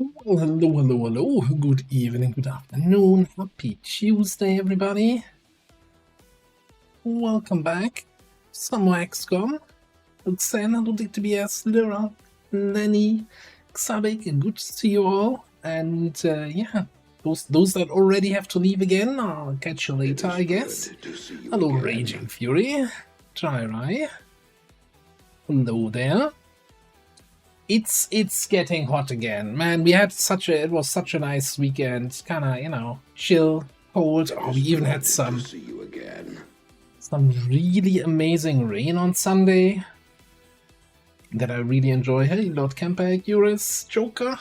Well, hello, hello, hello. Good evening, good afternoon. Happy Tuesday, everybody. Welcome back. Some more XCOM. Luxana, LWOTC, Lyra, Lenny, Xabik, good to see you all. And yeah, those that already have to leave again, I'll catch you later, I guess. Hello, again. Raging Fury. Try. Hello there. It's getting hot again, man. It was such a nice weekend, kind of chill, cold. Oh, we even had some really amazing rain on Sunday that I really enjoy. Hey, Lord Kemper, Eurus, Joker.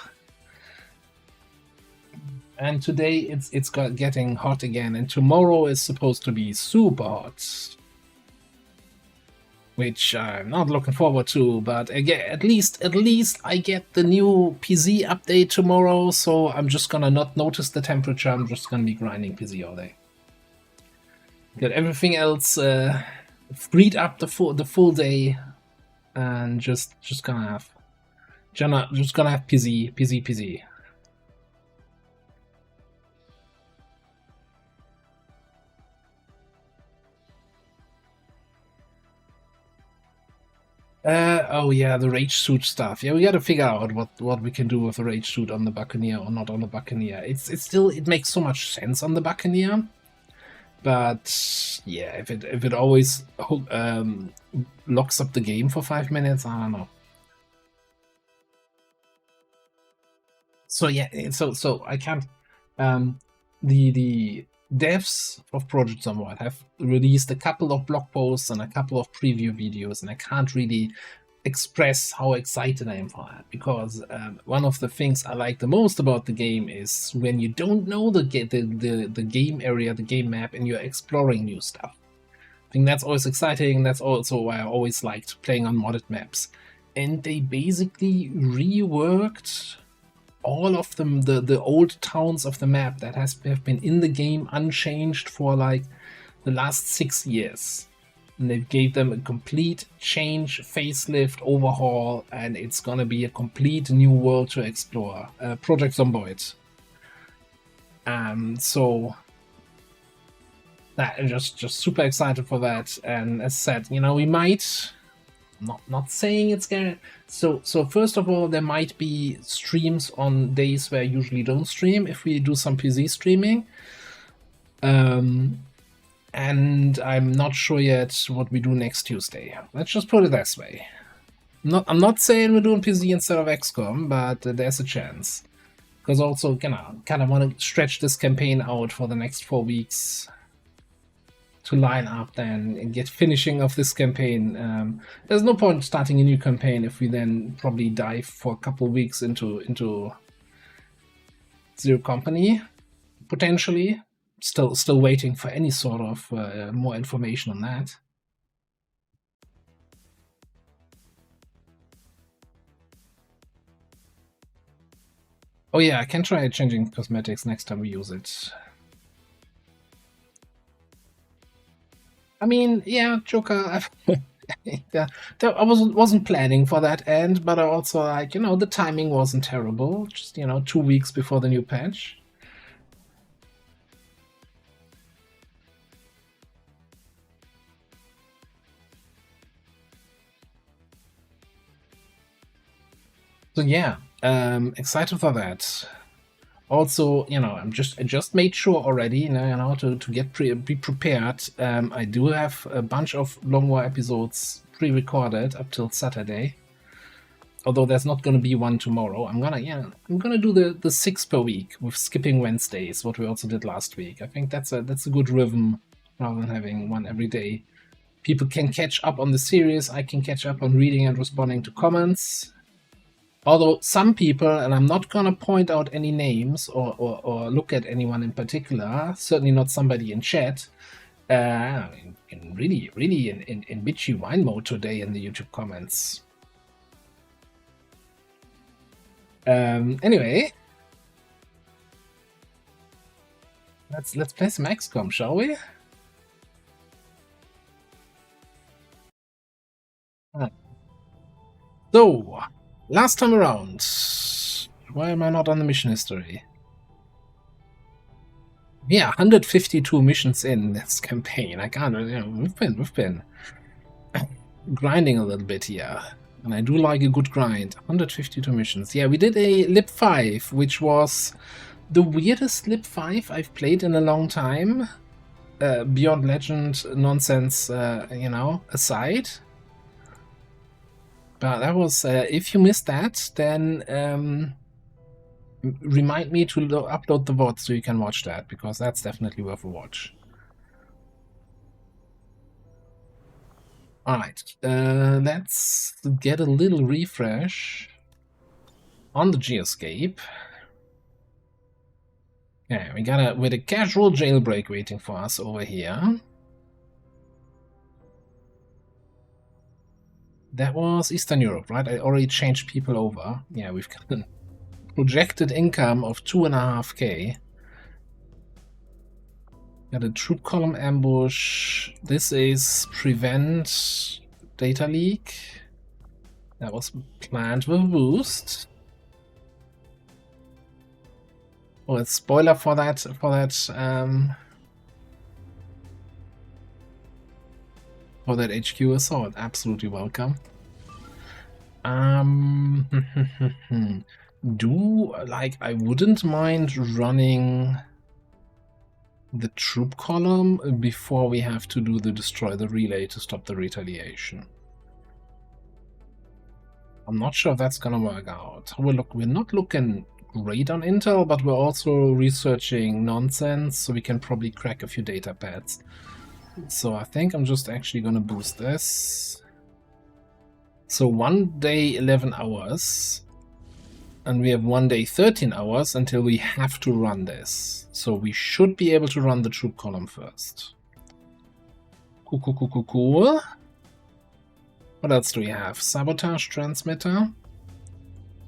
And today it's getting hot again, and tomorrow is supposed to be super hot, which I'm not looking forward to, but again, at least I get the new PZ update tomorrow, so I'm just gonna not notice the temperature. I'm just gonna be grinding PZ all day. Get everything else freed up the full day, and just gonna have PZ. Oh yeah, the rage suit stuff. Yeah, we gotta figure out what we can do with the rage suit on the Buccaneer or not on the Buccaneer. It makes so much sense on the Buccaneer, but yeah, if it always locks up the game for 5 minutes, I don't know. So yeah, so I can't. The devs of Project Zomboid have released a couple of blog posts and a couple of preview videos, and I can't really express how excited I am for that, because one of the things I like the most about the game is when you don't know the game area, the game map, and you're exploring new stuff. I think that's always exciting. That's also why I always liked playing on modded maps. And they basically reworked all of them, the old towns of the map that have been in the game unchanged for like the last 6 years, and they gave them a complete change, facelift, overhaul, and it's gonna be a complete new world to explore. Project Zomboid. So that just super excited for that. And as said, we might. Not saying it's gonna. So first of all, there might be streams on days where I usually don't stream if we do some PZ streaming. And I'm not sure yet what we do next Tuesday. Let's just put it this way. I'm not saying we're doing PZ instead of XCOM, but there's a chance. Because also, kind of want to stretch this campaign out for the next 4 weeks to line up then and get finishing of this campaign. There's no point starting a new campaign if we then probably dive for a couple of weeks into Zero Company, potentially. Still waiting for any sort of more information on that. Oh yeah, I can try changing cosmetics next time we use it. I mean, yeah, Joker. Yeah, I wasn't planning for that end, but I also like, the timing wasn't terrible. Just 2 weeks before the new patch. So yeah, excited for that. Also, I just made sure already, to be prepared. I do have a bunch of long war episodes pre-recorded up till Saturday. Although there's not going to be one tomorrow. I'm gonna do the 6 per week with skipping Wednesdays, what we also did last week. I think that's a good rhythm rather than having one every day. People can catch up on the series. I can catch up on reading and responding to comments. Although some people, and I'm not going to point out any names or look at anyone in particular, certainly not somebody in chat, really in bitchy wine mode today in the YouTube comments. Anyway, let's play some XCOM, shall we? So, last time around, Why am I not on the mission history? Yeah, 152 missions in this campaign. I can't, you know, we've been grinding a little bit here. And I do like a good grind. 152 missions. Yeah, we did a Lip 5, which was the weirdest Lip 5 I've played in a long time. Beyond Legend nonsense, you know, aside. But that was, if you missed that, then remind me to upload the VOD so you can watch that, because that's definitely worth a watch. Alright, let's get a little refresh on the Geoscape. Yeah, we got with a casual jailbreak waiting for us over here. That was Eastern Europe, right? I already changed people over. Yeah, we've got a projected income of 2.5k. Got a troop column ambush. This is prevent data leak. That was planned with a boost. Oh, it's spoiler for that HQ assault. Absolutely welcome. I wouldn't mind running the troop column before we have to do the destroy the relay to stop the retaliation. I'm not sure if that's gonna work out. We're not looking great on intel, but we're also researching nonsense, so we can probably crack a few data pads. So I think I'm just actually gonna boost this. So 1 day 11 hours, and we have 1 day 13 hours until we have to run this. So we should be able to run the troop column first. Cool. What else do we have? Sabotage transmitter,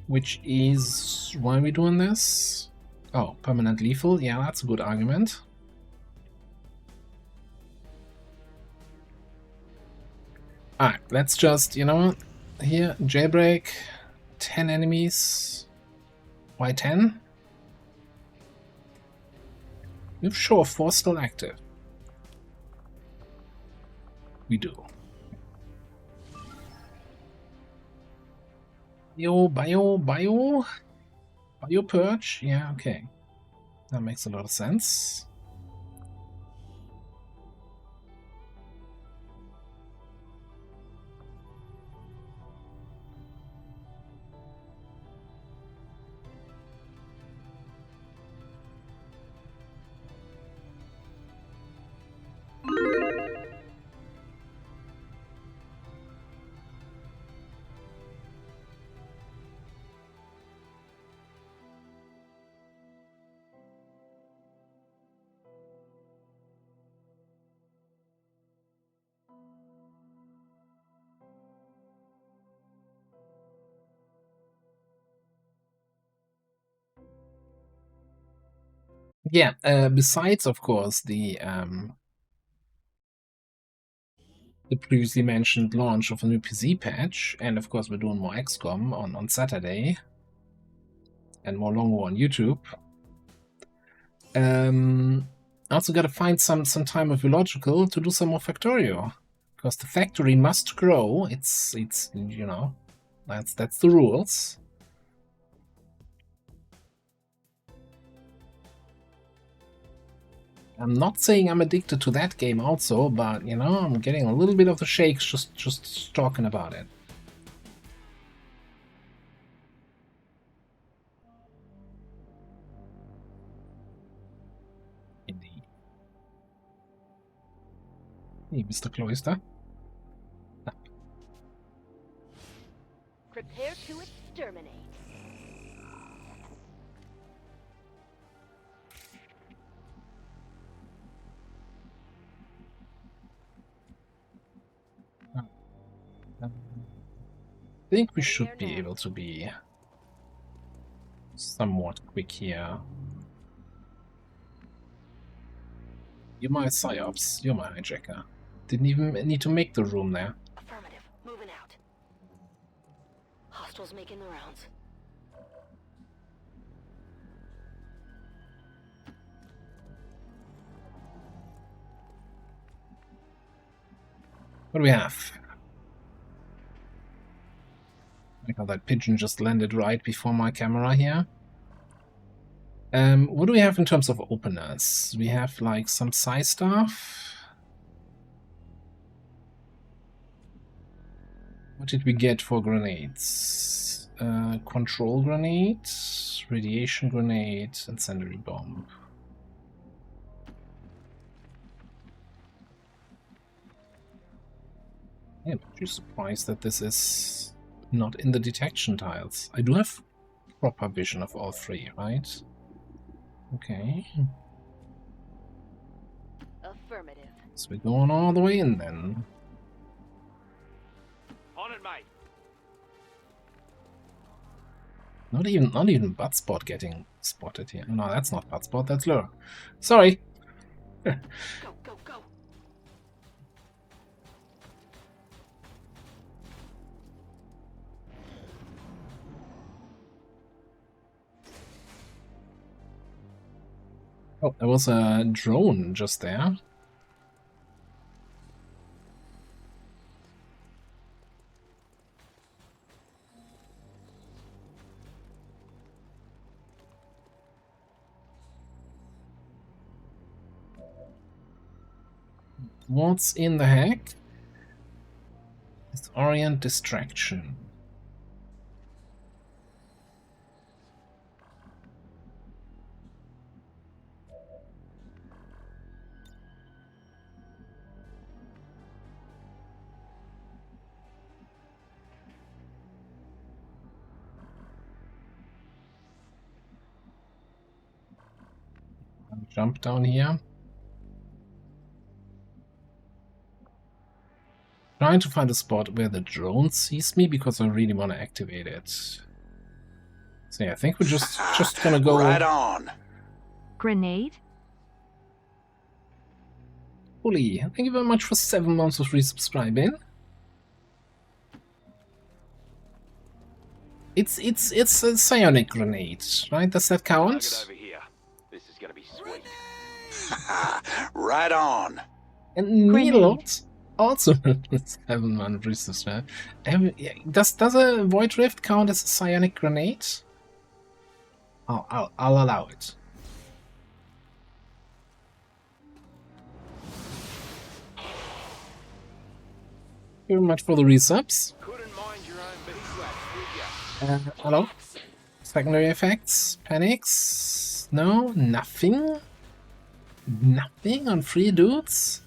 which is... why are we doing this? Oh, permanent lethal. Yeah, that's a good argument. Alright, let's just, you know, here, jailbreak, 10 enemies. Why 10? We have show of force still active. We do. Bio purge? Yeah, okay. That makes a lot of sense. Yeah, besides, of course, the previously mentioned launch of a new PC patch, and of course we're doing more XCOM on Saturday, and more Long War on YouTube. I also got to find some time with Illogical to do some more Factorio, because the factory must grow. It's you know, that's the rules. I'm not saying I'm addicted to that game also, but you know, I'm getting a little bit of the shakes just talking about it. Indeed. Hey, Mr. Cloister. Prepare to exterminate. I think we should be able to be somewhat quick here. You're my psyops, you're my hijacker. Didn't even need to make the room there. Affirmative. Moving out. Hostiles making the rounds. What do we have? Like how that pigeon just landed right before my camera here. What do we have in terms of openers? We have like some psi stuff. What did we get for grenades? Control grenade, radiation grenade, incendiary bomb. Yeah, I'm actually surprised that this is not in the detection tiles. I do have proper vision of all three, right? Okay. Affirmative. So we're going all the way in then. On it, mate. Not even butt spot getting spotted here. No, that's not butt spot, that's lure. Sorry. Go, go, go. Oh, there was a drone just there. What's in the heck? It's orient distraction. I'll jump down here. Trying to find a spot where the drone sees me because I really want to activate it. So yeah, I think we're just gonna go right on. Grenade? fully. Thank you very much for 7 months of resubscribing. It's a psionic grenade, right? Does that Target count? over here. This is gonna be sweet. Right on. And Grenade. Neilot also 7 months resubscribe. Does a Void Rift count as a psionic grenade? I'll allow it. Thank you very much for the resubs. Couldn't mind your own beeswax, would ya? Hello? Secondary effects? Panics? No? Nothing? Nothing on free dudes?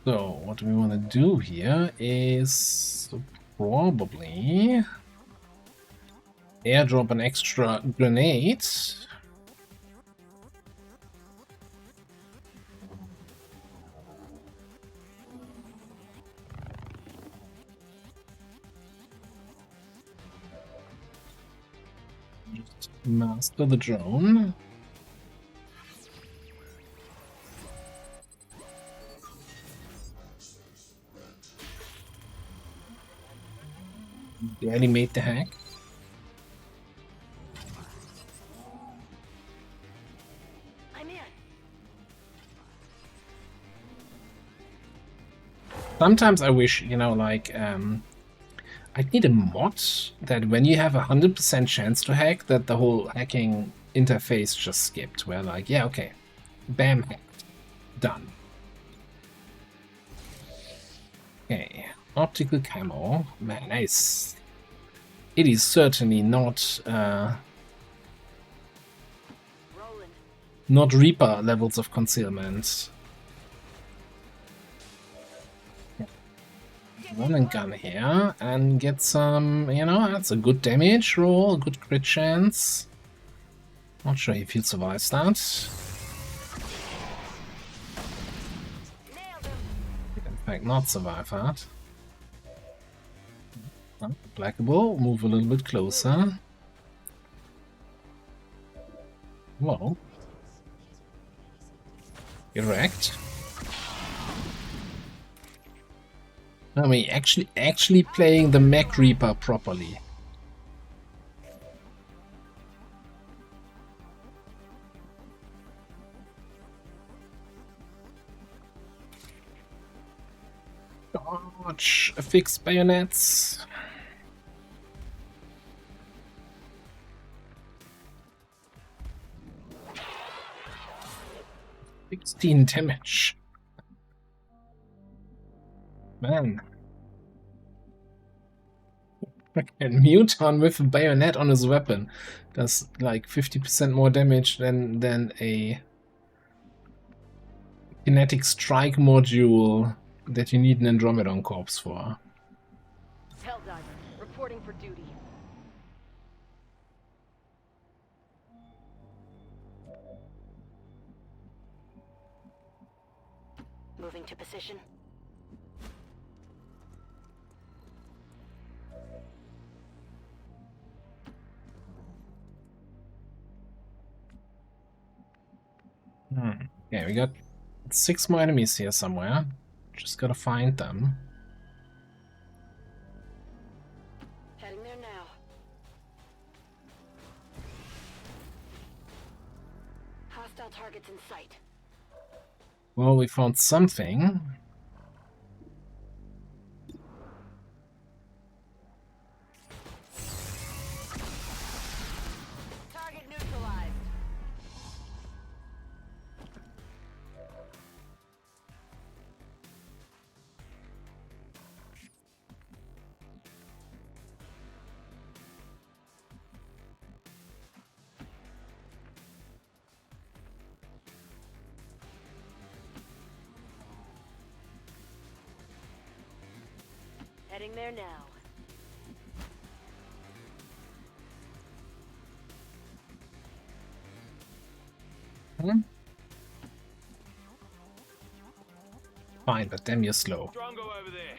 So, what we want to do here is probably airdrop an extra grenade. Just master the drone. Barely made the hack. I'm in. Sometimes I wish, you know, like, I'd need a mod that when you have 100% chance to hack, that the whole hacking interface just skipped. Where like, yeah, okay, bam, hacked, done. Okay, optical camo, man, nice. It is certainly not Roland. not Reaper levels of concealment. Run and gun here and get some, you know, that's a good damage roll, a good crit chance. Not sure if he'll survive that. Nailed him. In fact, not survive that. Blackable, move a little bit closer. Whoa. Erect. I mean, actually playing the Mech Reaper properly. Dodge, affix bayonets. $16 damage. Man. And Muton with a bayonet on his weapon does like 50% more damage than a kinetic strike module that you need an Andromedon corpse for. Helldiver, reporting for duty. Moving to position. Yeah, we got 6 more enemies here somewhere. Just gotta find them. Heading there now. Hostile targets in sight. Well, we found something. Target neutralized. Heading there now. Fine, but damn, you're slow. Drongo over there.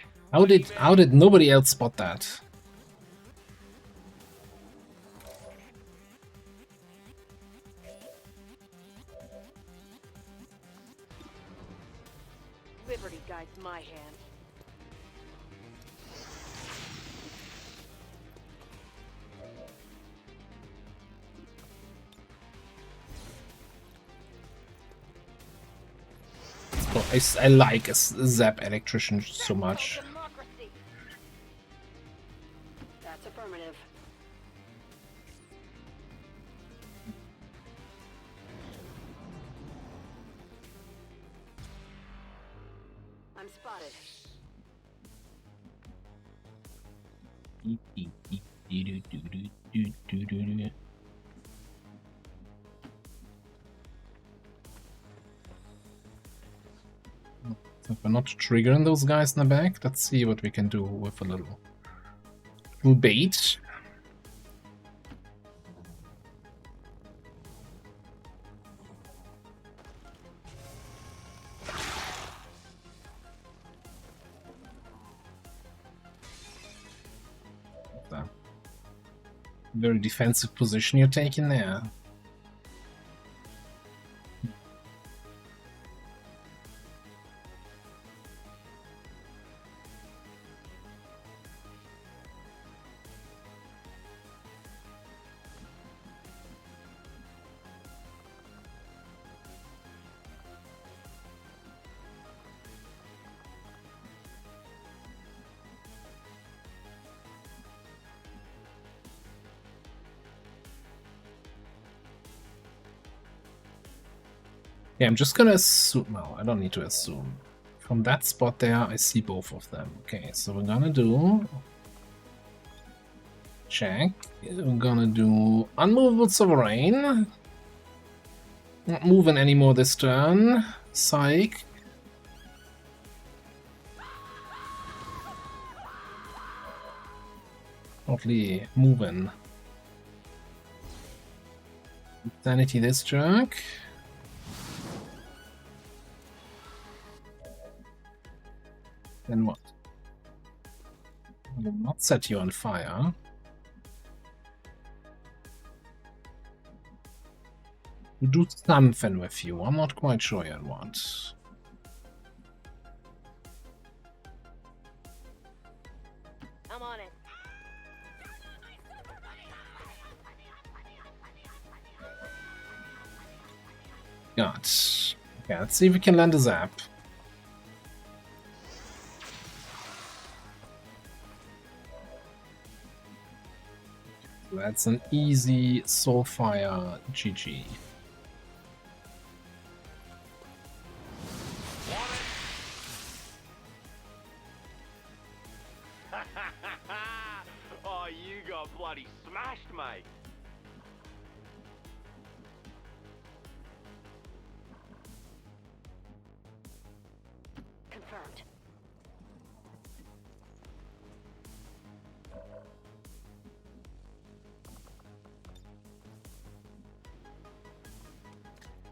How did nobody else spot that? Liberty guides my hand. Oh, I like a Zap Electrician so much. Democracy. That's affirmative. I'm spotted. So we're not triggering those guys in the back. Let's see what we can do with a little bait. Very defensive position you're taking there. Yeah, I'm just gonna assume. No, I don't need to assume. From that spot there, I see both of them. Okay, so we're gonna do. Check. We're gonna do Unmovable Sovereign. Not moving anymore this turn. Psych. Totally moving. Sanity this jerk. Then what? I will not set you on fire. We do something with you. I'm not quite sure yet what. God. Okay, let's see if we can land a zap. That's an easy Soulfire GG. Oh, you got bloody smashed, mate. Confirmed.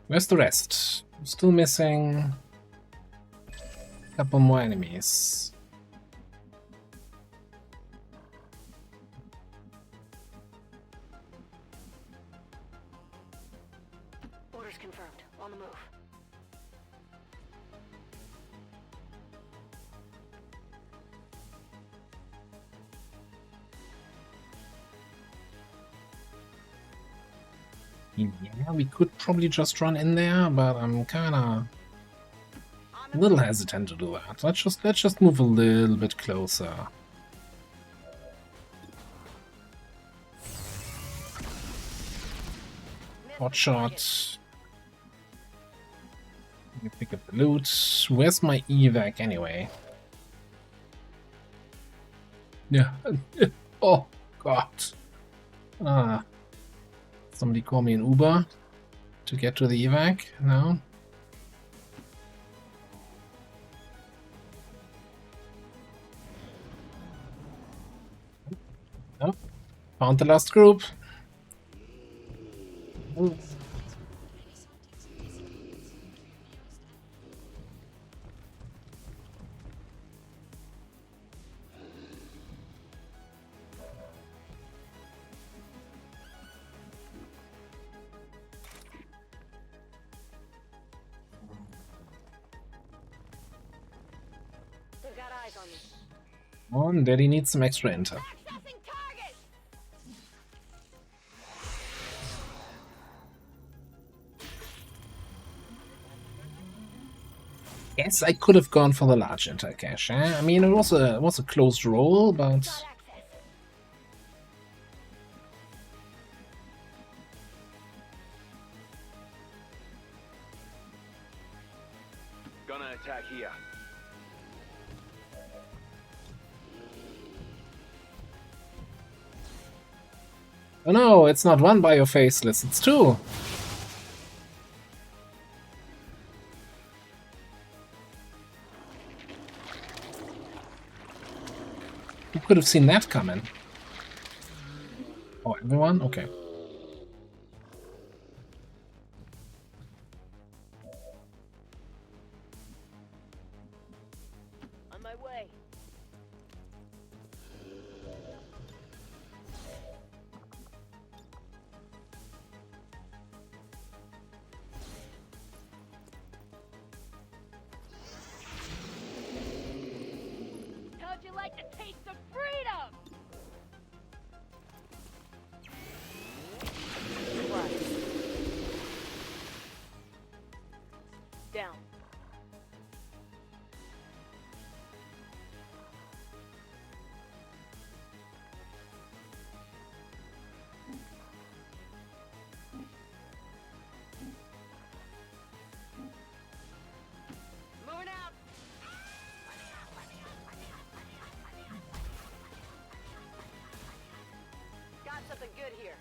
Where's the rest? Still missing a couple more enemies. Orders confirmed. On the move. Yeah, we could probably just run in there, but I'm kinda a little hesitant to do that. Let's just move a little bit closer. Hot shot. Let me pick up the loot. Where's my evac anyway? Yeah. Oh god. Ah. Somebody call me an Uber to get to the evac? No? Nope. Found the last group. Oh. They've got eyes on me. Come on, Daddy needs some extra intel. Accessing target! Yes, I could have gone for the large intel cache. Eh? I mean, it was a close roll, but Got access. Gonna attack here. oh no, it's not one by your faceless, it's two. Who could have seen that coming? Oh, everyone? Okay. On my way. How'd you like to taste of freedom? Down. Moving out. Got something good here.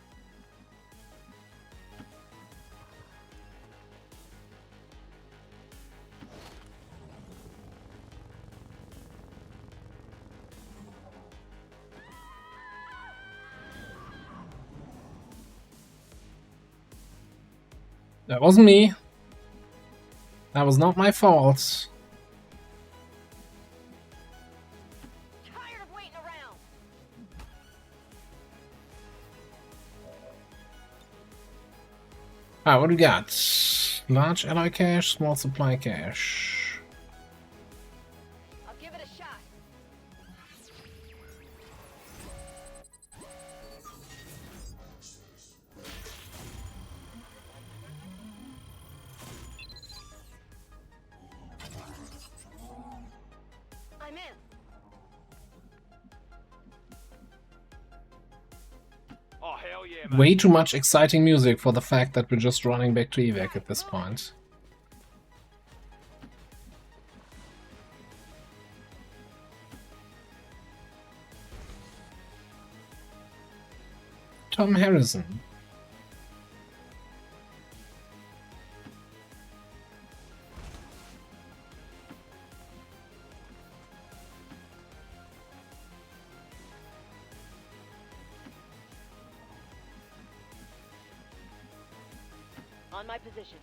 That wasn't me. That was not my fault. Tired of waiting around. Alright, what do we got? Large alloy cache, small supply cache. I'll give it a shot. Hell yeah, mate. way too much exciting music for the fact that we're just running back to evac at this point. Tom Harrison. On my position.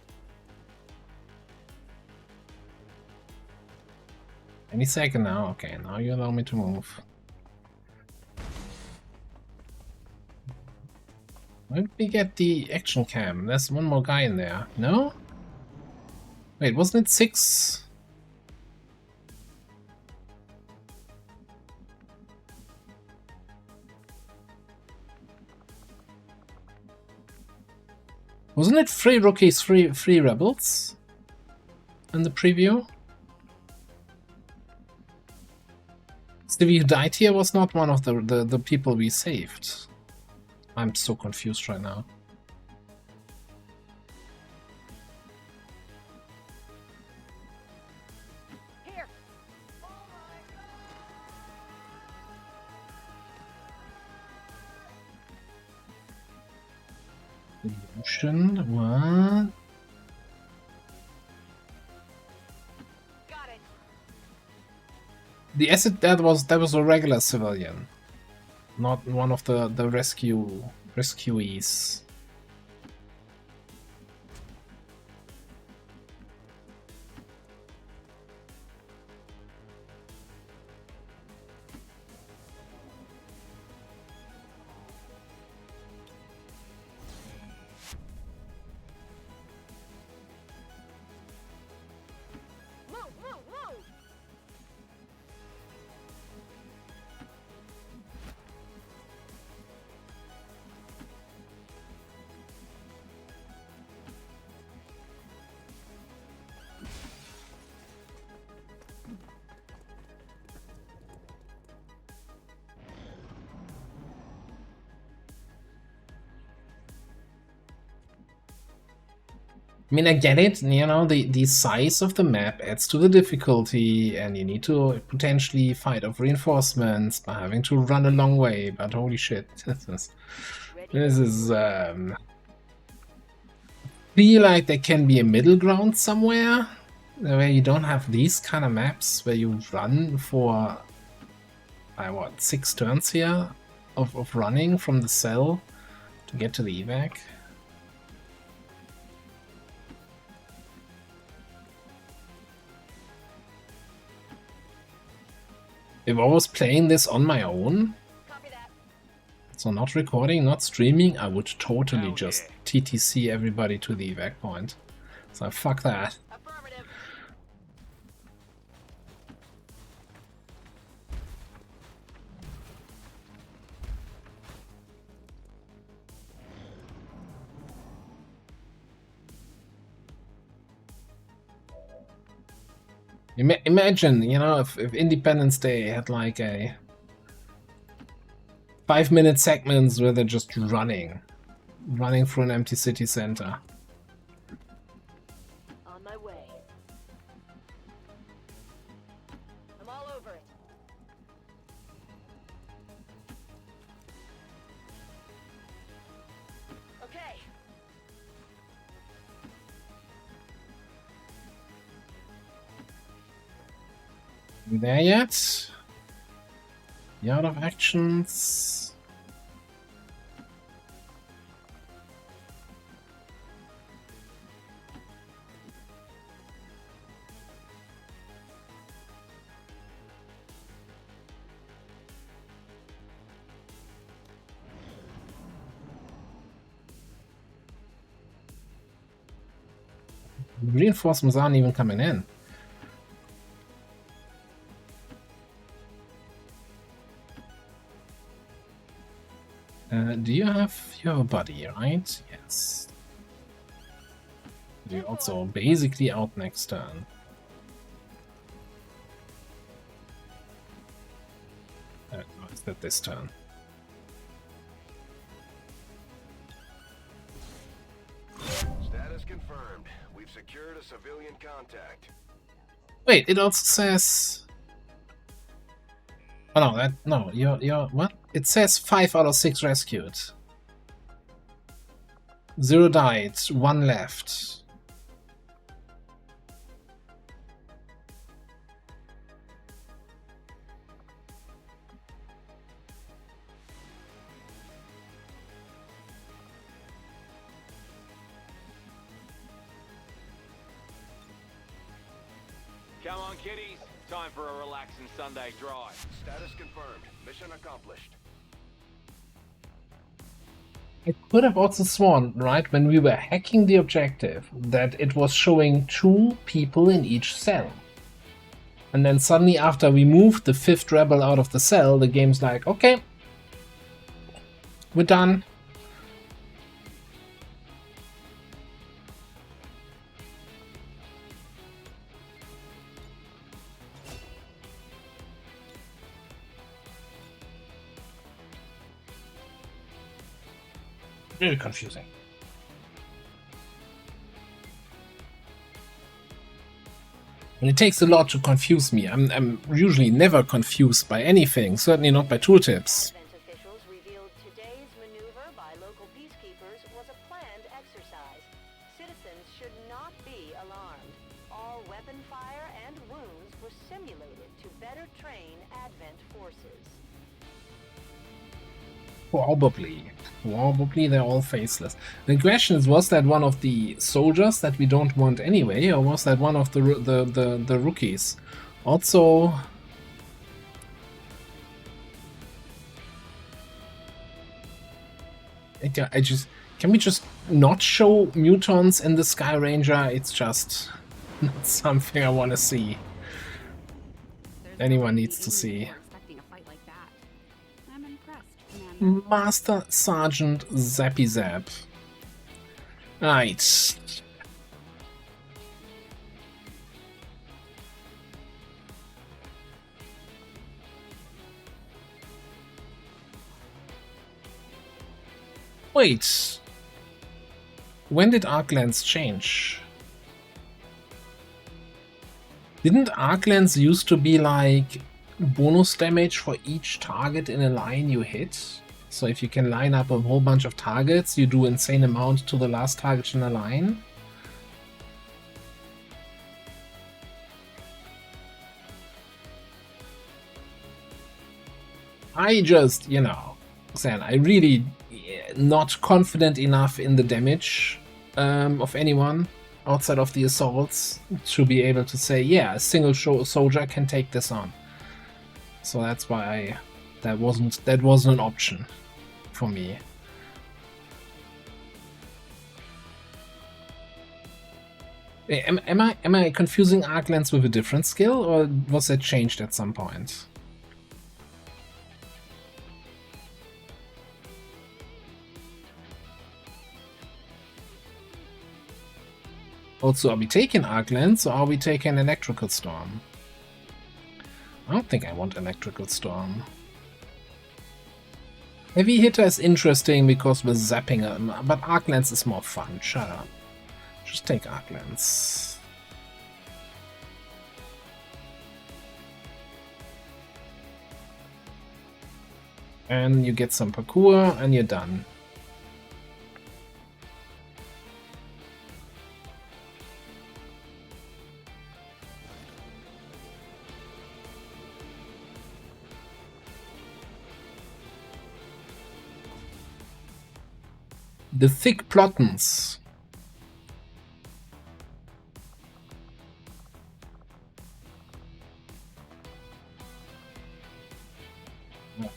Any second now. Okay, now you allow me to move. Where did we get the action cam? There's one more guy in there. No? Wait, wasn't it 6? Wasn't it 3 rookies, 3 rebels in the preview? Stevie who died here was not one of the people we saved. I'm so confused right now. Here. Illusion, what? Got it. The asset that was a regular civilian, not one of the rescuees. Move, move, move. I mean, I get it, you know, the size of the map adds to the difficulty, and you need to potentially fight off reinforcements by having to run a long way, but holy shit, this is feel like there can be a middle ground somewhere, where you don't have these kind of maps, where you run for, what, 6 turns here of running from the cell to get to the evac. If I was playing this on my own, Copy that. so not recording, not streaming, I would totally Hell just yeah. TTC everybody to the evac point. So fuck that. Affirmative. Imagine, you know, if Independence Day had like a 5-minute segments where they're just running through an empty city center. On my way. I'm all over it. Okay. You there yet? You out of actions? Reinforcements aren't even coming in. Do you have a buddy, right? Yes. You're also basically out next turn. No, is that this turn? confirmed. We've secured a civilian contact. Wait, it also says... Oh no, no, you're what? It says 5 out of 6 rescued. 0 died, 1 left. Come on, kiddies. Time for a relaxing Sunday drive. Status confirmed. Mission accomplished. I could have also sworn, right, when we were hacking the objective, that it was showing 2 people in each cell. And then suddenly after we moved the 5th rebel out of the cell, the game's like, okay, we're done. Very confusing. And it takes a lot to confuse me. I'm usually never confused by anything, certainly not by tooltips. Advent officials revealed today's maneuver by local peacekeepers was a planned exercise. Citizens should not be alarmed. All weapon fire and wounds were simulated to better train Advent forces. Probably they're all faceless. The question is, was that one of the soldiers that we don't want anyway, or was that one of the rookies? Also, can we just not show mutants in the Sky Ranger? It's just not something I want to see. Anyone needs to see. Master Sergeant Zappy Zap. Right. Wait. When did arc lens change? Didn't arc lens used to be like bonus damage for each target in a line you hit? So if you can line up a whole bunch of targets, you do insane amount to the last target in a line. I just, you know, said I really not confident enough in the damage of anyone outside of the assaults to be able to say, yeah, a single soldier can take this on. So that's why that wasn't an option for me. Am I confusing arc lens with a different skill, or was that changed at some point? Also, are we taking arc lens or are we taking electrical storm? I don't think I want electrical storm. Heavy hitter is interesting because we're zapping them, but arc lens is more fun. Shut up. Just take arc lens. And you get some parkour and you're done. The thick plottons.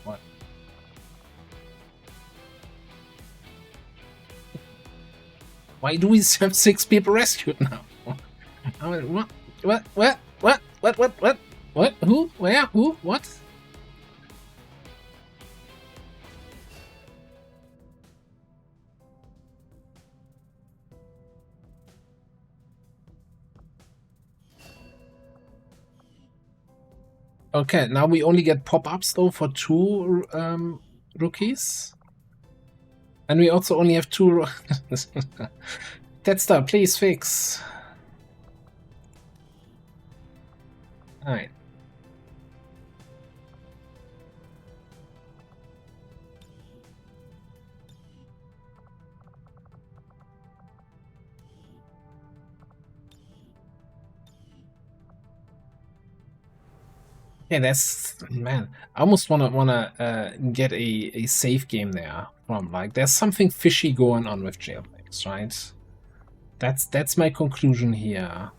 What? Why do we have 6 people rescued now? I mean, what? Who? Where? Who? What? Okay, now we only get pop-ups though for 2 rookies. And we also only have 2 Tetster, please fix. Alright. Yeah, that's, man. I almost wanna get a safe game there from, like, there's something fishy going on with jailbreaks, right? That's my conclusion here.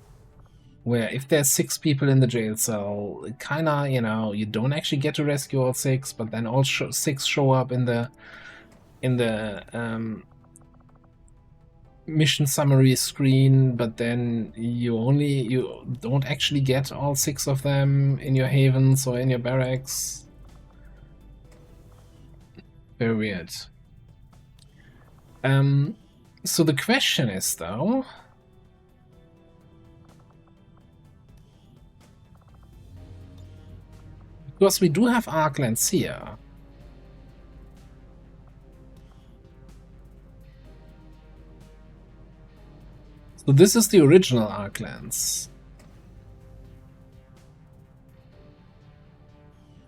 Where if there's 6 people in the jail cell, it kinda, you know, you don't actually get to rescue all 6, but then all 6 show up in the mission summary screen, but then you don't actually get all 6 of them in your havens or in your barracks. Very weird. So the question is, though, because we do have Arklands here, so this is the original Arklands.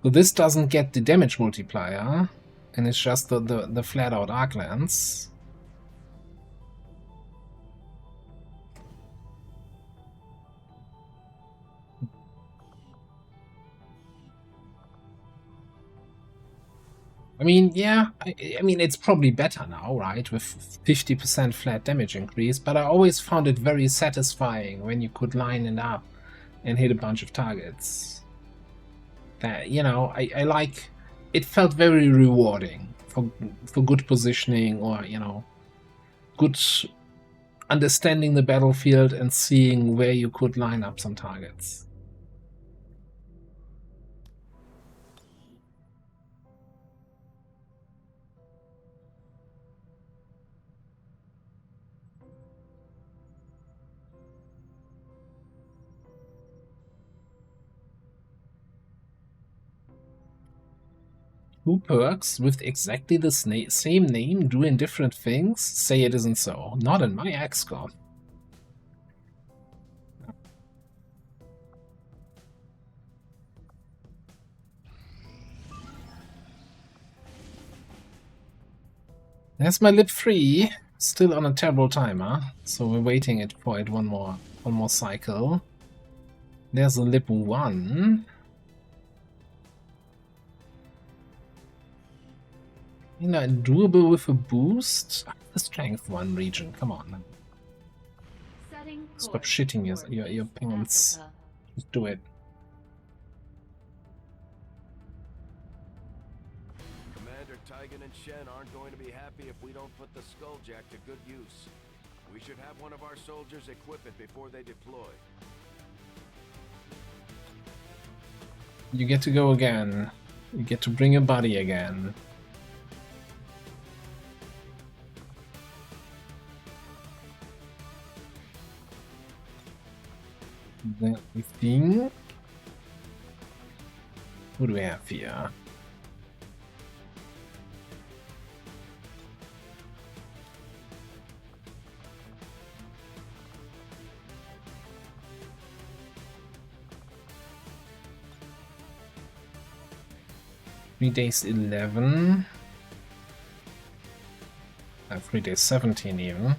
So this doesn't get the damage multiplier, and it's just the flat out Arklands. I mean, yeah, I mean, it's probably better now, right, with 50% flat damage increase, but I always found it very satisfying when you could line it up and hit a bunch of targets. That, you know, I like, it felt very rewarding for good positioning, or, you know, good understanding the battlefield and seeing where you could line up some targets. Two perks with exactly the same name doing different things? Say it isn't so. Not in my XCOM. There's my lip 3, still on a terrible timer, so we're waiting for it one more cycle. There's a lip 1. You know, doable with a boost. The strength 1 region, come on. Stop shitting your pants. Just do it. Commander Tygan and Shen aren't going to be happy if we don't put the Skulljack to good use. We should have one of our soldiers equip it before they deploy. You get to go again. You get to bring a buddy again. Then we think... What do we have here? Days 11. 3 days 17 even.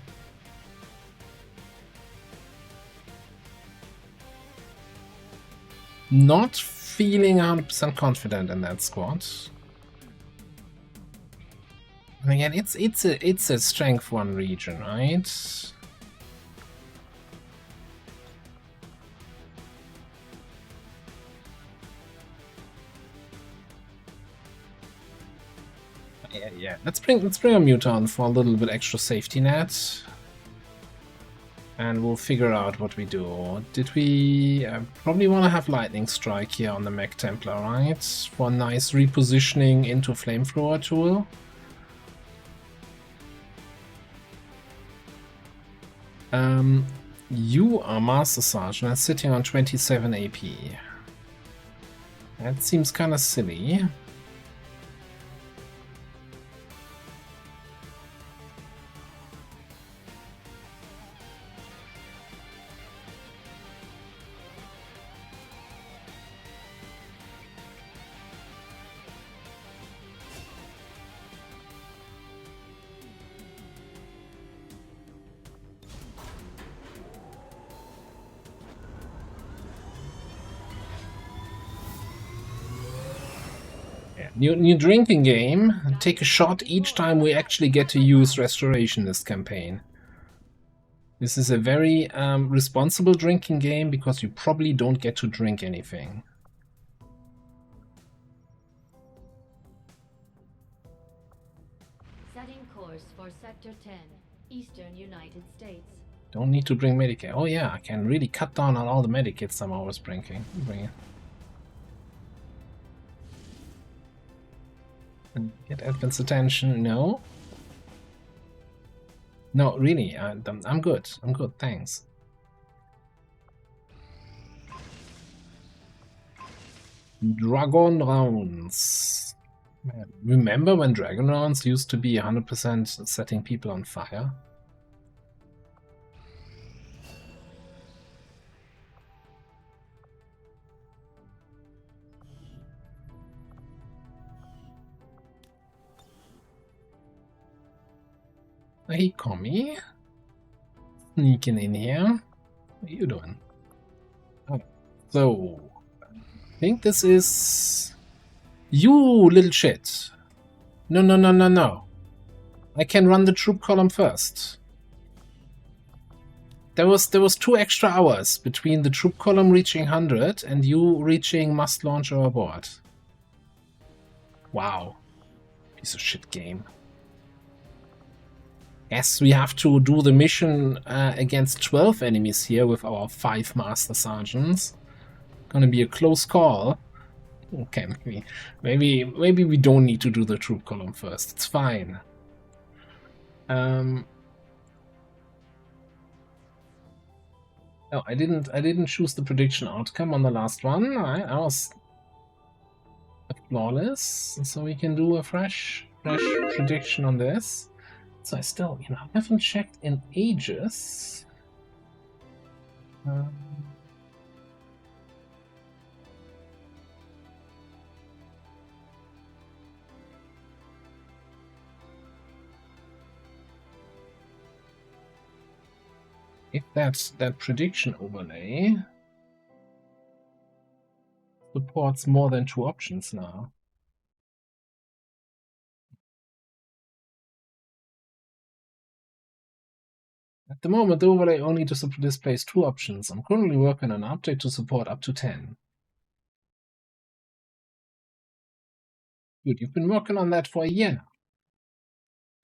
Not feeling 100% confident in that squad. And again, it's a strength 1 region, right? Yeah. Let's bring a mutant for a little bit extra safety net. And we'll figure out what we do. Did we... probably want to have Lightning Strike here on the Mech Templar, right? For a nice repositioning into Flamethrower tool. You are Master Sergeant and sitting on 27 AP. That seems kind of silly. New drinking game. Take a shot each time we actually get to use Restoration this campaign. This is a very responsible drinking game because you probably don't get to drink anything. Setting course for Sector 10, Eastern United States. Don't need to bring Medikit. Oh yeah, I can really cut down on all the Medikits I'm always bringing. And get Edwin's attention. No. No, really, I'm good. I'm good, thanks. Dragon rounds. Remember when Dragon rounds used to be 100% setting people on fire? Hey, Commie. Sneaking in here. What are you doing? Oh. So, I think this is... You little shit. No, no, no, no, no. I can run the troop column first. There was 2 extra hours between the troop column reaching 100 and you reaching must launch overboard. Wow. Piece of shit game. Yes, we have to do the mission against 12 enemies here with our 5 Master Sergeants. Gonna be a close call. Okay, maybe we don't need to do the troop column first. It's fine. Oh, I didn't choose the prediction outcome on the last one. I was flawless, so we can do a fresh prediction on this. So I still, haven't checked in ages. If that's that prediction overlay supports more than 2 options now. At the moment, the overlay only displays 2 options. I'm currently working on an update to support up to 10. Good, you've been working on that for a year now.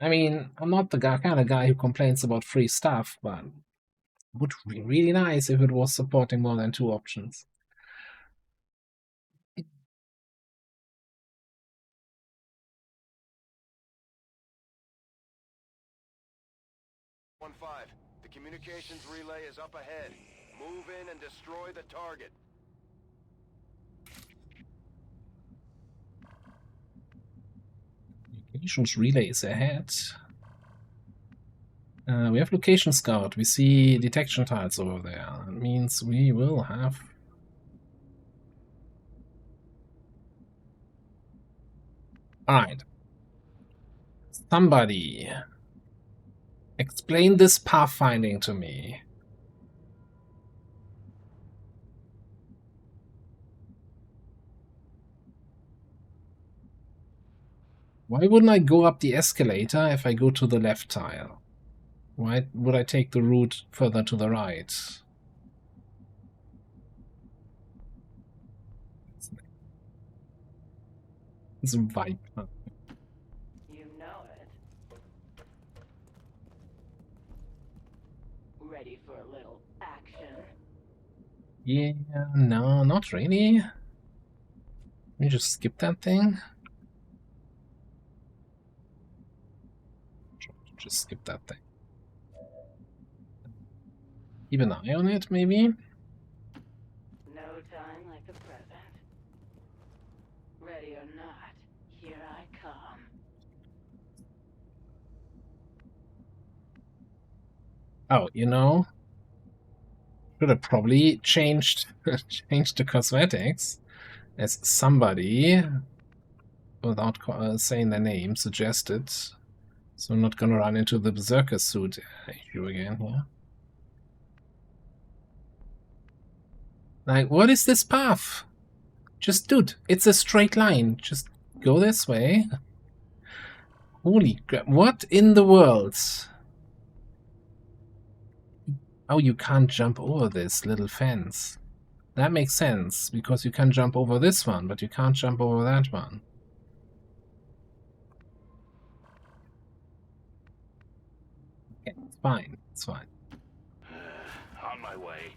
I mean, I'm not the kind of guy who complains about free stuff, but it would be really nice if it was supporting more than 2 options. The communications relay is up ahead. Move in and destroy the target. Communications relay is ahead. We have location scout. We see detection tiles over there. That means we will have... Alright. Somebody explain this pathfinding to me. Why wouldn't I go up the escalator if I go to the left tile? Why would I take the route further to the right? It's a vibe. You know it. Ready for a little action? Yeah, no, not really. Let me just skip that thing. Just skip that thing. Keep an eye on it, maybe? No time like the present. Ready or not, here I come. Oh, should have probably changed the cosmetics, as somebody, without saying their name, suggested. So I'm not gonna run into the Berserker suit issue again here. Like, what is this path? Just, dude, it's a straight line. Just go this way. Holy crap, what in the world? Oh, you can't jump over this little fence. That makes sense, because you can jump over this one, but you can't jump over that one. Okay, it's fine, it's fine. On my way.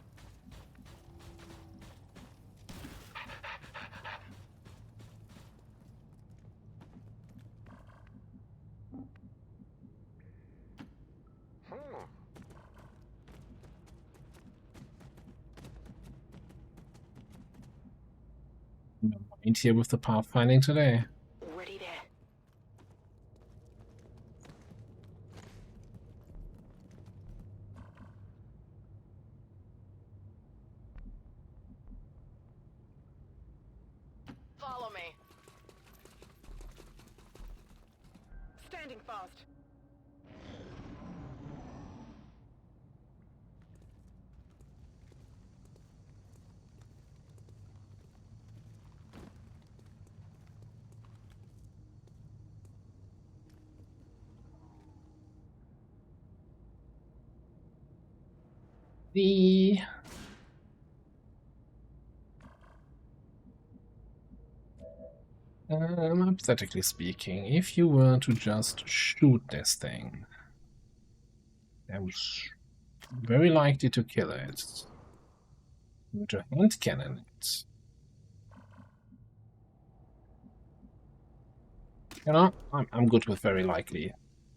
No mind here with the pathfinding today. Ready there. Follow me. Standing fast. The hypothetically speaking, if you were to just shoot this thing, that was very likely to kill it. You were to hand cannon it. You know, I'm good with very likely.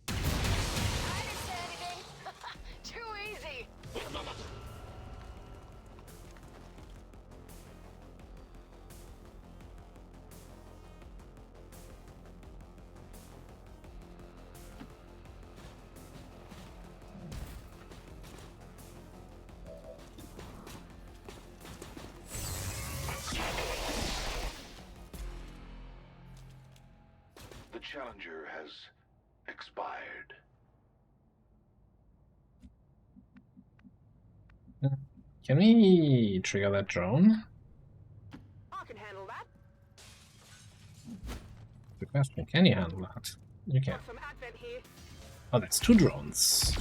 I didn't say anything. Too easy. The Challenger has expired. Can we trigger that drone? I can handle that. The question, can you handle that? You can. Some advent here. Oh, that's 2 drones.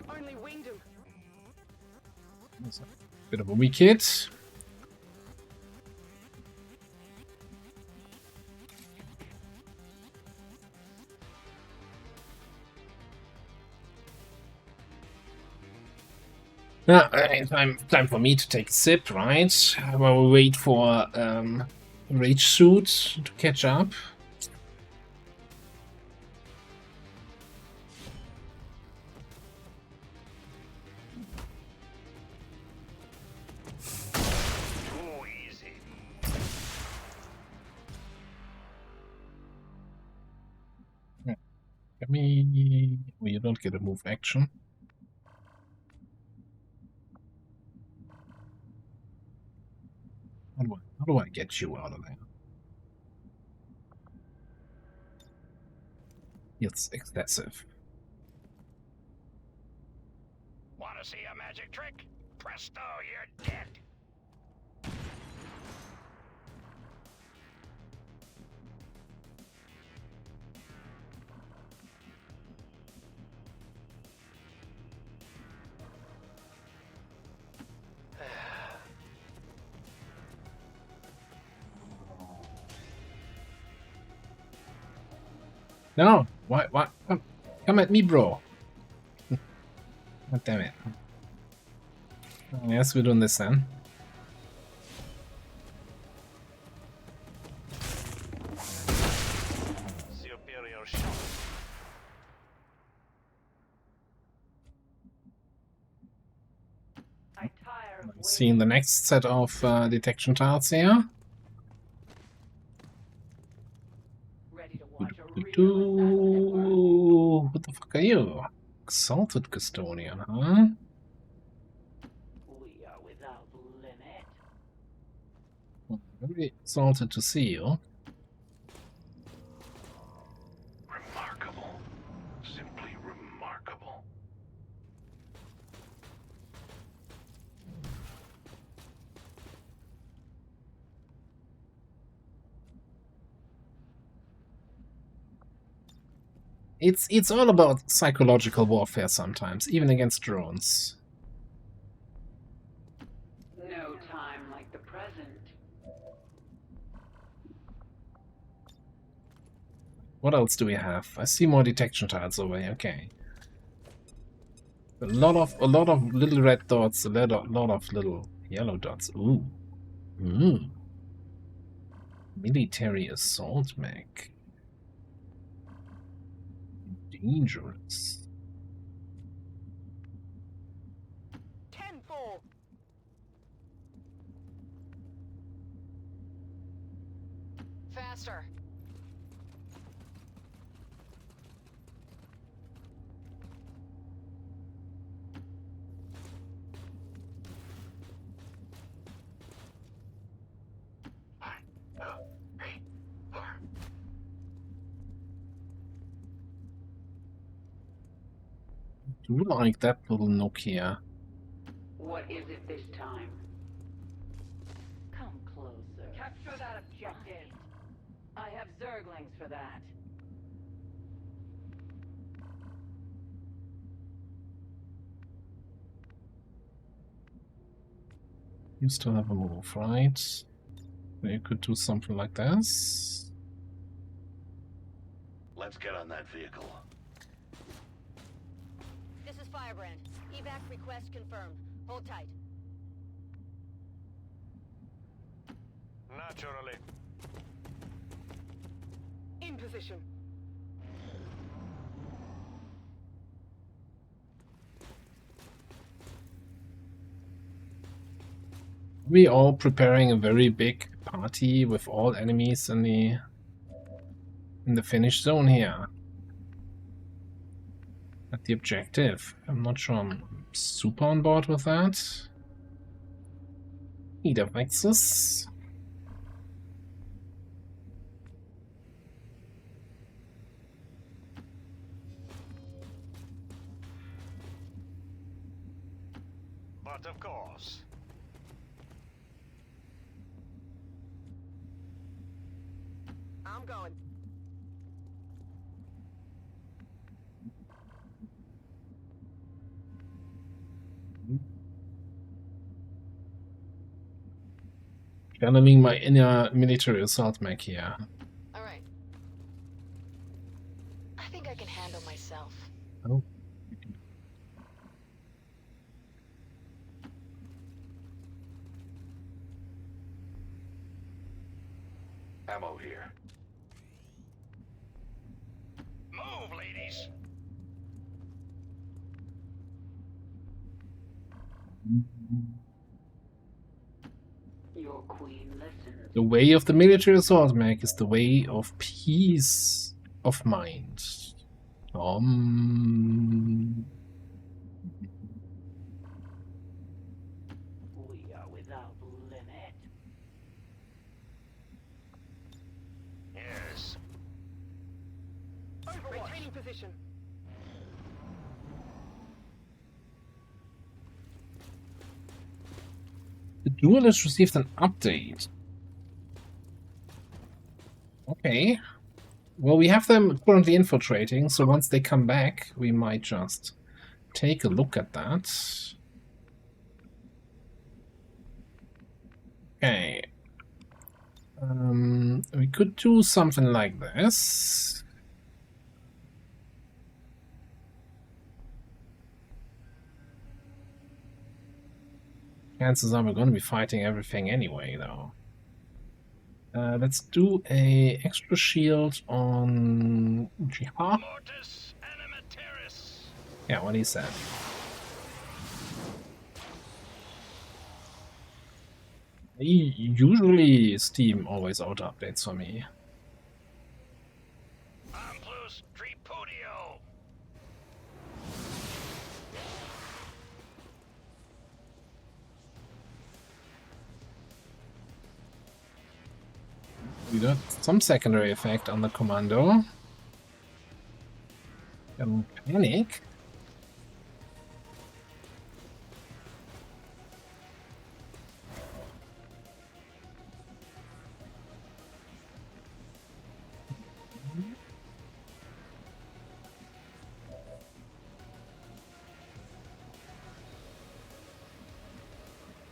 Only winged him. That's a bit of a weak hit. Now, time for me to take a sip, right? While we wait for Rage Suit to catch up. Too easy. Let me. Well, you don't get a move action. How do I get you out of there? It's excessive. Want to see a magic trick? Presto, you're dead. No, why? Come at me, bro. God damn it. Yes, we're doing this then. Superior shot. I tire of Seeing the next set of detection tiles here. you? Exalted Custodian, huh? We are without limit. Very exalted to see you. Remarkable. Simply remarkable. It's all about psychological warfare sometimes, even against drones. No time like the present. What else do we have? I see more detection tiles over here. Okay. A lot of little red dots, a lot of little yellow dots. Ooh. Ooh. Military assault mech. Dangerous. 10-4. Faster. Do like that little Nokia. What is it this time? Come closer. Capture that objective. I have Zerglings for that. You still have a move, right? You could do something like this. Let's get on that vehicle. This is Firebrand. Evac request confirmed. Hold tight. Naturally. In position. We all preparing a very big party with all enemies in the finish zone here. At the objective. I'm not sure I'm super on board with that. Need a Nexus. But of course. I'm going. Channeling my inner military assault mech here. All right. I think I can handle myself. Oh. Ammo here. Move, ladies. Your queen listens. The way of the military assault mech is the way of peace of mind. We are without limit. Yes. Retaining position. The duelist received an update. Okay. Well, we have them currently infiltrating, so once they come back, we might just take a look at that. Okay. We could do something like this. Chances are we're going to be fighting everything anyway, though. Let's do a extra shield on Jihad. Mortis animateris. Yeah, what he said. Usually Steam always auto updates for me. Amplus tripudio. We got some secondary effect on the commando. Panic.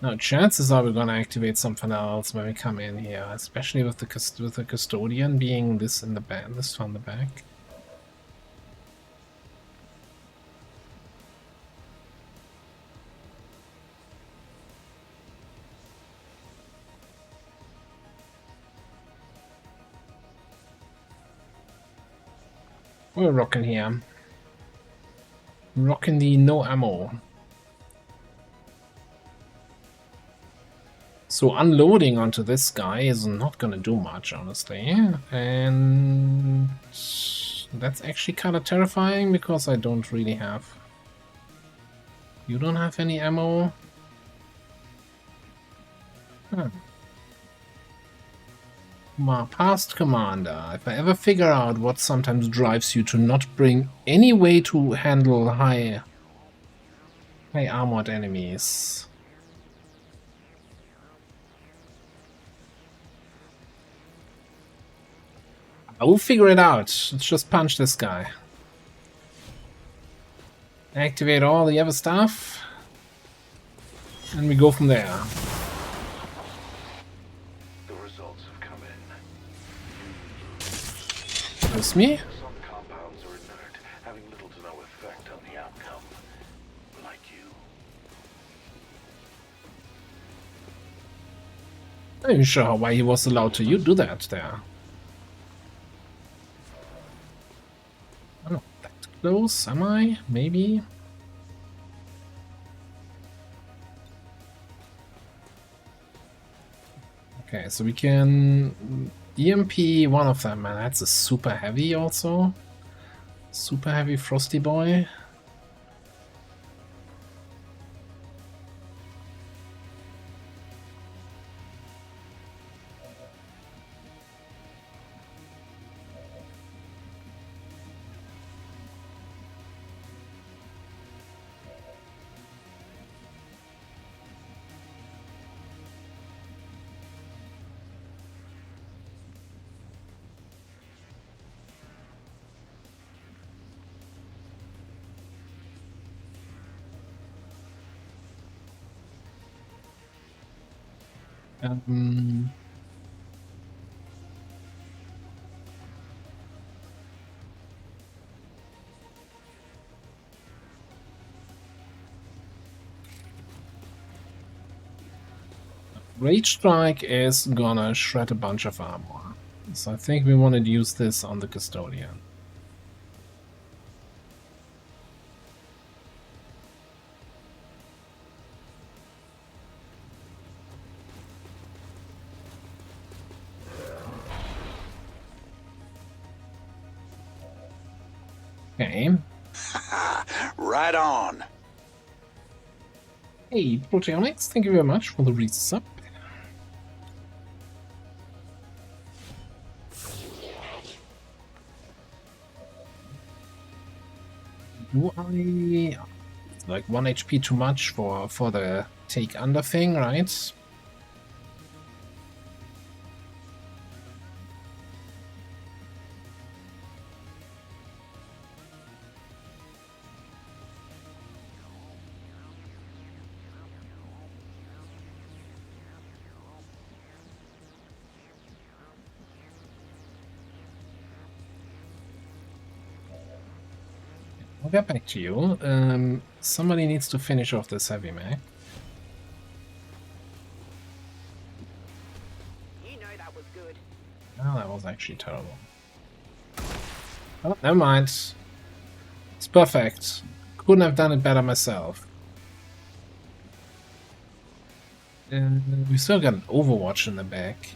No, chances are we're gonna activate something else when we come in here, especially with the custodian being this in the back, this on the back. We're rocking here. Rocking the no ammo. So unloading onto this guy is not gonna do much, honestly. And that's actually kind of terrifying because I don't really have... You don't have any ammo? Huh. My past commander. If I ever figure out what sometimes drives you to not bring any way to handle high armored enemies. I will figure it out. Let's just punch this guy. Activate all the other stuff. And we go from there. The results have come in. That's me. Some compounds are inert, having little to no effect on the outcome. Like you. I'm not even sure why he was allowed to do that there. I'm not that close, am I? Maybe? Okay, so we can EMP one of them, and that's a super heavy also. Super heavy Frosty Boy. Rage Strike is gonna shred a bunch of armor. So I think we want to use this on the Custodian. Okay. Right on. Hey, Proteonics, thank you very much for the resub. Do I... It's like 1 HP too much for the take under thing, right? I'll get back to you. Somebody needs to finish off this heavy mag. You know that was good. Oh, that was actually terrible. Oh, never mind. It's perfect. Couldn't have done it better myself. We still got an Overwatch in the back.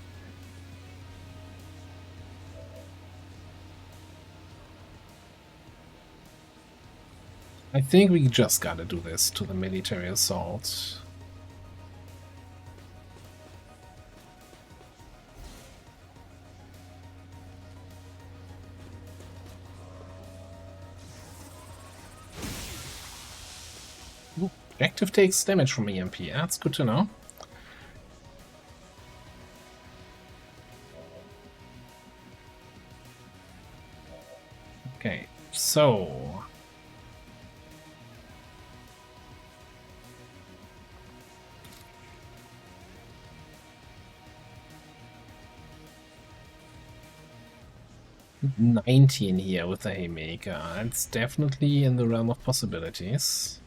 I think we just gotta do this to the military assault. Ooh, objective takes damage from EMP. That's good to know. Okay, so... $19 here with the Haymaker. It's definitely in the realm of possibilities.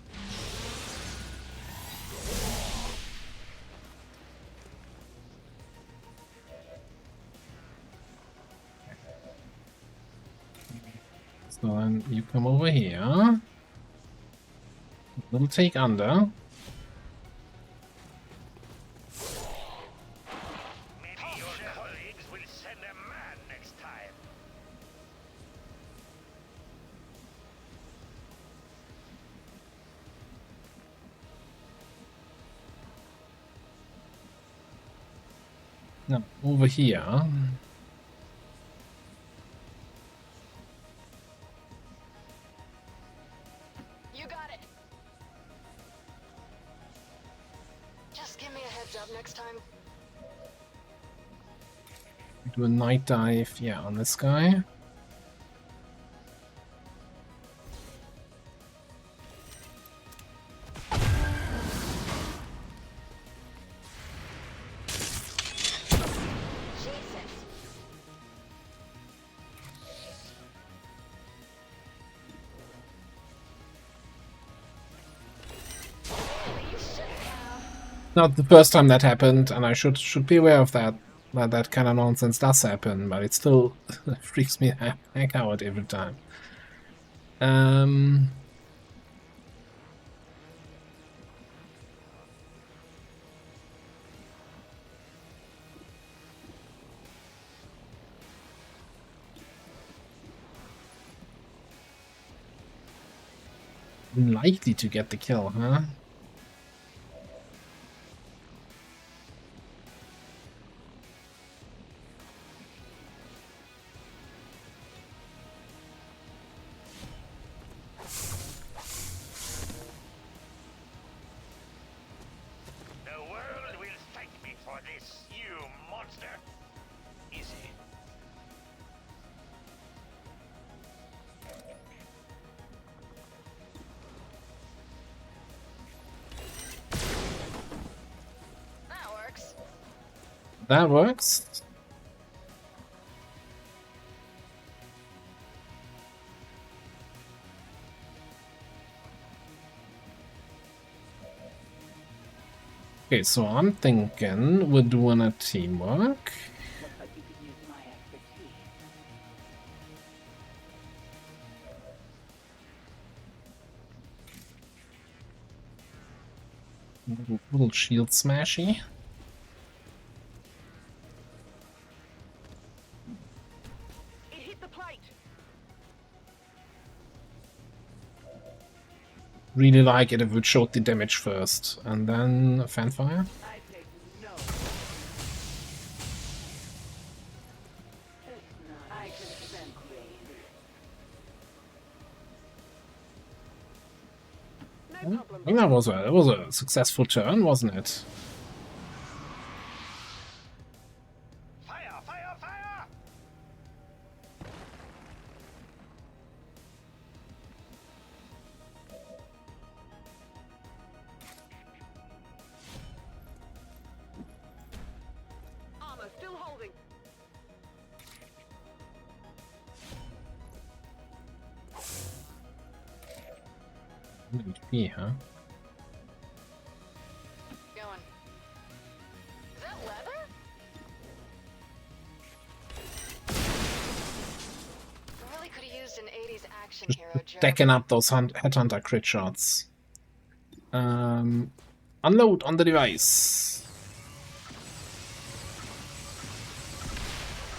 So then you come over here. Little take under. Maybe your colleagues will send a man next time. No, over here. You got it. Just give me a heads up next time. Do a night dive, yeah, on this guy. Jesus. You should have. Not the first time that happened, and I should be aware of that. That kind of nonsense does happen, but it still freaks me the heck out every time. Likely to get the kill, huh? The world will thank me for this, you monster. Easy. That works. That works. Okay, so I'm thinking we're doing a teamwork. Looks like you could use my expertise. Little shield smashy. It hit the plate. Really like it if it showed the damage first, and then fanfire. I take no. It's not. I can sense rain. No I problem. think that was a successful turn, wasn't it? Fire, fire, fire! Armor still holding. HP, huh? Going. Is that leather? I really could have used an 80s action hero joke. Stacking up those headhunter crit shots. Unload on the device.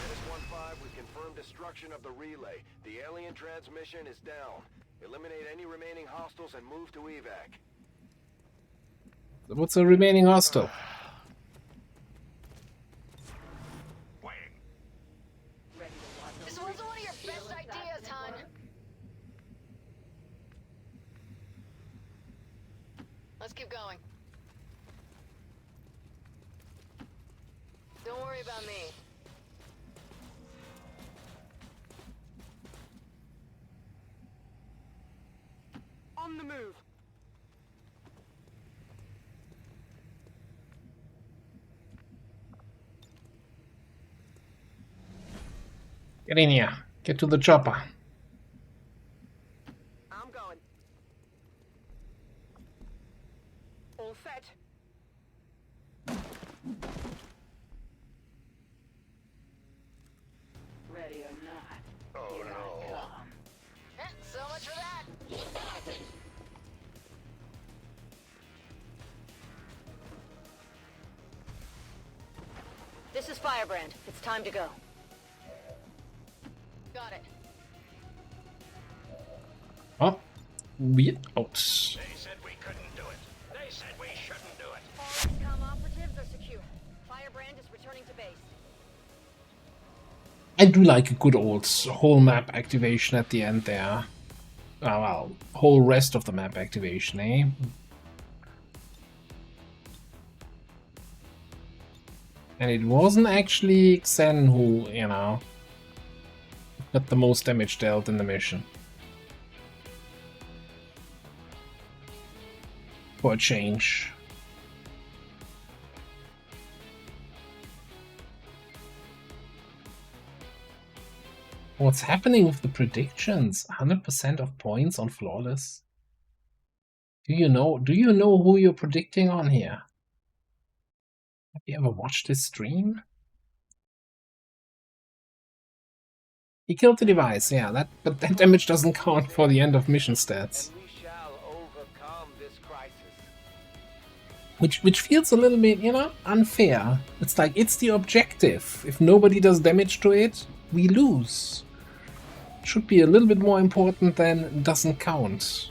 Menace 1-5, we've confirmed destruction of the relay. The alien transmission is down. Eliminate any remaining hostiles and move to evac. What's the remaining hostile? Waiting. Ready to watch This wasn't one of your best ideas, hon. Let's keep going. Don't worry about me. On the move. Get in here. Get to the chopper. I'm going. All set. Ready or not. Oh Here I no. come. So much for that. This is Firebrand. It's time to go. Got it. Oh, weird. Oh, They said we couldn't do it. They said we shouldn't do it. All com operatives are secure. Firebrand is returning to base. I do like a good old whole map activation at the end there. Oh, well, whole rest of the map activation, eh? And it wasn't actually Xen who, you know, got the most damage dealt in the mission. For a change. What's happening with the predictions? 100% of points on flawless. Do you know who you're predicting on here? Have you ever watched this stream? He killed the device, yeah, but that damage doesn't count for the end of mission stats. And we shall overcome this crisis. Which feels a little bit, you know, unfair. It's like, it's the objective. If nobody does damage to it, we lose. Should be a little bit more important than doesn't count.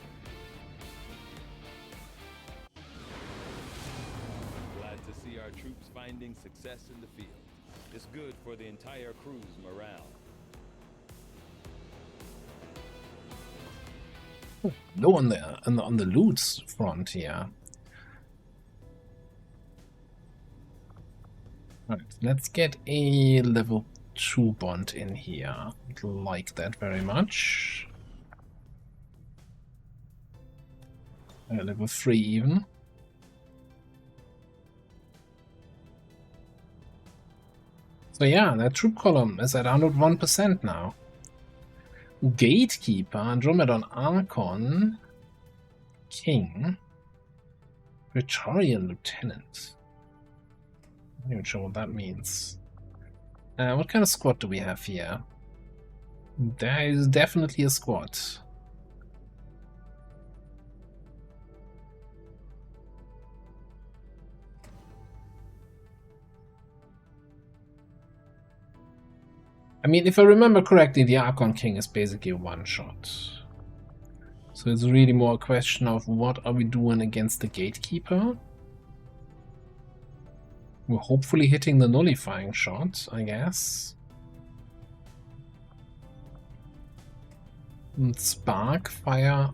Glad to see our troops finding success in the field. It's good for the entire crew's morale. Low on the loot front here. Right, let's get a level 2 bond in here. Like that very much. Level 3 even. So yeah, that troop column is at 101% now. Gatekeeper, Andromedon Archon, King, Praetorian Lieutenant. I'm not even sure what that means. What kind of squad do we have here? There is definitely a squad. I mean, if I remember correctly, the Archon King is basically one shot. So it's really more a question of what are we doing against the Gatekeeper? We're hopefully hitting the nullifying shot, I guess. And spark, fire.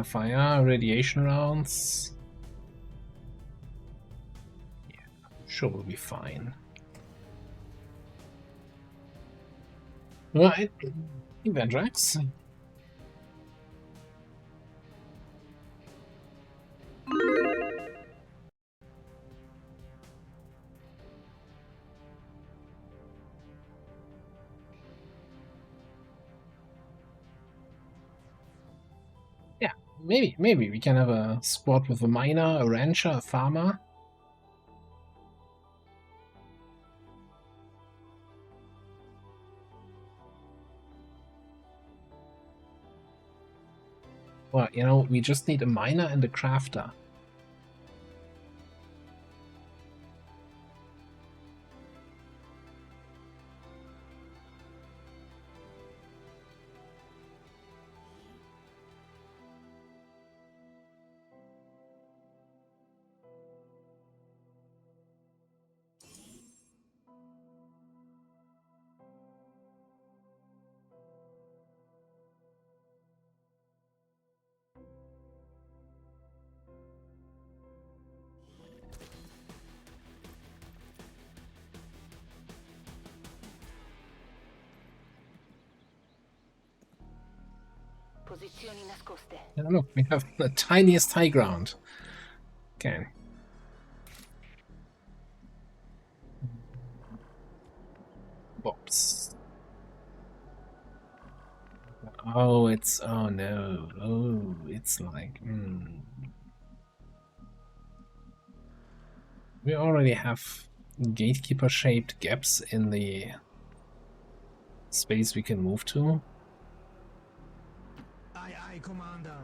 Fire, radiation rounds. Yeah, sure we'll be fine. Right, Vendrax. Yeah, maybe we can have a squad with a miner, a rancher, a farmer. Well, you know, we just need a miner and a crafter. Posizioni nascoste. Yeah, look, we have the tiniest high ground. Okay. Whoops. Oh, it's... Oh, no. Oh, it's like... We already have gatekeeper-shaped gaps in the space we can move to. Aye, aye, Commander.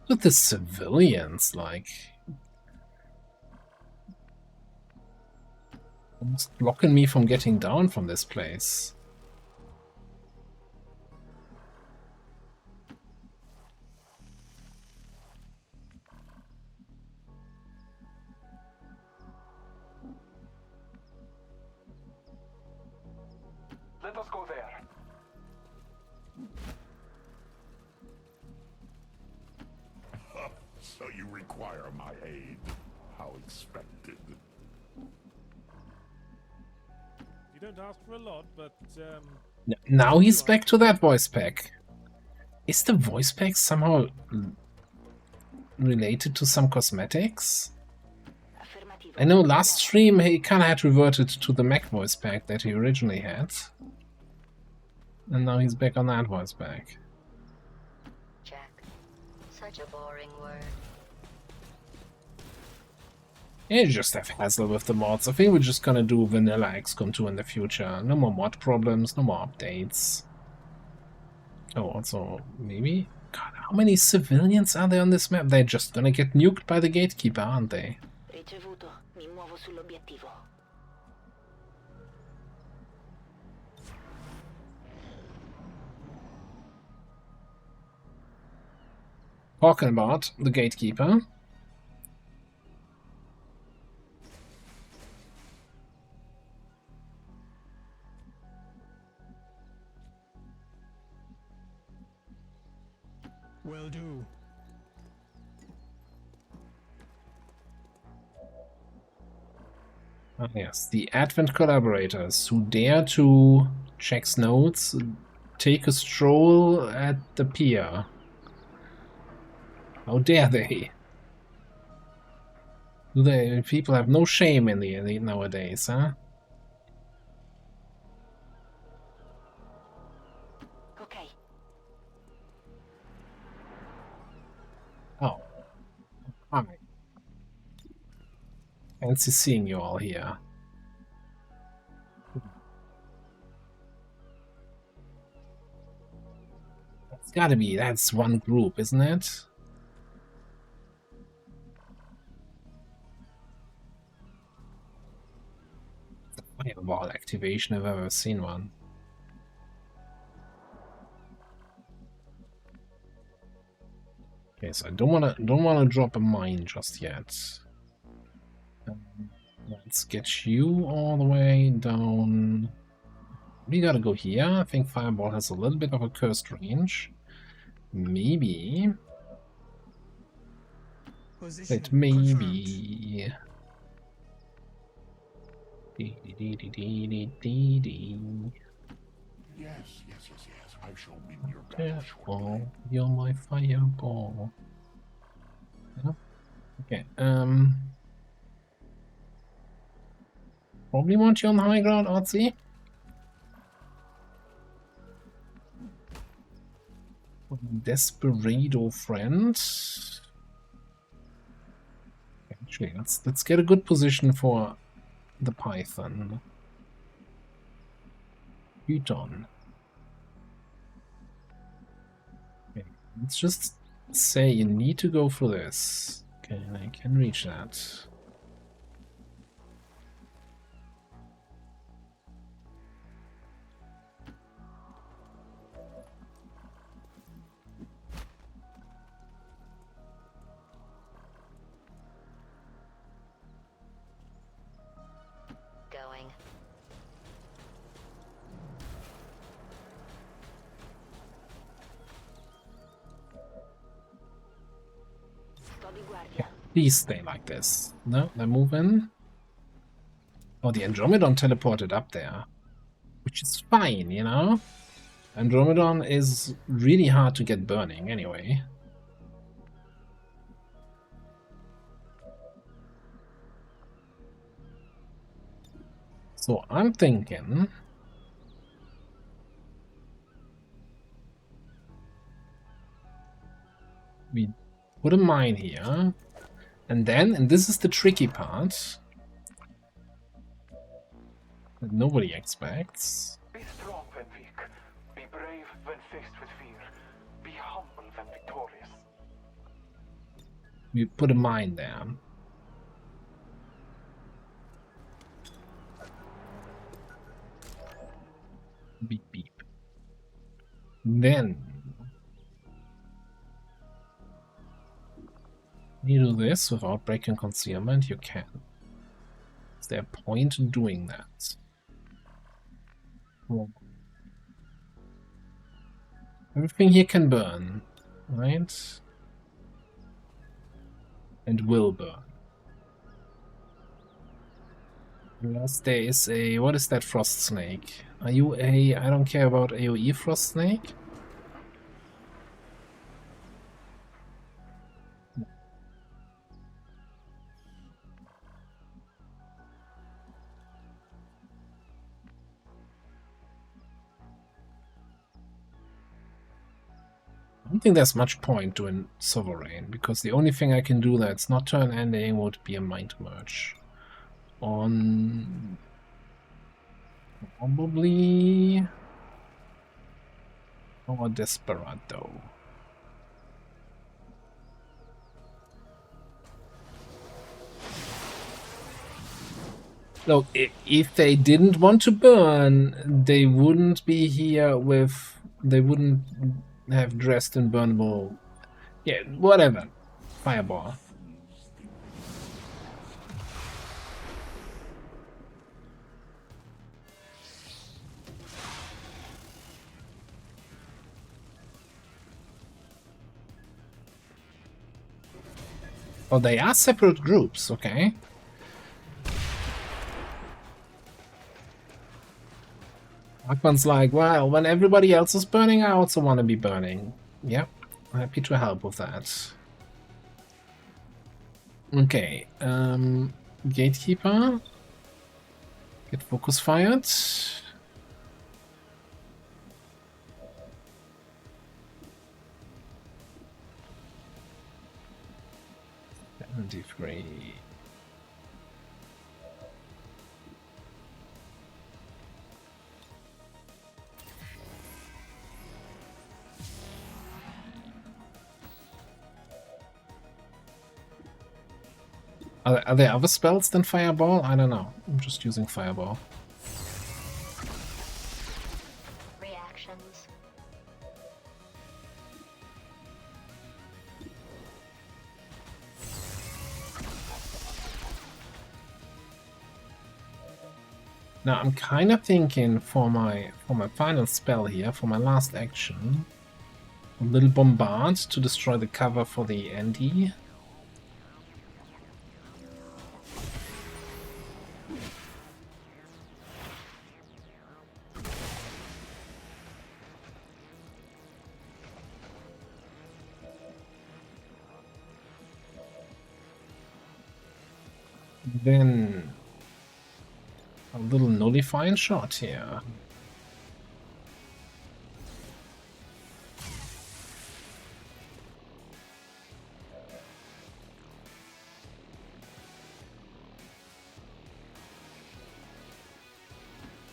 With the civilians, like... Almost blocking me from getting down from this place. Let us go there. So you require my aid. How expected. You don't ask for a lot, but Now he's back to that voice pack. Is the voice pack somehow related to some cosmetics? I know last stream he kinda had reverted to the Mac voice pack that he originally had. And now he's back on that voice pack. Check. Such a boring word. Yeah, you just have hassle with the mods. I think we're just gonna do vanilla XCOM 2 in the future. No more mod problems, no more updates. Oh, also, maybe? God, how many civilians are there on this map? They're just gonna get nuked by the gatekeeper, aren't they? Ricevuto. Mi muovo sull'obiettivo. Talking about the gatekeeper. will do. Ah, yes, the Advent collaborators who dare to check notes, take a stroll at the pier. How dare they? Do they? People have no shame in the nowadays, huh? Okay. Oh, hi. Fancy seeing you all here. It's gotta be, that's one group, isn't it? Fireball activation if I've ever seen one. Okay, so I don't wanna drop a mine just yet. Let's get you all the way down. We gotta go here. I think Fireball has a little bit of a cursed range. Maybe. Position But maybe. Yes, I shall meet your battle Careful, shortly. you're my fireball. Yeah. Okay, probably want you on the high ground, Artsy. Desperado friend. Actually, let's get a good position for the Python. Python. Okay, let's just say you need to go for this. Okay, I can reach that. di guardia. Please stay like this. No, they're moving. Oh, the Andromedon teleported up there. Which is fine, you know? Andromedon is really hard to get burning anyway. So I'm thinking we put a mine here, and then, and this is the tricky part that nobody expects. Be strong when weak. Be brave when faced with fear. Be humble when victorious. We put a mine there. Beep beep. Then you do this without breaking concealment. You can. Is there a point in doing that? Well, everything here can burn, right? And will burn. Unless there is a... what is that frost snake? Are you a... I don't care about AoE frost snake? I don't think there's much point doing Sovereign, because the only thing I can do that's not turn ending would be a Mind Merge. On... probably... or Desperado. Look, if they didn't want to burn, they wouldn't be here with... they wouldn't have dressed in burnable... yeah, whatever. Fireball. Oh, they are separate groups, okay. Akman's like, well, when everybody else is burning, I also want to be burning. Yep, happy to help with that. Okay, Gatekeeper. Get focus fired. 73. Are there other spells than Fireball? I don't know. I'm just using Fireball. Reactions. Now I'm kind of thinking for my final spell here, for my last action, a little bombard to destroy the cover for the Andy. Then a little nullifying shot here.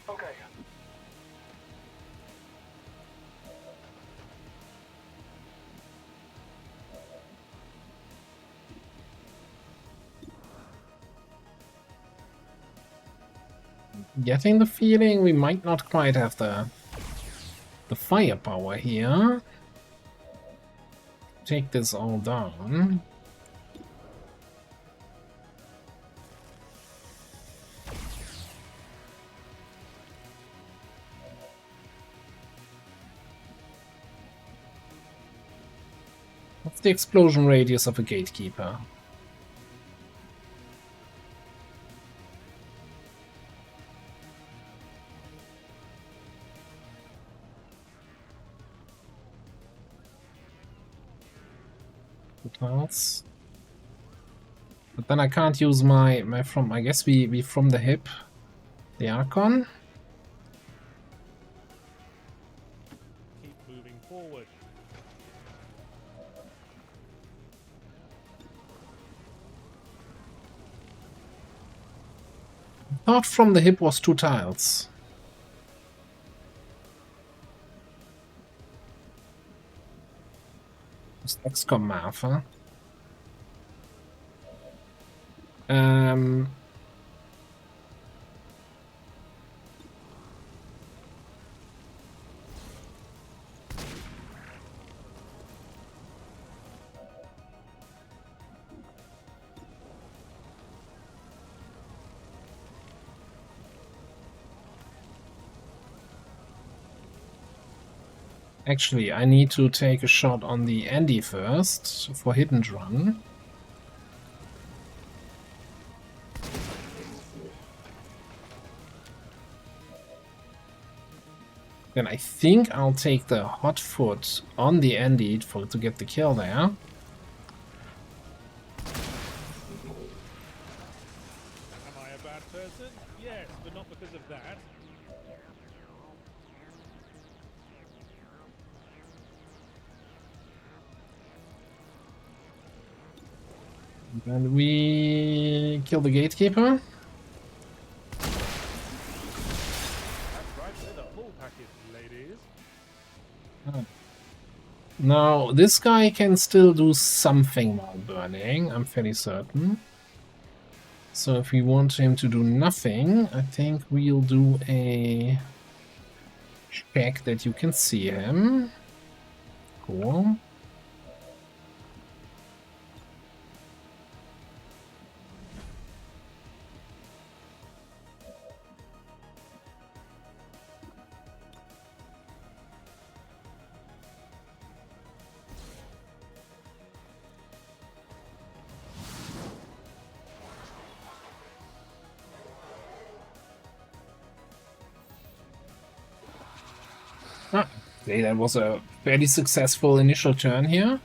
Okay. Getting the feeling we might not quite have the firepower here. Take this all down. What's the explosion radius of a gatekeeper? Tiles. But then I can't use my from. I guess we from the hip, the Archon. Keep moving forward. Thought from the hip was 2 tiles. It's XCOM math, huh? Actually, I need to take a shot on the Andy first for hidden run. Then I think I'll take the hot foot on the Andy to get the kill there. Am I a bad person? Yes, but not because of that. And we kill the gatekeeper. That's right, they're the full package, ladies. Now, this guy can still do something while burning, I'm fairly certain. So if we want him to do nothing, I think we'll do a check that you can see him. Cool. Okay, that was a fairly successful initial turn here.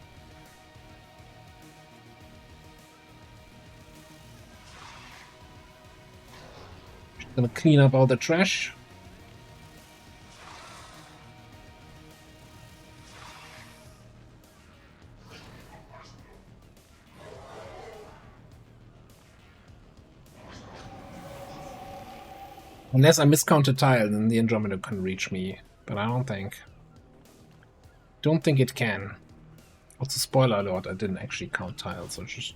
Just gonna clean up all the trash. Unless I miscount a tile, then the Andromeda can reach me, but I don't think. Don't think it can. Also, spoiler alert, I didn't actually count tiles, so just...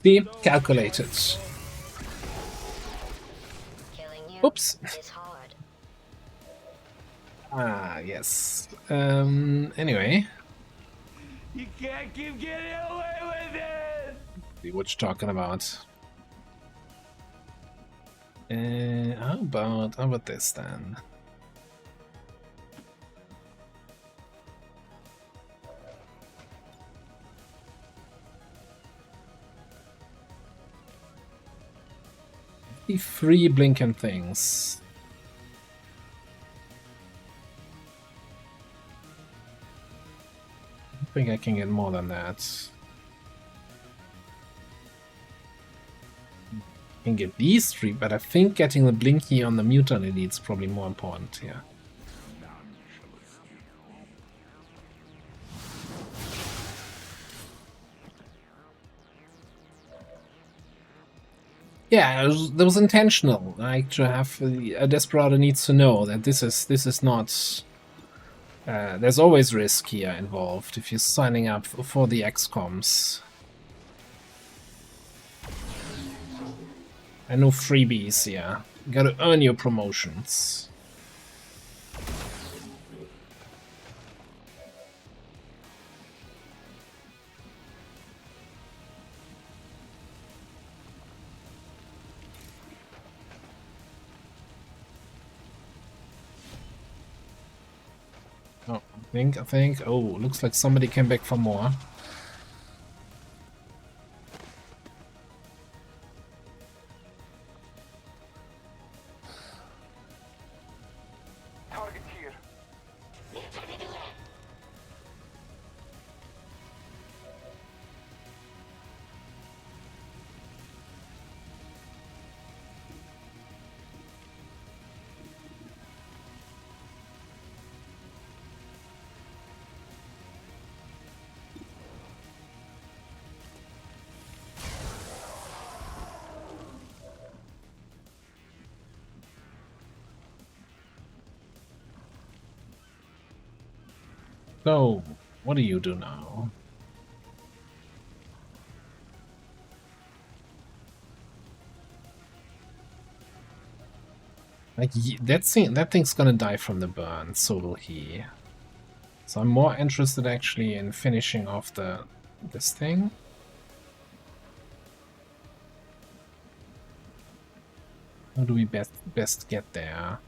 See? Calculated. Oops. Ah, yes. Anyway. You can't keep getting away with it! See what you're talking about. How about this then? The 3 blinking things. I think I can get more than that. I can get these 3, but I think getting the blinky on the mutant elite is probably more important here. Yeah, that was intentional. Like to have a Desperado needs to know that this is not. There's always risk here involved if you're signing up for the XComs. And no freebies here. You gotta earn your promotions. I think. Oh, looks like somebody came back for more. Target here. So, what do you do now? Like, that thing's gonna die from the burn, so will he. So I'm more interested actually in finishing off this thing. How do we best get there?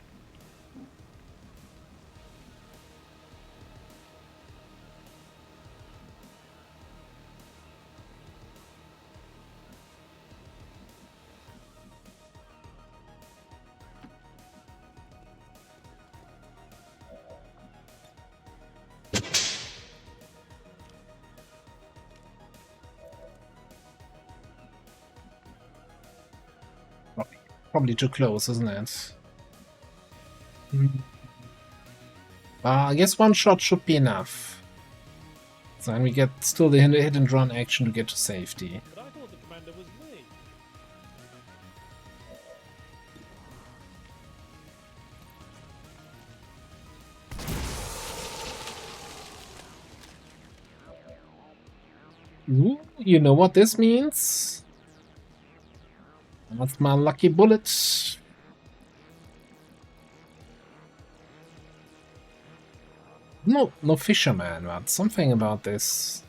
Probably too close, isn't it? I guess one shot should be enough. So then we get still the hit and run action to get to safety. But I thought the commander was me. Ooh, you know what this means? That's my lucky bullet. No fisherman, but something about this.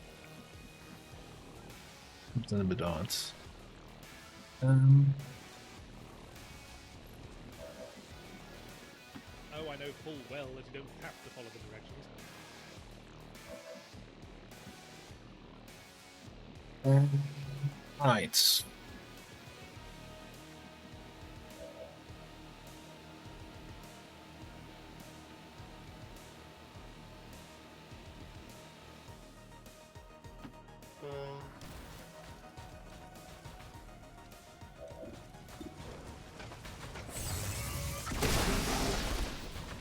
It's a little bit odd. Oh, I know full well that you don't have to follow the directions. Right.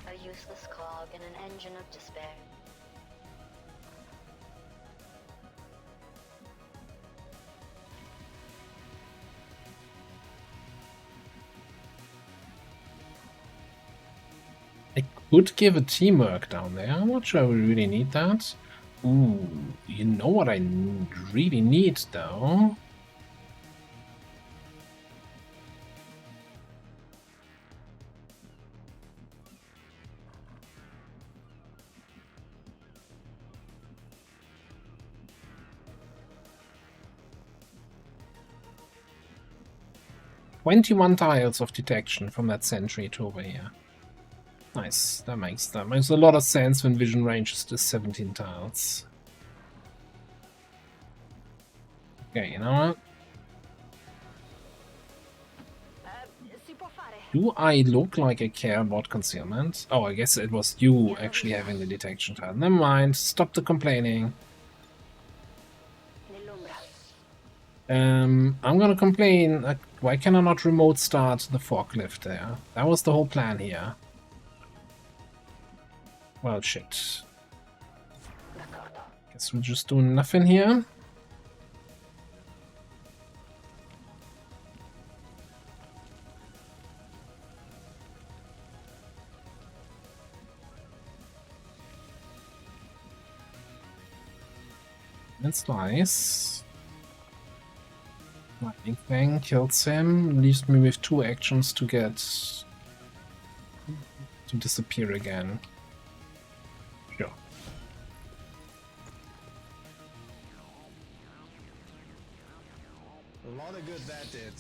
A useless cog in an engine of despair. I could give a teamwork down there. I'm not sure we really need that. Ooh, you know what I really need though? "21 tiles of detection from that sentry to over here." Nice, that makes a lot of sense when vision range is just 17 tiles. Okay, you know what? Si può fare. Do I look like I care about concealment? Oh, I guess it was you actually having the detection tile. Never mind, stop the complaining. Nell'ombra. I'm gonna complain. Why can I not remote start the forklift there? That was the whole plan here. Well, shit. D'accordo. Guess we're just doing nothing here. That's nice. Lightning Fang kills him, leaves me with 2 actions to get to disappear again. Sure. A lot of good that did.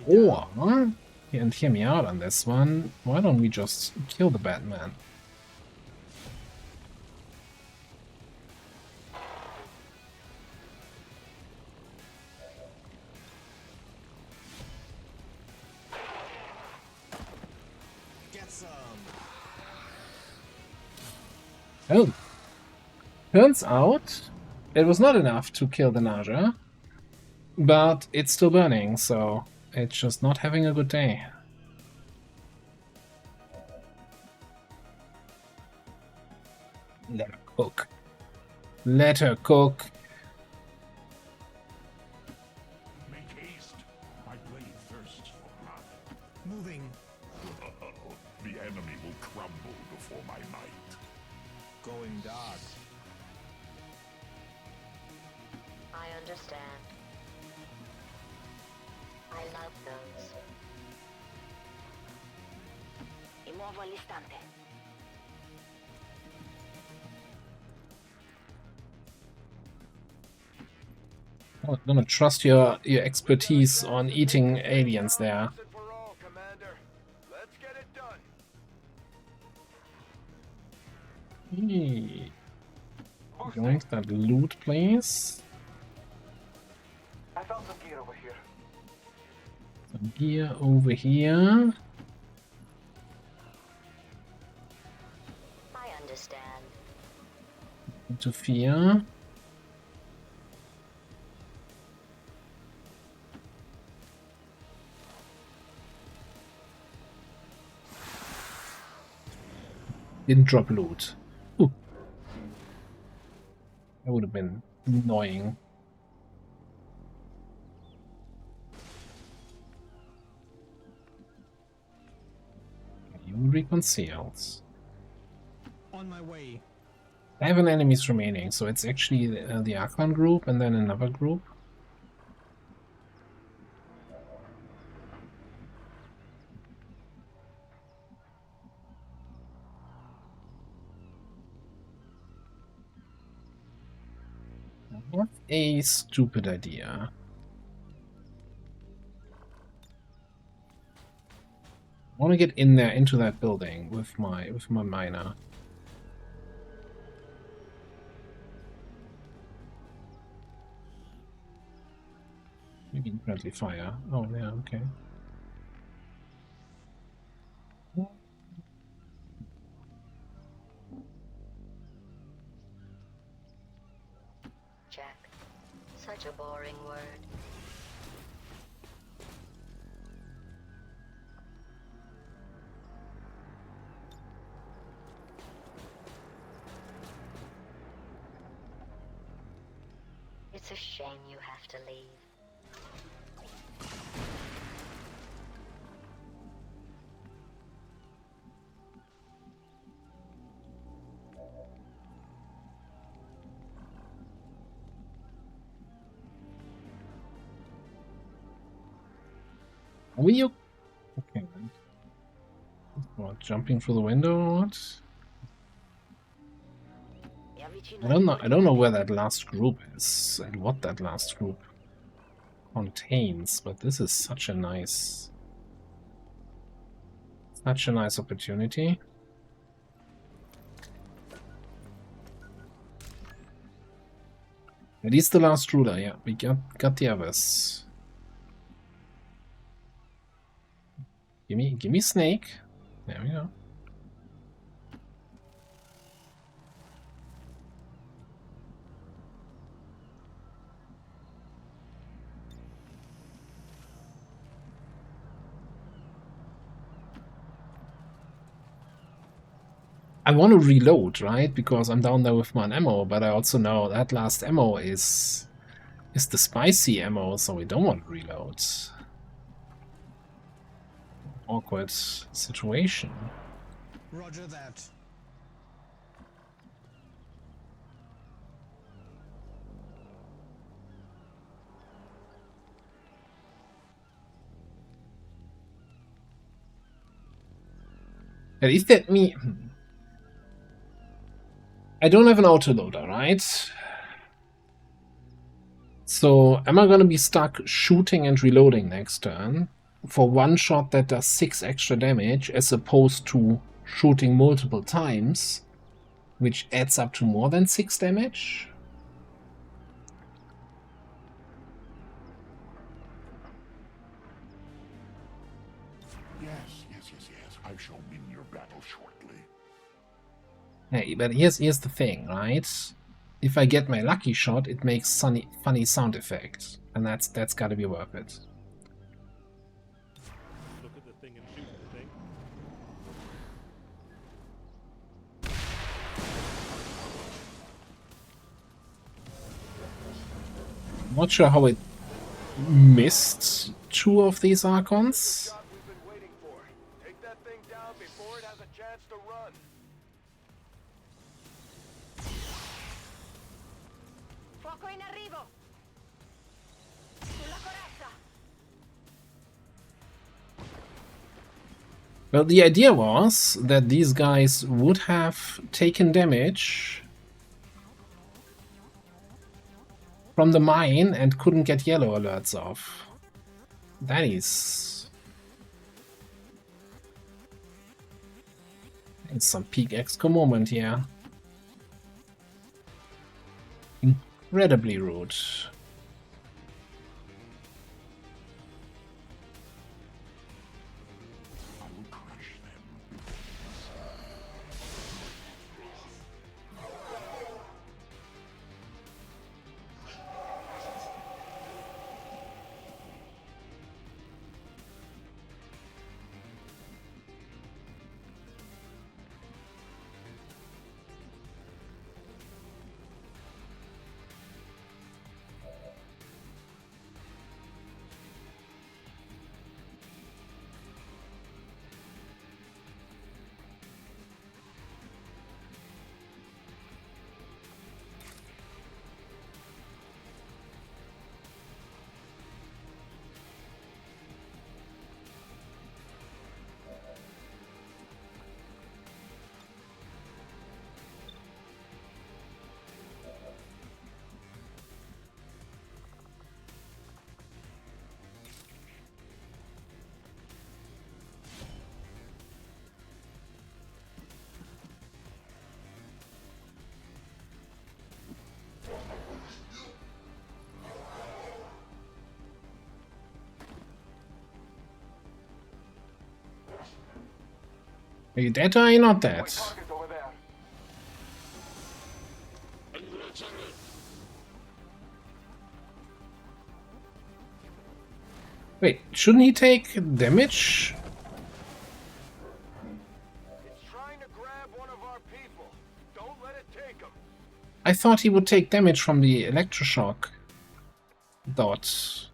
Or, and hear me out on this one, why don't we just kill the Batman? Oh, turns out it was not enough to kill the Naja, but it's still burning, so it's just not having a good day. Let her cook. Let her cook. Make haste. My blade thirsts for blood. Moving. The enemy will crumble before my might. Going dark. I understand. I love those. Y muovo all'istante. I'm gonna trust your expertise on eating aliens there. Hey. Going to that loot, please. I found some gear over here. Some gear over here. I understand. To fear. Didn't drop loot. Ooh. That would have been annoying. You reconciled. On my way. 7 enemies remaining, so it's actually the Archon group and then another group. I have a stupid idea. I want to get in there into that building with my miner. Maybe friendly fire. Oh yeah, okay. Jack. Such a boring word. It's a shame you have to leave. Are you okay? Then. What, jumping through the window or what? I don't know where that last group is and what that last group contains, but this is such a nice opportunity. At least the last ruler, yeah, we got the others. Give me Snake. There we go. I want to reload, right? Because I'm down there with my ammo, but I also know that last ammo is the spicy ammo, so we don't want to reload. Awkward situation. Roger that. At least that me. I don't have an autoloader, right? So am I going to be stuck shooting and reloading next turn for one shot that does 6 extra damage as opposed to shooting multiple times, which adds up to more than 6 damage? Yes. I shall win your battle shortly. Hey, but here's the thing, right? If I get my lucky shot, it makes funny sound effects, and that's got to be worth it. Look at the thing and shoot the thing. Not sure how it missed 2 of these Archons. Take that thing down before it has a chance to run. Fuoco in arrivo. Sulla corazza. Well, the idea was that these guys would have taken damage from the mine and couldn't get yellow alerts off. That is... it's some peak exco moment here. Incredibly rude. Are you dead or are you not dead? Wait, shouldn't he take damage? It's trying to grab one of our people. Don't let it take him. I thought he would take damage from the electroshock dot. Is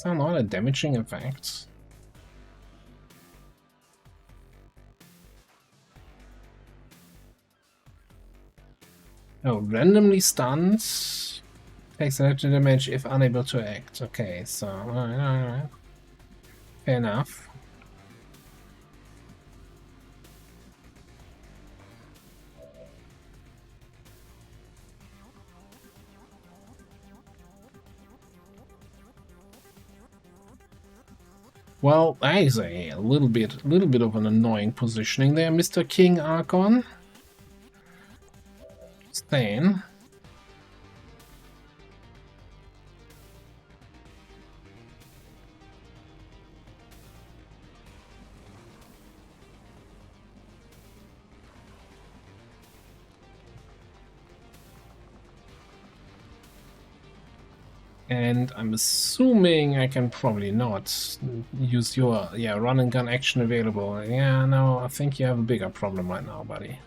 that not a damaging effect? Oh, randomly stunned. Takes electric damage if unable to act. Okay, so alright. Fair enough. Well, that is a little bit of an annoying positioning there, Mr. King Archon. Stan. And I'm assuming I can probably not use your run and gun action available. Yeah, no, I think you have a bigger problem right now, buddy.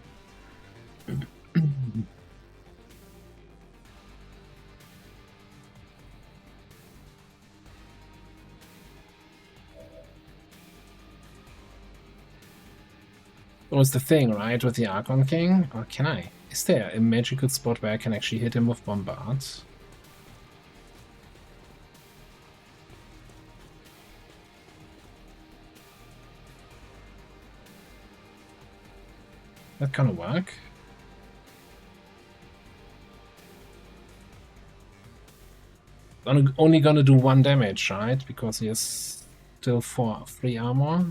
That was the thing, right, with the Archon King? Or can I? Is there a magical spot where I can actually hit him with Bombard? That kind of work. only gonna do 1 damage, right? Because he has still 3 armor.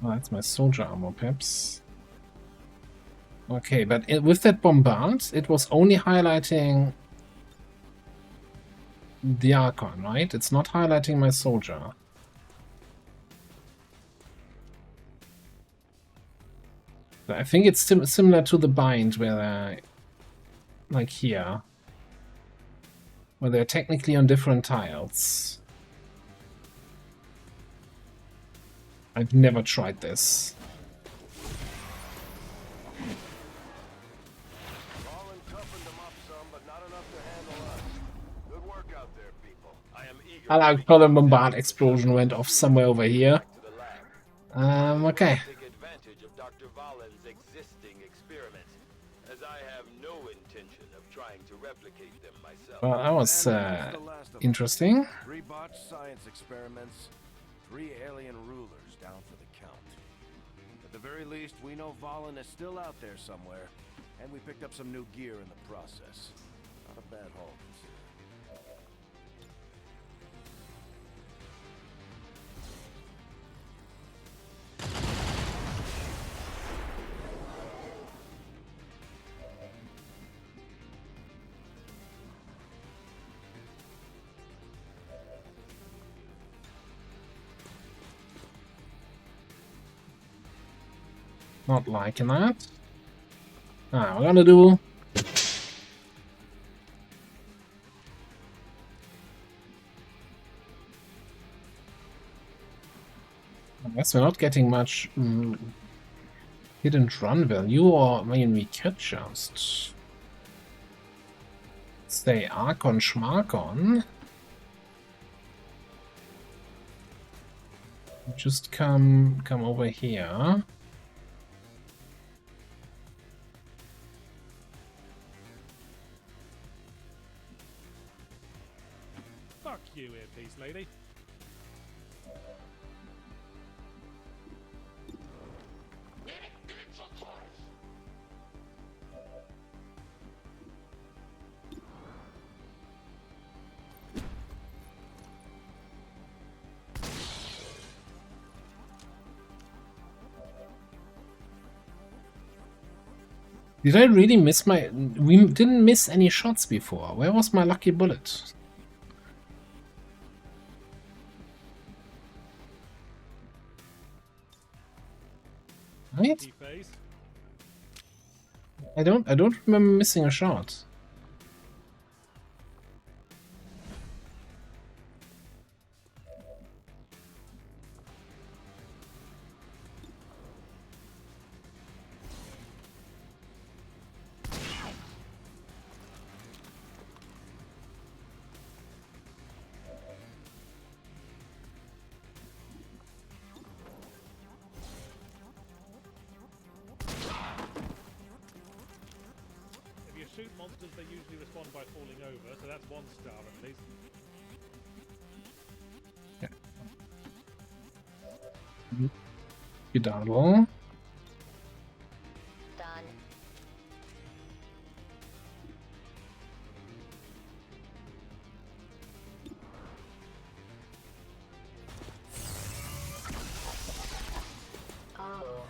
Oh, that's my soldier armor, perhaps. Okay, but with that bombard, it was only highlighting the Archon, right? It's not highlighting my soldier. I think it's similar to the bind, where like here, where they're technically on different tiles. I've never tried this. I like how the bombard explosion went off somewhere over here. Okay. Well, that was interesting. 3 botched science experiments, 3 alien rulers down for the count. At the very least, we know Valen is still out there somewhere, and we picked up some new gear in the process. Not a bad haul. Not liking that. Alright, we're gonna do... I guess we're not getting much hidden run value, or maybe we could just say Archon Schmarkon. Just come over here. Fuck you, earpiece lady. Did I really miss my... We didn't miss any shots before. Where was my lucky bullet? Right? I don't remember missing a shot. Shoot monsters, they usually respond by falling over, so that's 1 star at least. Yeah. Skedaddle. Done. Oh.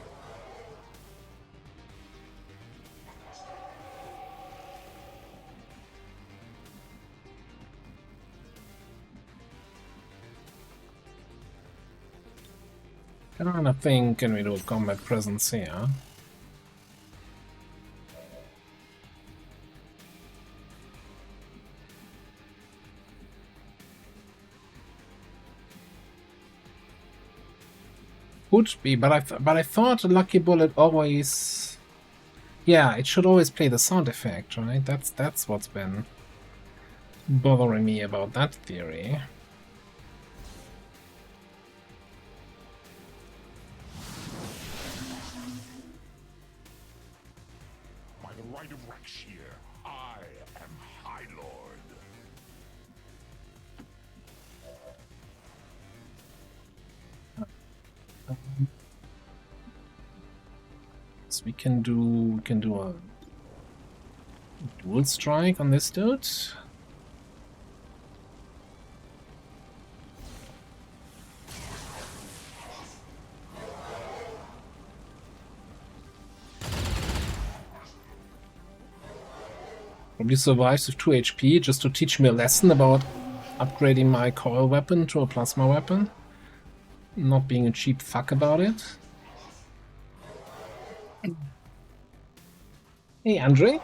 Kind of thing, can we do a combat presence here? Could be, but I thought a lucky bullet always... Yeah, it should always play the sound effect, right? That's what's been bothering me about that theory. So we can do a dual strike on this dude. Probably survives with 2 HP just to teach me a lesson about upgrading my coil weapon to a plasma weapon. Not being a cheap fuck about it. Hey, Andre.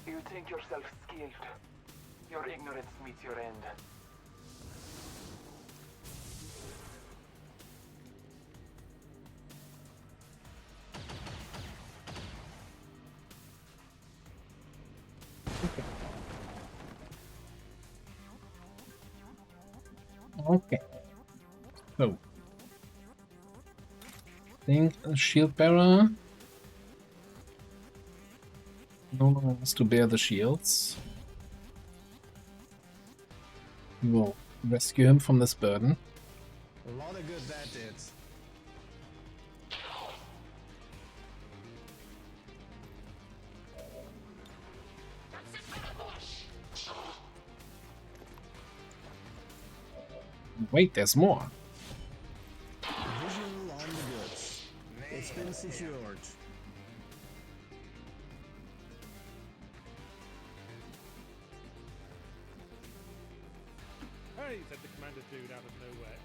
You think yourself skilled. Your ignorance meets your end. Okay. So. Think a shield bearer. No one wants to bear the shields. We will rescue him from this burden. A lot of good that did. Wait, there's more. Visual on the goods. It's been secured. Hey, said the commander dude out of nowhere.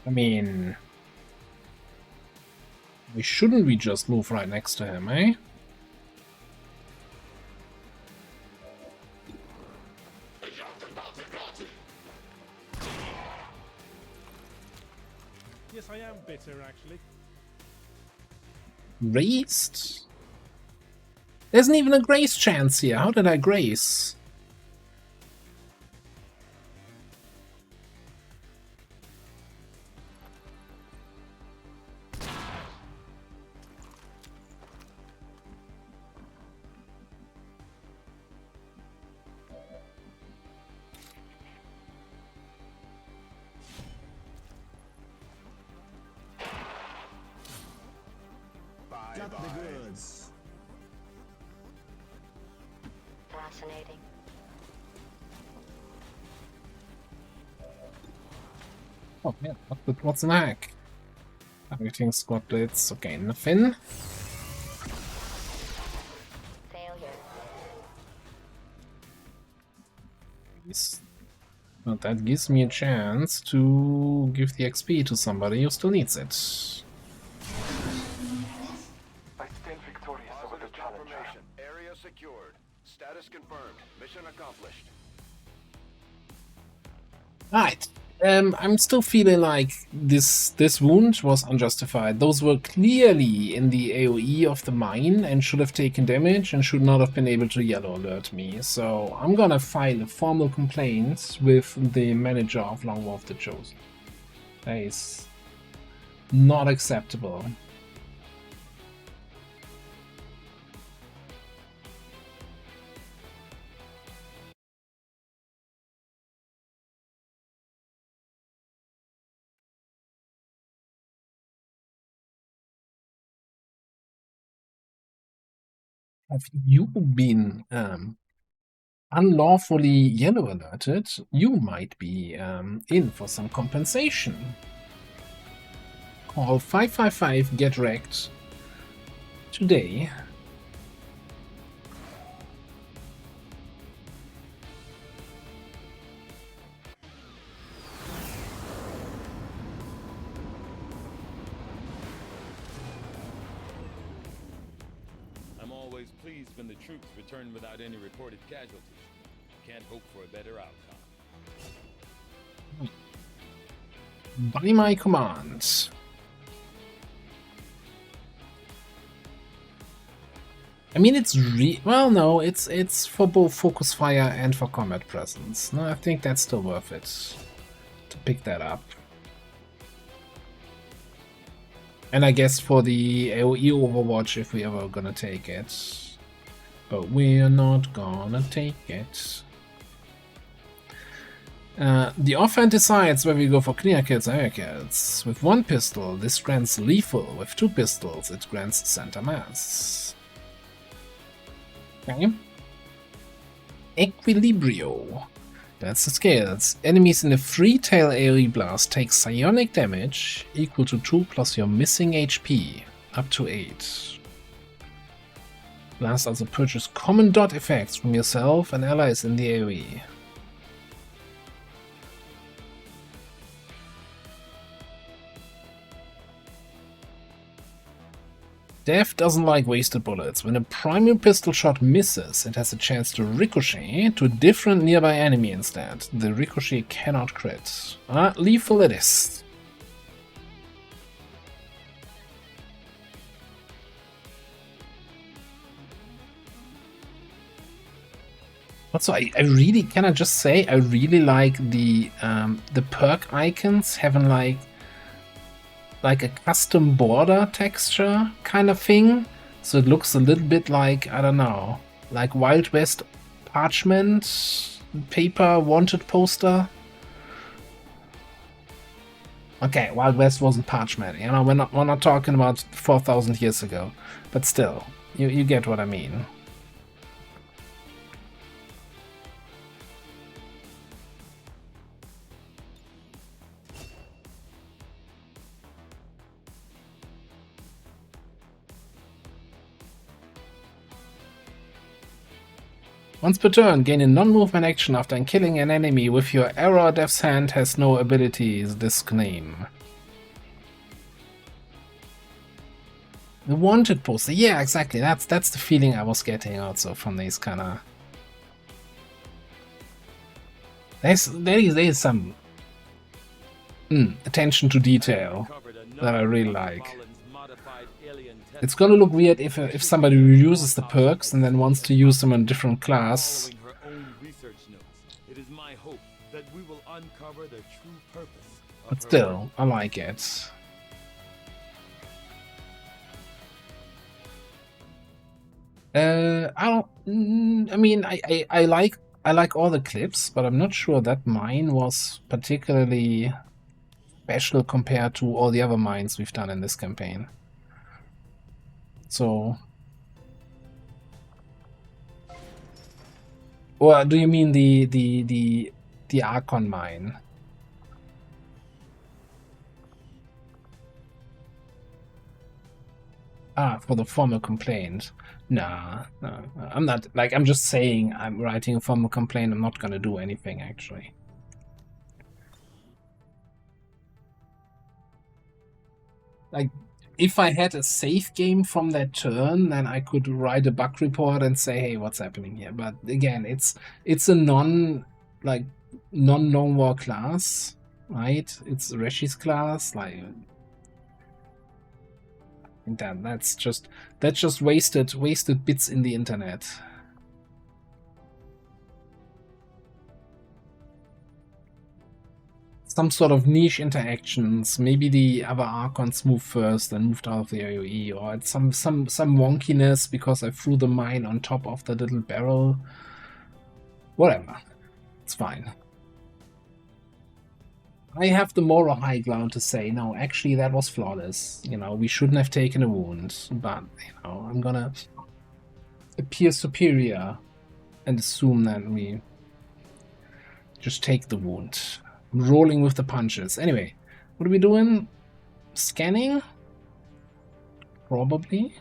I mean, shouldn't we just move right next to him, eh? Yes, I am bitter, actually. Graced? There isn't even a grace chance here. How did I grace? Got the goods. Fascinating. Oh man, what's an hack? Targeting squad blitz. Okay, nothing. Failure. But that gives me a chance to give the XP to somebody who still needs it. I stand victorious over the challenger. Area secured. Status confirmed. Mission accomplished. Right. I'm still feeling like this wound was unjustified. Those were clearly in the AoE of the mine and should have taken damage and should not have been able to yellow alert me. So I'm gonna file a formal complaint with the manager of Long War of the Chosen. That is not acceptable. Have you been unlawfully yellow alerted? You might be in for some compensation. Call 555 Get Wrecked today. I'm always pleased when the troops return without any reported casualties. Can't hope for a better outcome. By my command. I mean, it's well, no, it's for both focus fire and for combat presence. No, I think that's still worth it to pick that up. And I guess for the AoE Overwatch if we ever gonna take it. But we're not gonna take it. The offhand decides whether we go for clear kills or air kills. With one pistol, this grants lethal. With two pistols, it grants center mass. Okay. Equilibrio. That's the skills. Enemies in the free-tail AoE blast take psionic damage equal to 2 plus your missing HP, up to 8. Blast also purchase common dot effects from yourself and allies in the AoE. Death doesn't like wasted bullets. When a primary pistol shot misses, it has a chance to ricochet to a different nearby enemy instead. The ricochet cannot crit. Lethal it is. Also, I really, can I just say, I really like the perk icons having like a custom border texture kind of thing. So it looks a little bit like, I don't know, like Wild West parchment paper wanted poster. Okay, Wild West wasn't parchment, you know, we're not talking about 4,000 years ago, but still, you get what I mean. Once per turn, gain a non-movement action after killing an enemy with your arrow. Death's Hand has no abilities disclaim. The wanted poster, yeah, exactly. That's the feeling I was getting also from these kind of. There is some attention to detail that I really like. It's gonna look weird if somebody uses the perks and then wants to use them in a different class. But still, I like it. I mean, I like all the clips, but I'm not sure that mine was particularly special compared to all the other mines we've done in this campaign. So, or do you mean the Archon mine? For the formal complaint. Nah, I'm not, like, I'm just saying I'm writing a formal complaint. I'm not gonna do anything, actually. Like, if I had a safe game from that turn, then I could write a bug report and say, hey, what's happening here? But again, it's a non-known war class, right? It's Reshi's class, like, that's just wasted bits in the internet. Some sort of niche interactions. Maybe the other Archons moved first and moved out of the AoE, or it's some wonkiness because I threw the mine on top of the little barrel. Whatever. It's fine. I have the moral high ground to say, no, actually that was flawless. You know, we shouldn't have taken a wound, but, you know, I'm gonna appear superior and assume that we just take the wound. I'm rolling with the punches. Anyway, what are we doing? Scanning? Probably.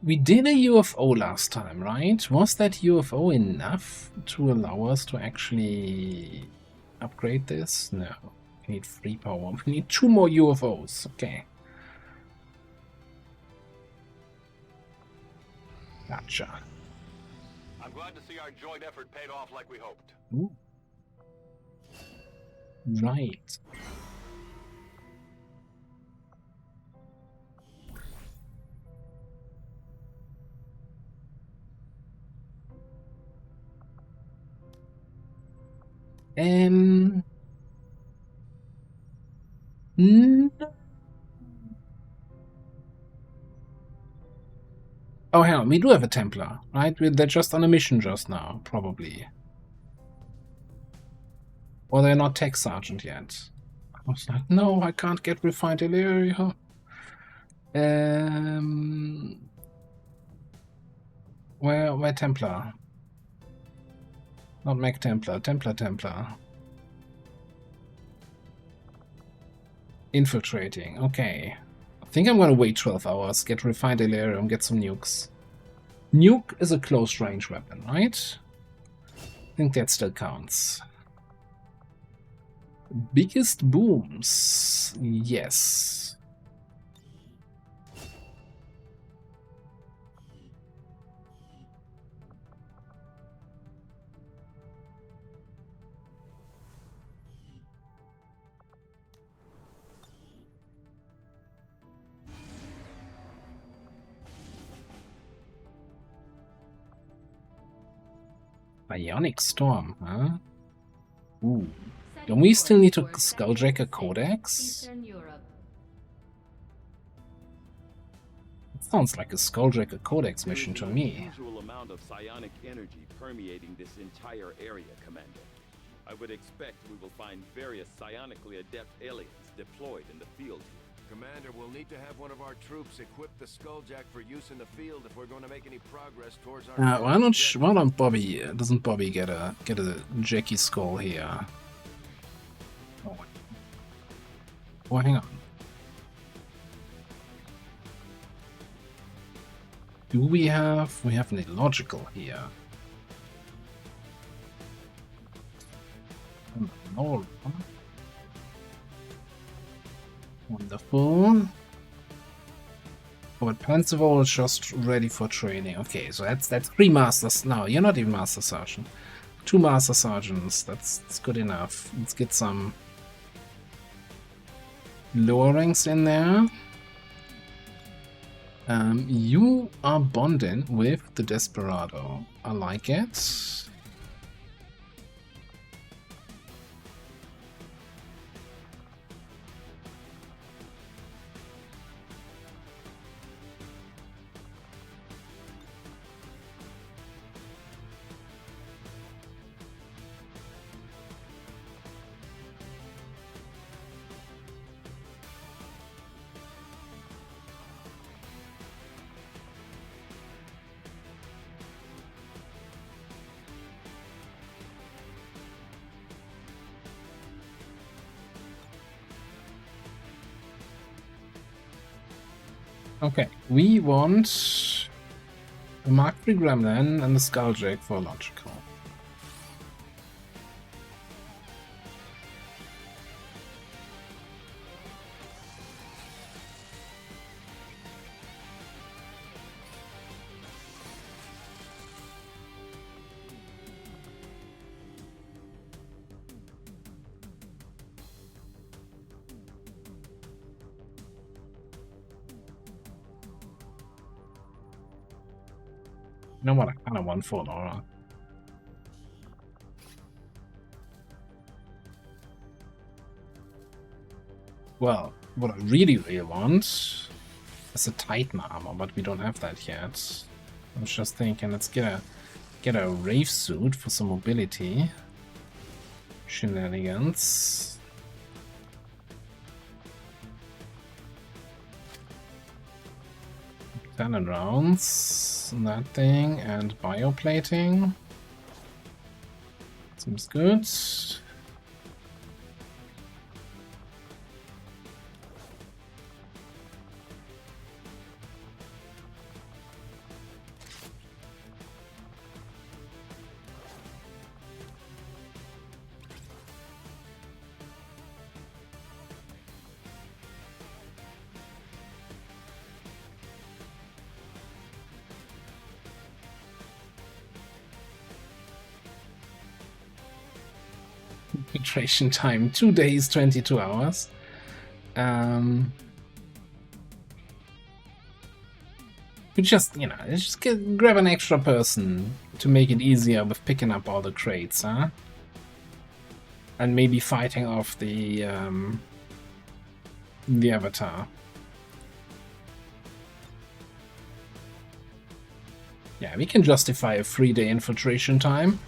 We did a UFO last time, right? Was that UFO enough to allow us to actually upgrade this? No. We need 3 power. We need 2 more UFOs. Okay. Gotcha. I'm glad to see our joint effort paid off like we hoped. Ooh. Right. No. Oh, hell, we do have a Templar, right? They're just on a mission just now, probably. Or they're not tech sergeant yet. I was like, no, I can't get refined Illyria. Where Templar? Not Mech Templar, Templar. Infiltrating, okay. I think I'm gonna wait 12 hours, get refined Illyrium, get some nukes. Nuke is a close range weapon, right? I think that still counts. Biggest booms, yes. Bionic Storm, huh? Ooh. Don't we still need to Skulljack a Codex? It sounds like a Skulljack a Codex mission to me. Unusual amount of psionic energy permeating this entire area, Commander. I would expect we will find various psionically adept aliens deployed in the field here. Commander, we'll need to have one of our troops equip the Skulljack for use in the field if we're going to make any progress towards our... Why don't Bobby, doesn't Bobby get a Jackie skull here? Oh, hang on. Do we have an illogical here? No. Wonderful. Oh, but Pansivol is just ready for training. Okay, so that's 3 masters. No, you're not even master sergeant. 2 master sergeants. That's good enough. Let's get some lower ranks in there. You are bonding with the Desperado. I like it. Okay, we want a Mark III Gremlin and a Skulljack for logical. You know what, I kind of want for Laura. Well, what I really want is a Titan armor, but we don't have that yet. I was just thinking, let's get a Wraith suit for some mobility. Shenanigans. 10 rounds, that thing, and bioplating. Seems good. Concentration time 2 days, 22 hours. We just, you know, just grab an extra person to make it easier with picking up all the crates, huh? And maybe fighting off the Avatar. Yeah, we can justify a 3-day infiltration time.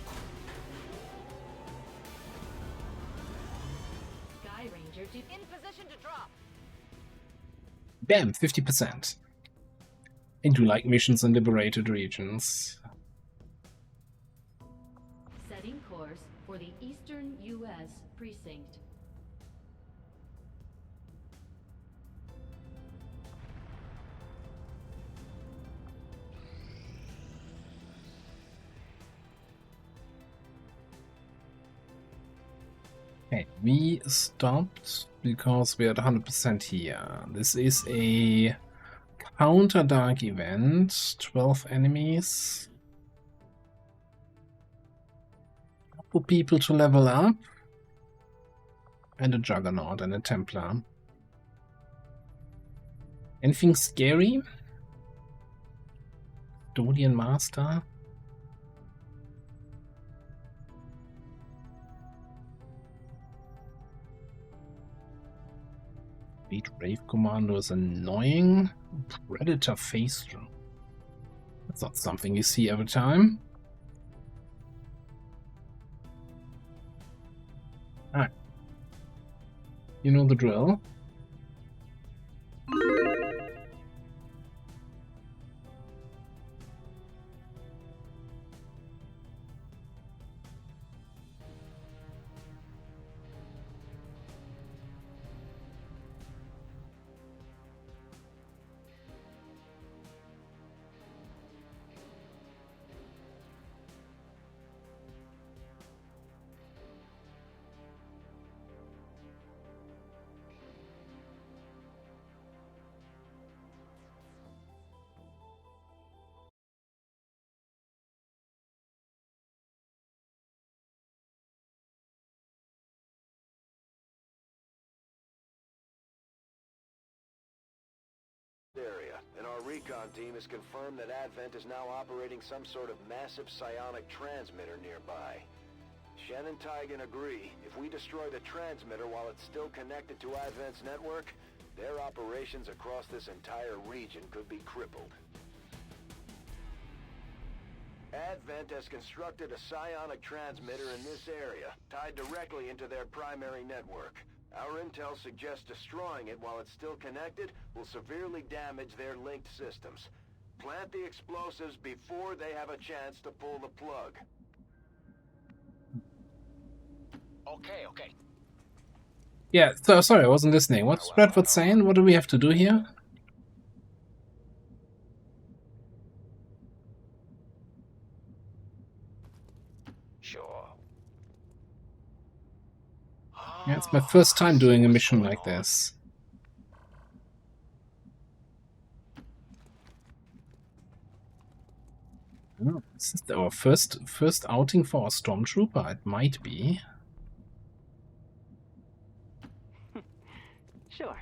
Sky Ranger In position to drop. Bam, 50%. I do like missions in liberated regions. setting course for the Eastern U.S. precinct. Okay, we stopped because we're at 100% here. This is a counter dark event, 12 enemies. For people to level up. And a Juggernaut and a Templar. Anything scary? Custodian Master? Beat Brave Commando is annoying. Predator Face Through. That's not something you see every time. Alright. You know the drill. Area, and our recon team has confirmed that Advent is now operating some sort of massive psionic transmitter nearby. Shen and Tygan agree, if we destroy the transmitter while it's still connected to Advent's network, their operations across this entire region could be crippled. Advent has constructed a psionic transmitter in this area, tied directly into their primary network. Our intel suggests destroying it while it's still connected will severely damage their linked systems. Plant the explosives before they have a chance to pull the plug. Okay. Yeah, so sorry, I wasn't listening. What's Bradford saying? What do we have to do here? Sure. Yeah, it's my first time doing a mission like this. Oh, this is our first outing for a stormtrooper. It might be. Sure.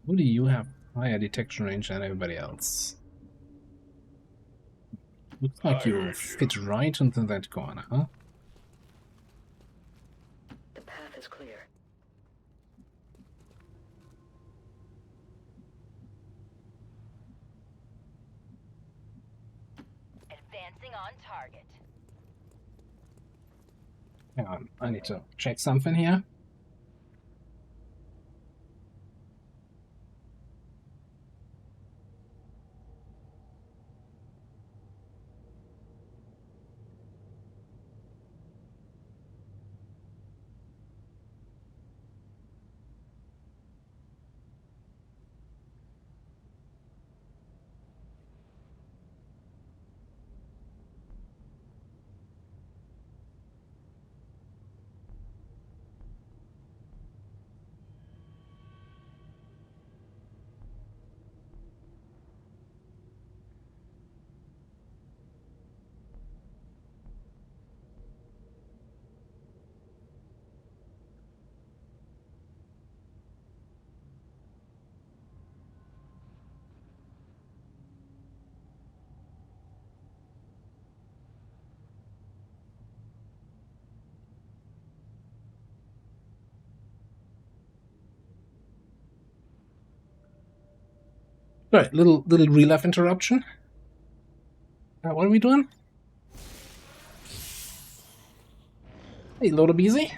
Who do you have higher detection range than everybody else? Looks like you fit right into that corner, huh? The path is clear. Advancing on target. Hang on, I need to check something here. Right, little real life interruption. What are we doing? Hey, load up easy.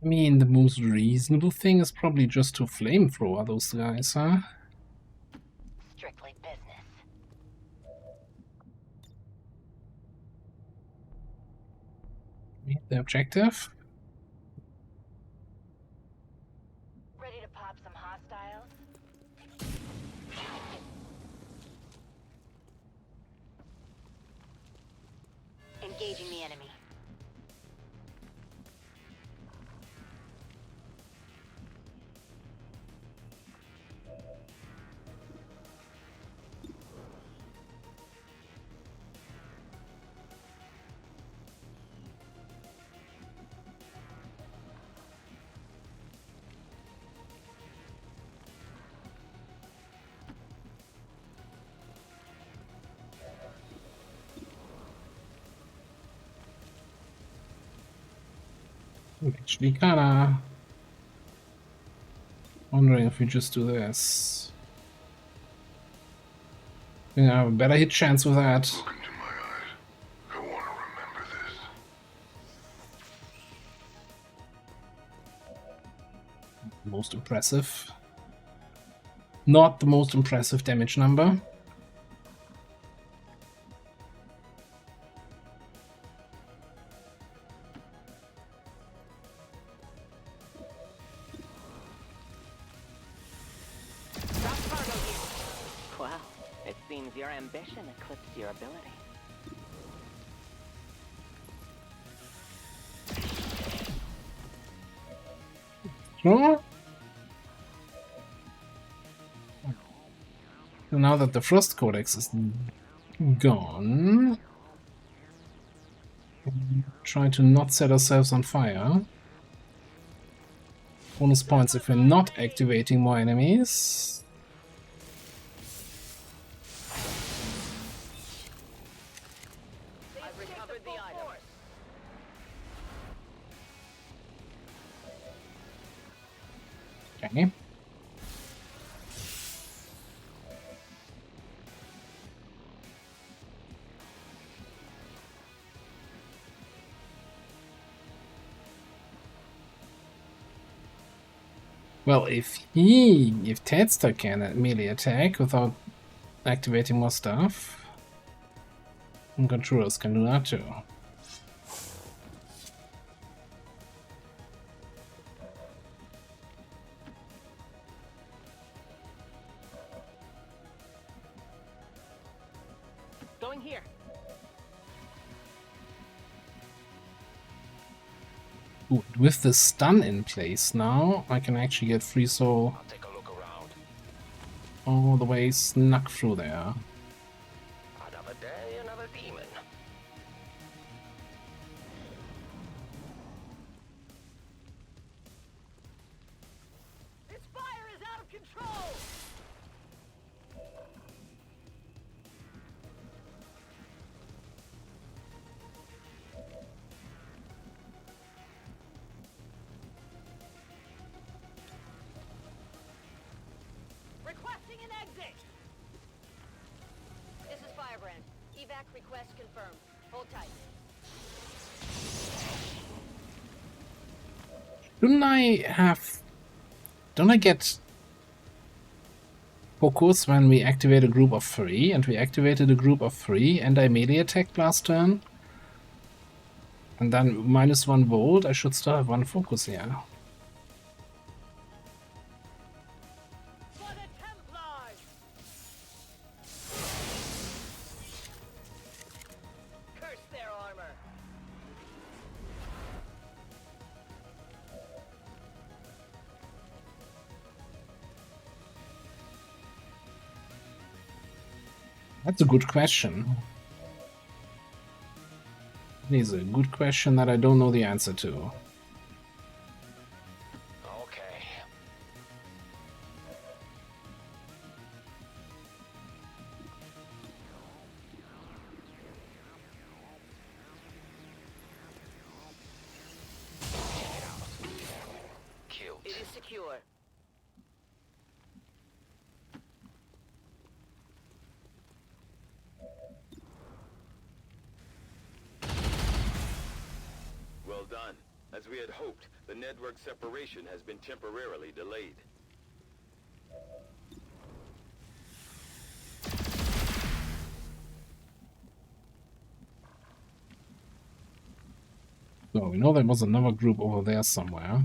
I mean, the most reasonable thing is probably just to flamethrower those guys, huh? Strictly business. Meet the objective. Ready to pop some hostiles? Engaging the enemy. I'm actually kinda wondering if we just do this. I have a better hit chance with that. Look into my eyes. I want to remember this. Most impressive. Not the most impressive damage number. Well, it seems your ambition eclipsed your ability. Sure. So now that the Frost Codex is gone, try to not set ourselves on fire. Bonus points if we're not activating more enemies. I've recovered the item. Okay. Well, if Tedster can melee attack without activating more stuff, and controllers can do that too. Going here. Ooh, with the stun in place now, I can actually get free soul I'll take a look around. all the way snuck through there. Another day, another demon. This fire is out of control! Requesting an exit! This is Firebrand. Evac request confirmed. Hold tight. Don't I get focus when we activate a group of 3, and we activated a group of 3 and I melee attacked last turn? And then -1 volt, I should still have 1 focus here. For the Templars! Curse their armor! That's a good question. It is a good question that I don't know the answer to. Okay. secure. Well done. As we had hoped, the network separation has been temporarily delayed. So we know there was another group over there somewhere.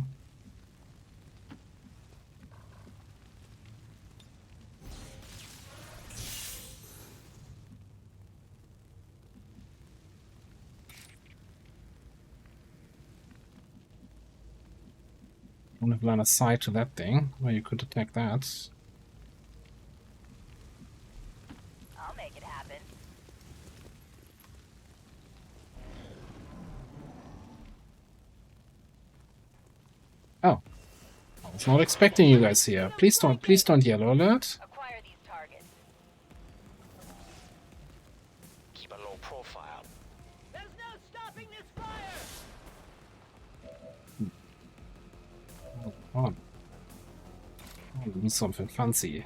I don't have line of sight to that thing, where you could attack that. I'll make it happen. Oh. I was not expecting you guys here. Please don't yellow alert. Acquire these targets. Keep a low profile. There's no stopping this fire! Come on. I want to do something fancy.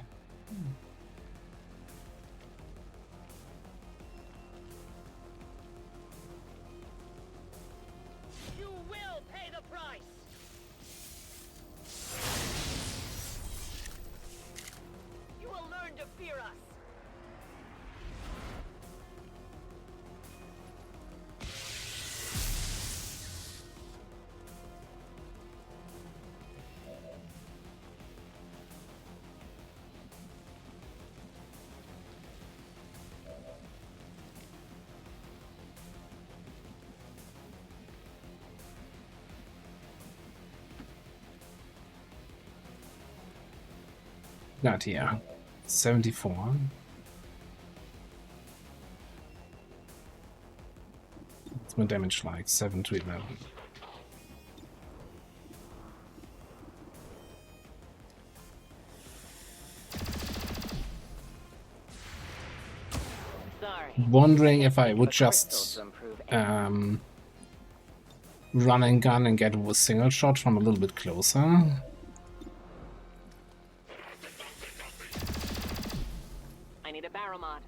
You will pay the price! You will learn to fear us! Not here. 74. What's my damage like? 7 to 11. Sorry. Wondering if I would just run and gun and get a single shot from a little bit closer. I need a barrel mod.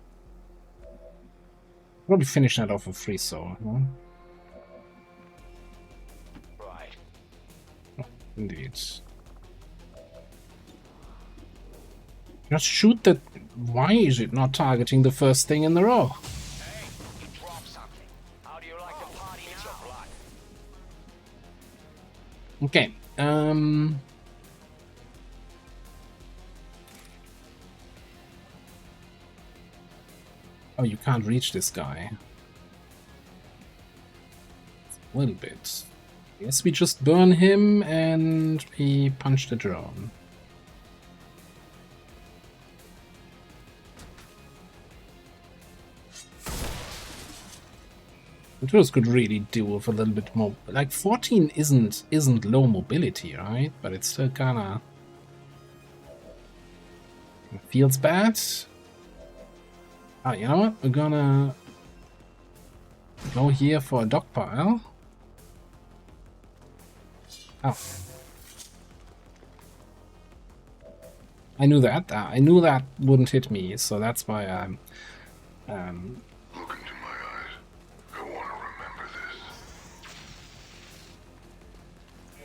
Probably finish that off with free soul. Huh? Right. Oh, indeed. Just shoot that. Why is it not targeting the first thing in the row? Hey, he dropped something. How do you like to party now? It's your blood. Okay. Oh, you can't reach this guy. A little bit. Yes, we just burn him and we punch the drone. Controls could really do with a little bit more. Like 14 isn't low mobility, right? But it's still kinda feels bad. Oh, you know what? We're gonna go here for a dog pile. Oh. I knew that. I knew that wouldn't hit me, so that's why I'm Look into my eyes. I want to remember this.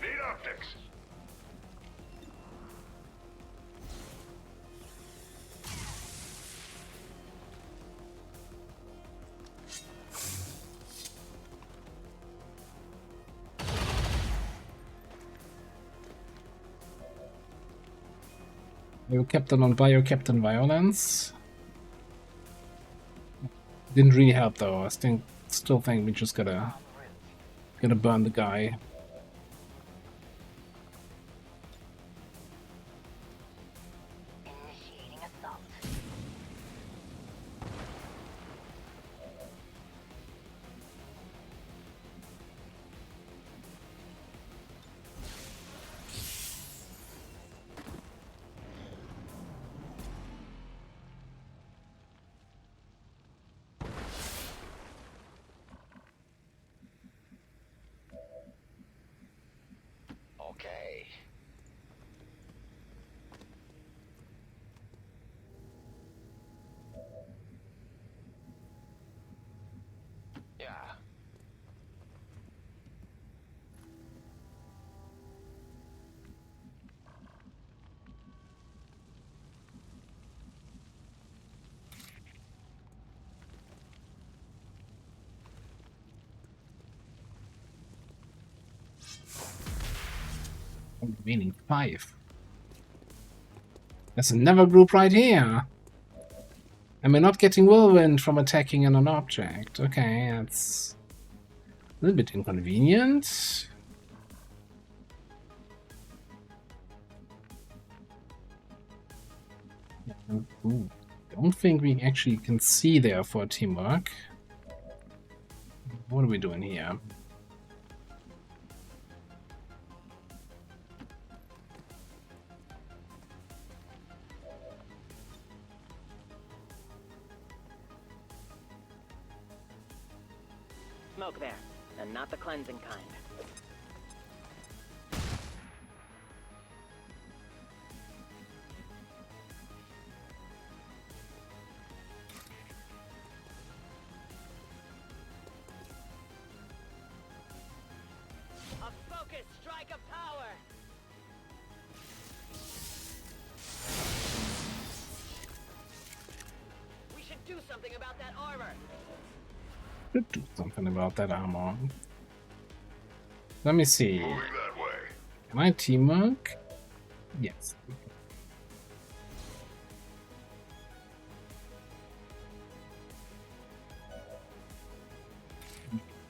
Need optics. Bio Captain on Bio Captain Violence. Didn't really help though. I still think we just gotta burn the guy. Initiating assault. Remaining 5. There's another group right here. And we're not getting whirlwind from attacking on an object. Okay, that's a little bit inconvenient. Ooh, don't think we actually can see there for teamwork. What are we doing here? Smoke there, and not the cleansing kind. A focused strike of power! We should do something about that armor! Should do something about that armor. Let me see. Moving that way. Can I teamwork? Yes.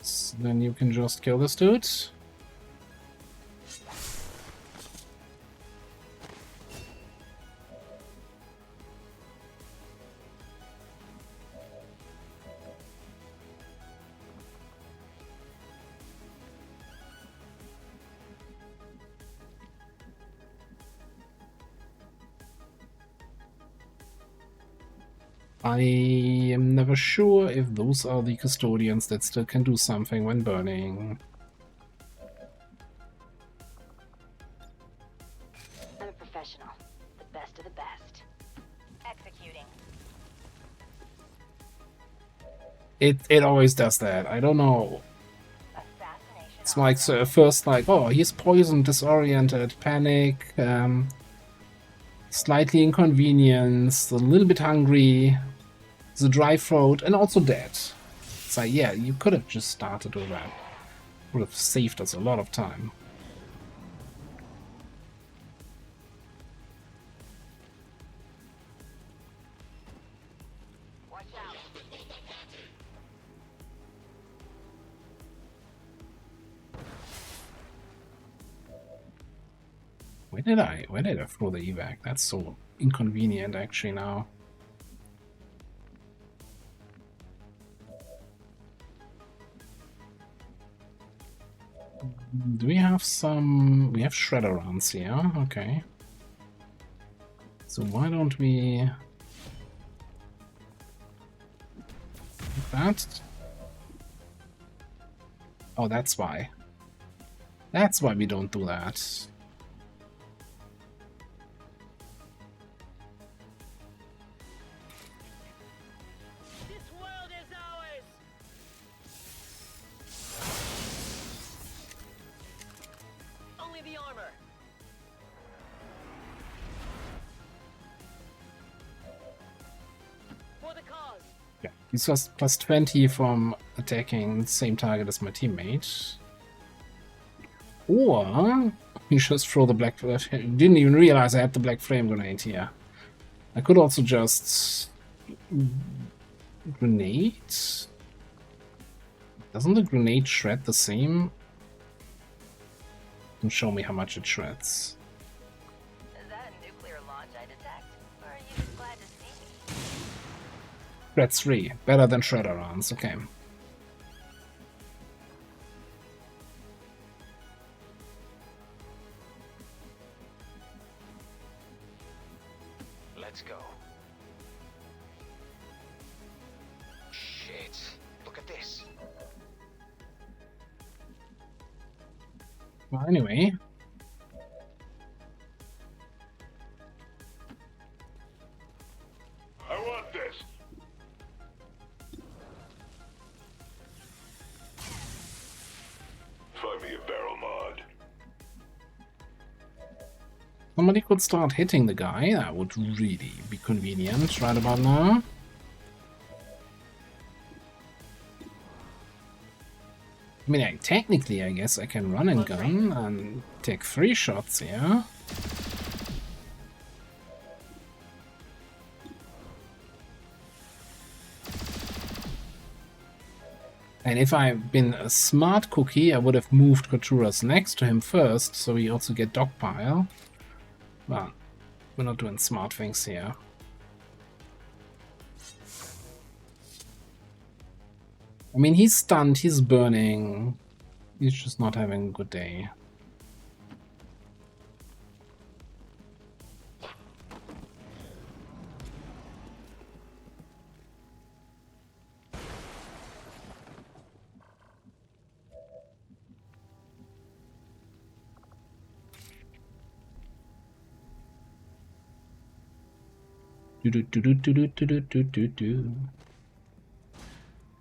So then you can just kill this dude. I am never sure if those are the custodians that still can do something when burning. I'm a professional. The best of the best. Executing. It always does that. I don't know. It's like so first like, oh, he's poisoned, disoriented, panic, slightly inconvenienced, a little bit hungry, the dry throat, and also dead. It's like, yeah, you could have just started with that. Would have saved us a lot of time. Watch out. Where did I throw the evac? That's so inconvenient actually now. Do we have some... We have shredder rounds here, okay. So why don't we... like that? Oh, that's why. That's why we don't do that. This world is ours! Only the armor. For the cause. Yeah, he's just plus 20 from attacking the same target as my teammate. Or you just throw the black... Didn't even realize I had the black flame grenade here. I could also just... Grenade? Doesn't the grenade shred the same? And show me how much it shreds. Is that a nuclear launch I detect? Or are you just glad to see me? Shreds 3. Better than shredder rounds. Okay. Let's go. Shit. Look at this. Well, anyway. I want this. Find me a barrel mod. Somebody could start hitting the guy. That would really be convenient right about now. I mean, technically, I guess I can run and gun and take 3 shots here. And if I'd been a smart cookie, I would have moved Koturas next to him first, so we also get dogpile. Well, we're not doing smart things here. I mean, he's stunned, he's burning. He's just not having a good day.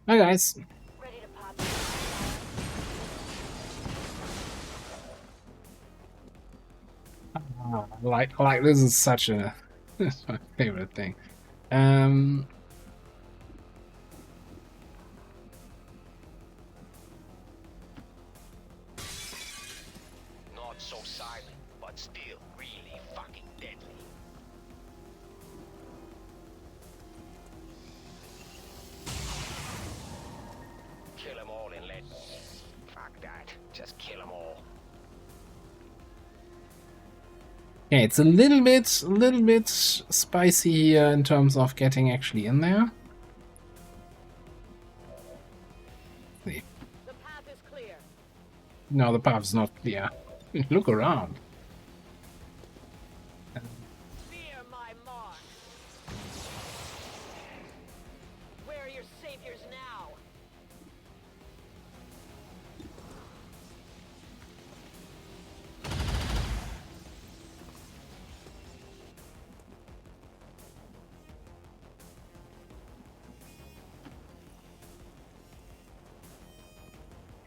Hi guys. Ready to pop. Like this is such a this is my favorite thing. Not so silent, but still really fucking deadly. Kill them all and let... Fuck that. Just kill them all. Yeah, it's a little bit spicy here in terms of getting actually in there. See. The path is clear. No, the path is not clear. Look around. Fear my mark. Where are your saviors now?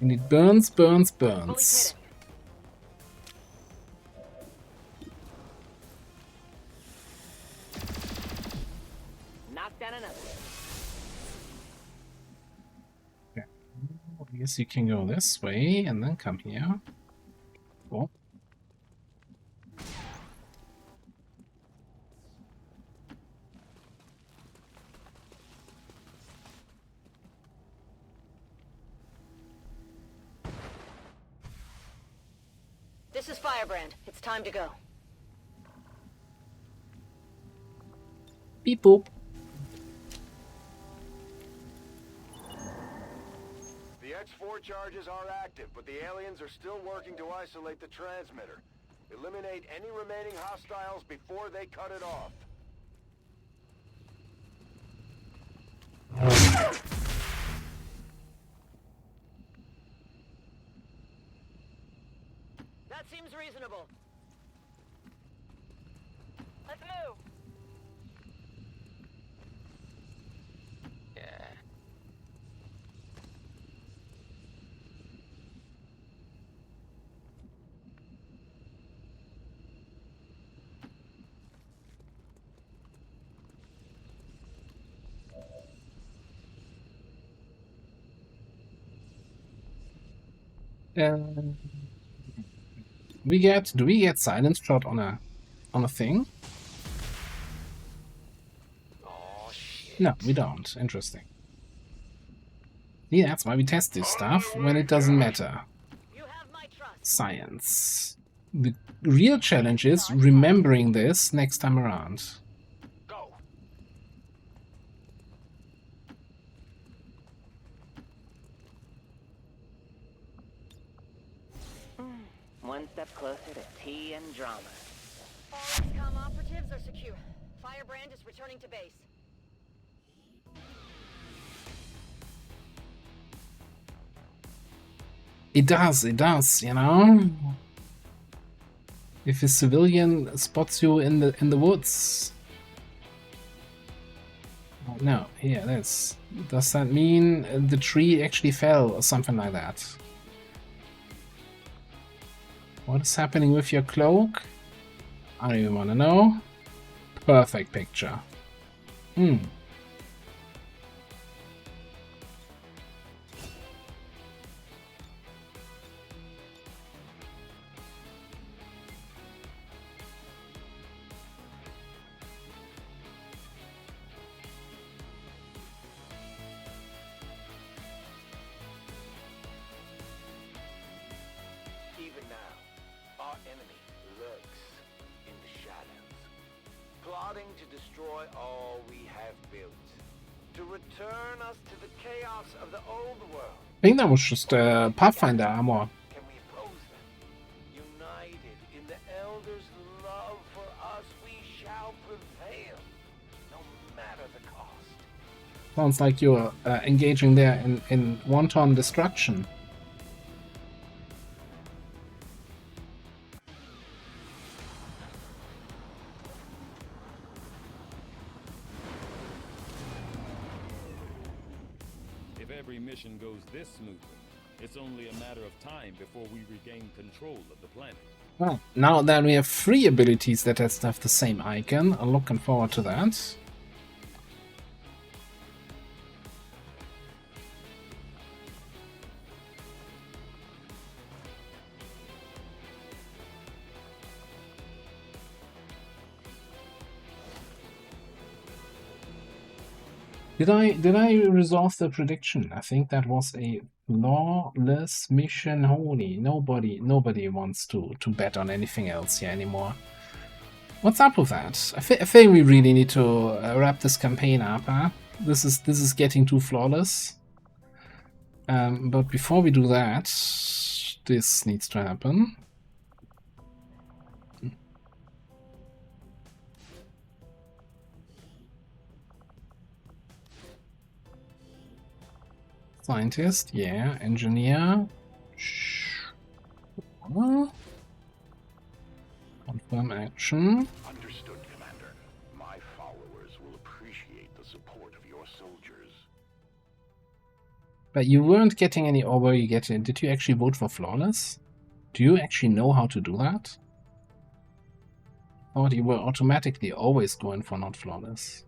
And it burns, burns, burns. Knock down another. Okay. I guess you can go this way and then come here. Cool. This is Firebrand. It's time to go. Beep boop. The X4 charges are active, but the aliens are still working to isolate the transmitter. Eliminate any remaining hostiles before they cut it off. That seems reasonable. Let's move. Yeah. Do we get silence shot on a thing? Oh shit. No, we don't. Interesting. Yeah, that's why we test this stuff when it doesn't matter. You have my trust. Science. The real challenge is remembering this next time around. Go. One step closer to tea and drama. All XCOM operatives are secure. Firebrand is returning to base. It does, you know? If a civilian spots you in the woods. Oh, no, here it is. Does that mean the tree actually fell or something like that? What is happening with your cloak? I don't even want to know. Perfect picture. destroy all we have built. To return us to the chaos of the old world. I think that was just Pathfinder armor. Can we oppose them? United in the Elders' love for us, we shall prevail, no matter the cost. Sounds like you're engaging there in wanton destruction. If every mission goes this smoothly, it's only a matter of time before we regain control of the planet. Well, now that we have 3 abilities that have the same icon, I'm looking forward to that. Did I resolve the prediction? I think that was a flawless mission. Holy, nobody wants to bet on anything else here anymore. What's up with that? I think we really need to wrap this campaign up, huh? This is getting too flawless. But before we do that, this needs to happen. Scientist, yeah. Engineer. Sure. Confirm action. Understood, Commander. My followers will appreciate the support of your soldiers. But you weren't getting any, or were you getting? Did you actually vote for flawless? Do you actually know how to do that? I thought you were automatically always going for not flawless.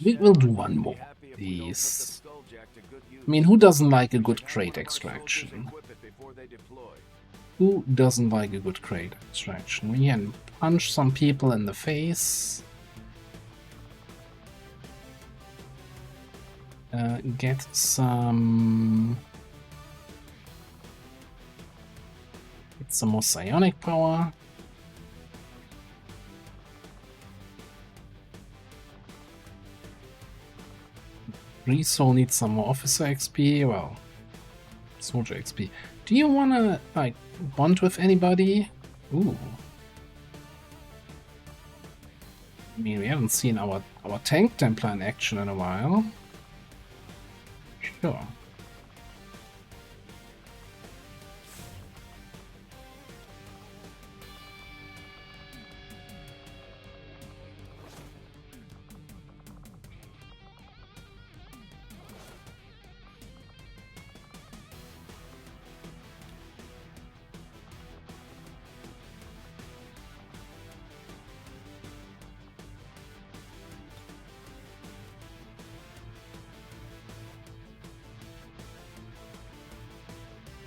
We will do one more, please. I mean, who doesn't like a good crate extraction? Who doesn't like a good crate extraction? We can punch some people in the face. Get some more psionic power. Resoul needs some more officer XP, well, soldier XP. Do you wanna, like, bond with anybody? Ooh. I mean, we haven't seen our tank Templar in action in a while. Sure.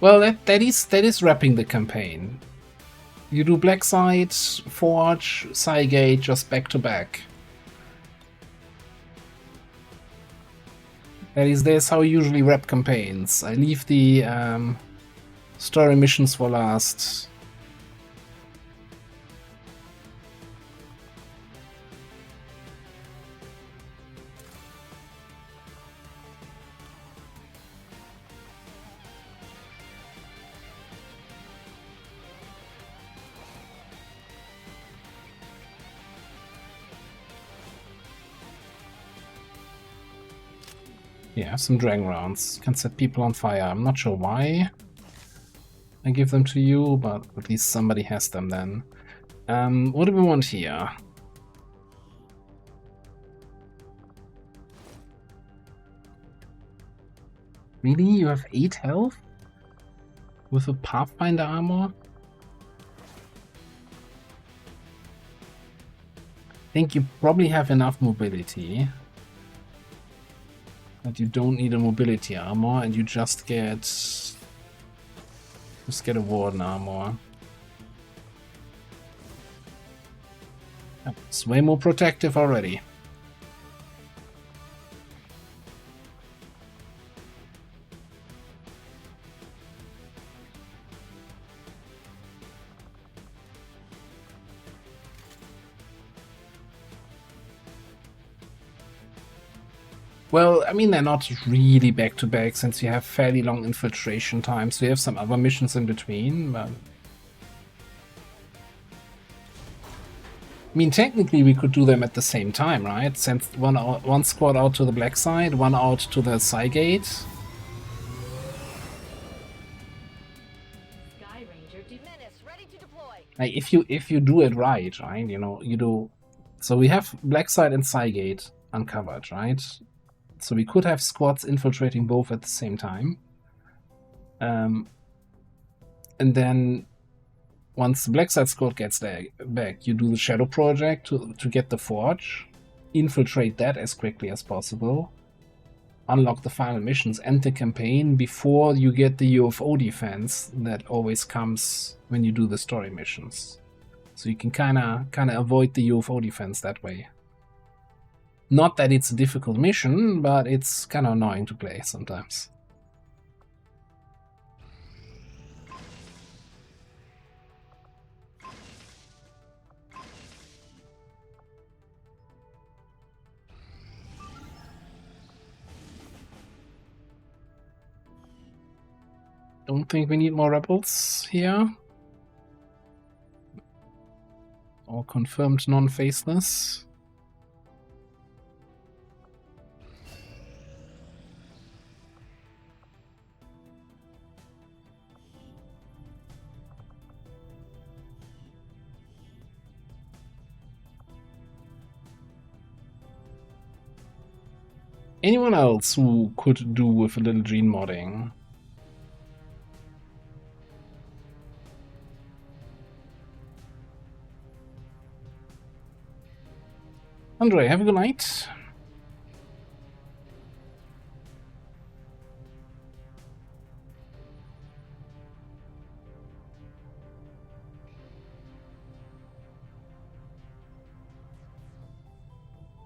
Well, that is wrapping the campaign. You do Blackside, Forge, Cygate just back to back. That's how I usually wrap campaigns. I leave the story missions for last. Yeah, some dragon rounds. Can set people on fire. I'm not sure why I give them to you, but at least somebody has them then. What do we want here? Really? You have 8 health? With a Pathfinder armor? I think you probably have enough mobility. But you don't need a mobility armor, and you just get a warden armor. It's way more protective already. Well, I mean, they're not really back-to-back since you have fairly long infiltration time, so you have some other missions in between, but... I mean, technically we could do them at the same time, right? Send one squad out to the black side, one out to the Psy Gate. Sky Ranger Menace, ready to deploy. Like, if you do it right, you know, you do... So we have black side and Psy Gate uncovered, right? So we could have squads infiltrating both at the same time. And then once the black side squad gets back, you do the Shadow Project to get the Forge, infiltrate that as quickly as possible, unlock the final missions and the campaign before you get the UFO defense that always comes when you do the story missions. So you can kinda avoid the UFO defense that way. Not that it's a difficult mission, but it's kind of annoying to play sometimes. Don't think we need more rebels here. All confirmed non-faceless. Anyone else who could do with a little gene modding? Andre, have a good night.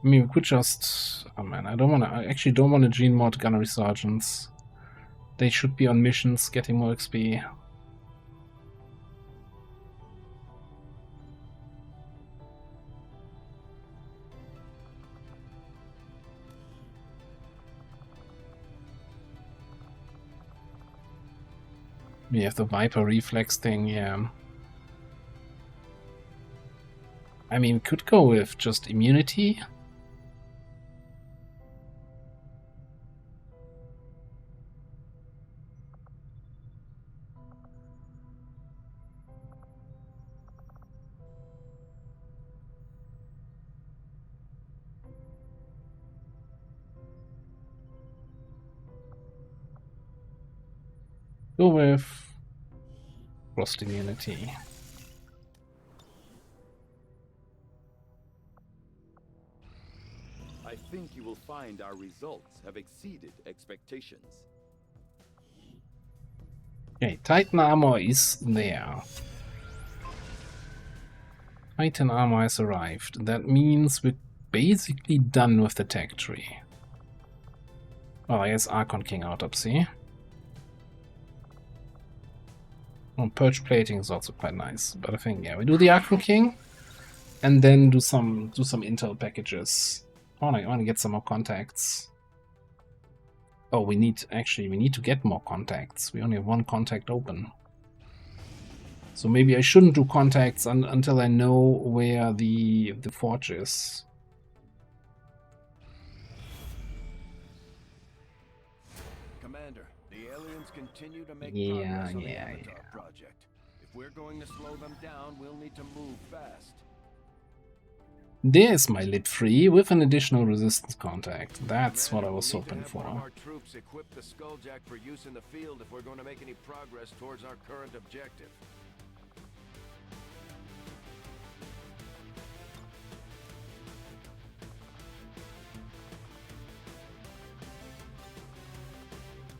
I mean, we could just... Oh man, I actually don't want to gene mod Gunnery Sergeants. They should be on missions getting more XP. We have the Viper reflex thing, yeah. I mean, we could go with just immunity. Go with Frost immunity. I think you will find our results have exceeded expectations. Okay, Titan armor is there. Titan armor has arrived. That means we're basically done with the tech tree. Oh, I guess Archon King autopsy. Oh, purge plating is also quite nice, but I think yeah, we do the Archon King, and then do some intel packages. I want to get some more contacts. Oh, we need to get more contacts. We only have one contact open, so maybe I shouldn't do contacts until I know where the forge is. Commander, the aliens continue to make Yeah, progress on the yeah, Avatar project. If we're going to slow them down, we'll need to move fast. There's my lit free with an additional resistance contact. That's what I was hoping for. Our troops equip the Skulljack for use in the field if we're going to make any progress towards our current objective.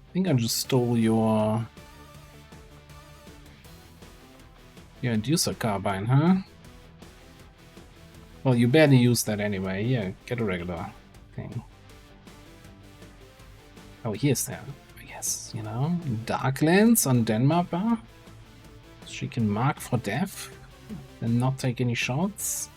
I think I just stole your inducer carbine, huh? Well, you barely use that anyway. Yeah, get a regular thing. Oh, here's that. Yes, you know, Darklands on Denmark bar. She can mark for death and not take any shots.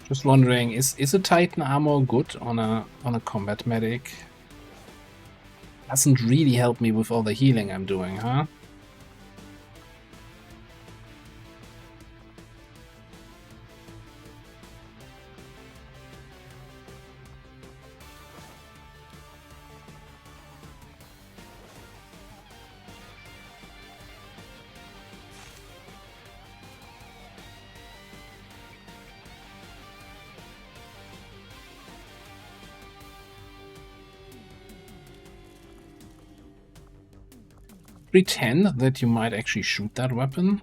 Just wondering, is a Titan armor good on a combat medic? Doesn't really help me with all the healing I'm doing, huh? 310 that you might actually shoot that weapon.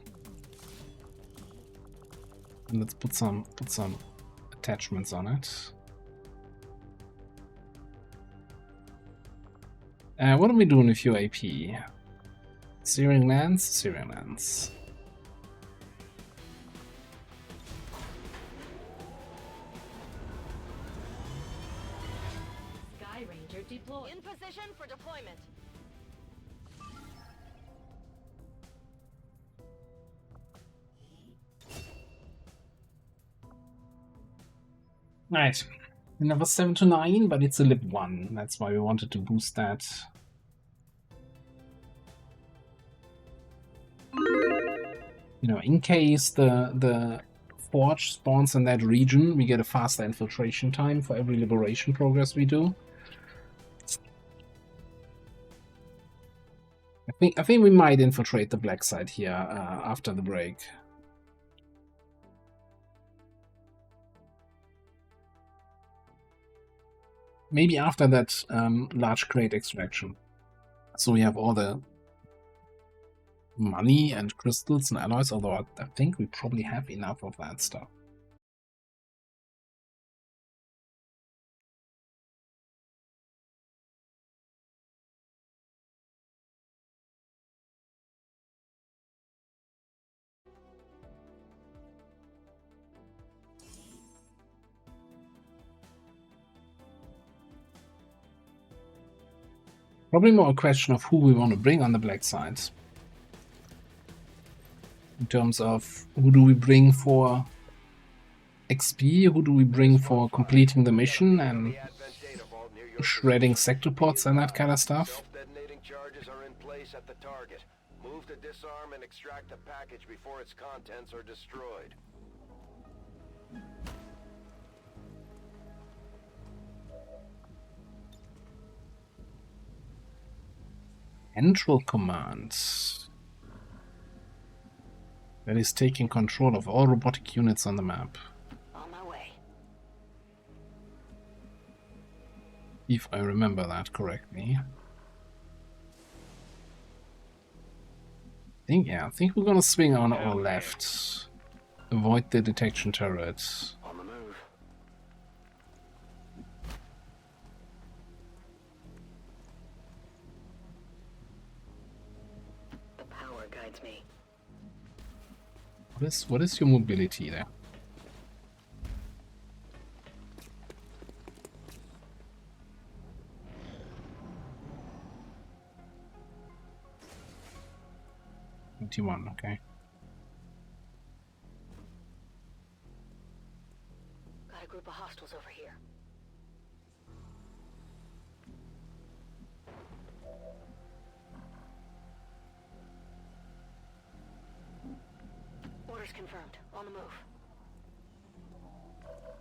And let's put some attachments on it. What are we doing with your AP? Searing Lance? Searing Lance. Sky Ranger deployed. In position for deployment. Right. Another 7 to 9, but it's a lip 1. That's why we wanted to boost that. You know, in case the forge spawns in that region, we get a faster infiltration time for every liberation progress we do. I think we might infiltrate the black side here after the break. Maybe after that large crate extraction. So we have all the money and crystals and alloys, although I think we probably have enough of that stuff. Probably more a question of who we want to bring on the black side. In terms of who do we bring for XP, who do we bring for completing the mission and shredding sector pods and that kind of stuff. Self-detonating charges are in place at the target. Move to disarm and extract the package before its contents are destroyed. Central Command. That is taking control of all robotic units on the map. On my way. If I remember that correctly. I think we're gonna swing on our left. Avoid the detection turret. On the move. The power guides me. What is your mobility there? T1, okay. Got a group of hostiles over here. Orders confirmed. On the move.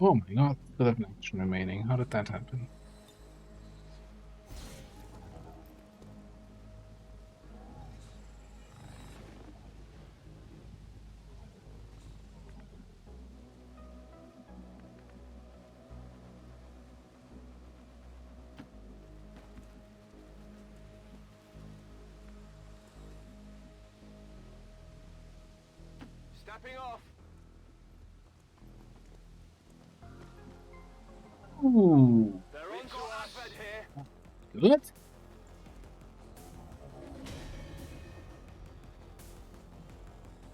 Oh my god, still have an action remaining. How did that happen? Stepping off. Ooh, They're on to us here. good.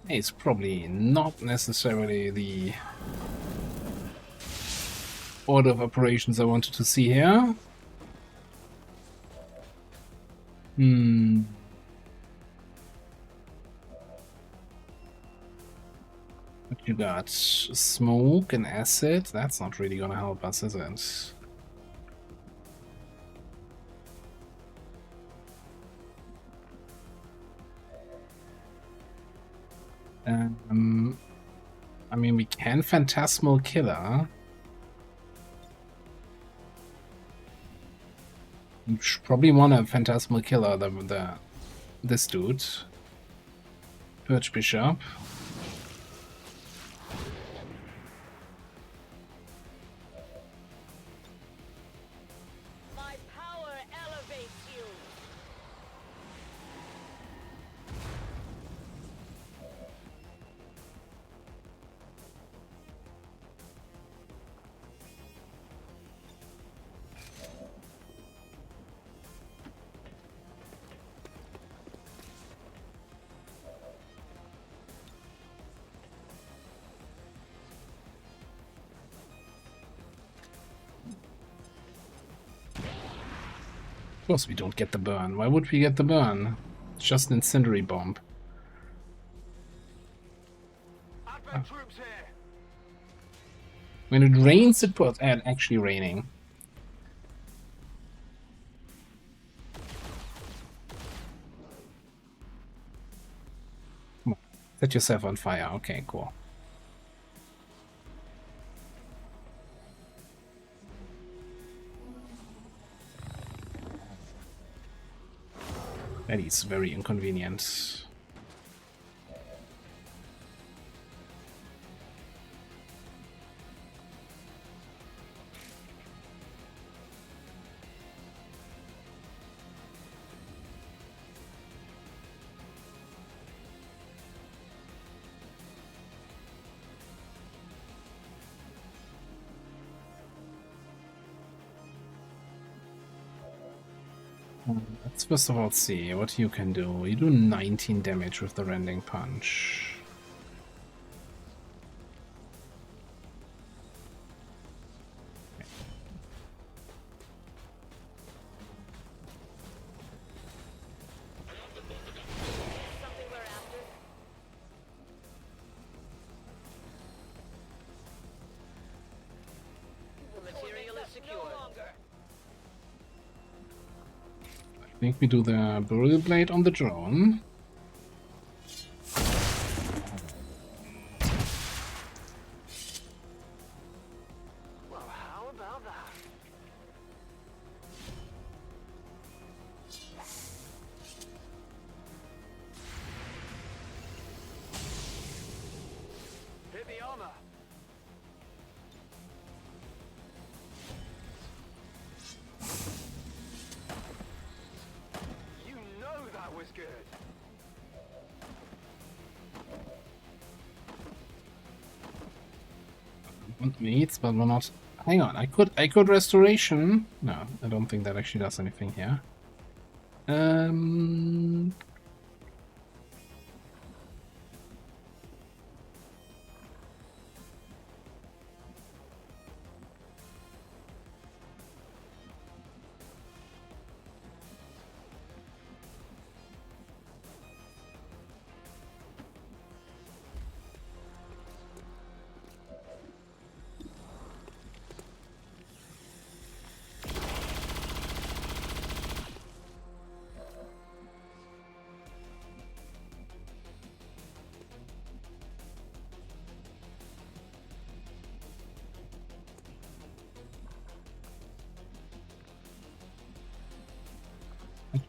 It's probably not necessarily the order of operations I wanted to see here. What you got? Smoke and acid? That's not really gonna help us, is it? I mean, we can Phantasmal Killer. You should probably want a Phantasmal Killer, this dude. Purge Bishop. My power elevates you. Of course we don't get the burn. Why would we get the burn? It's just an incendiary bomb. Troops here. When it rains, it puts... And actually raining. Come on. Set yourself on fire. Okay, cool. That is very inconvenient. Let's first of all see what you can do. You do 19 damage with the Rending Punch. Something we're after. The material is secure. No longer. I think we do the Burial Blade on the drone. Well, how about that? Hit the armor. You know that was good. Want meats, but we're not. Hang on, I could restoration. No, I don't think that actually does anything here.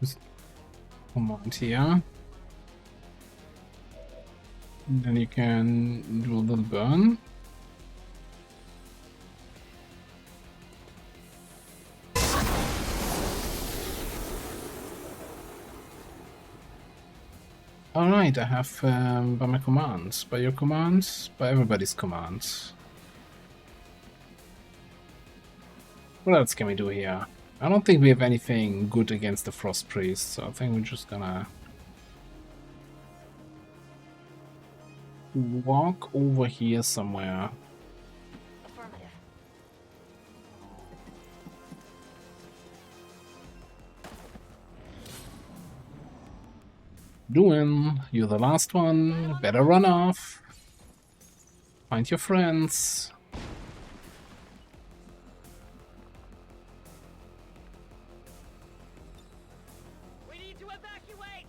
Just command here. And then you can do a little burn. Alright, I have by my commands, by your commands, by everybody's commands. What else can we do here? I don't think we have anything good against the Frost Priest, so I think we're just gonna walk over here somewhere. Affirmative. Doing, you're the last one. Better run off. Find your friends. We need to evacuate!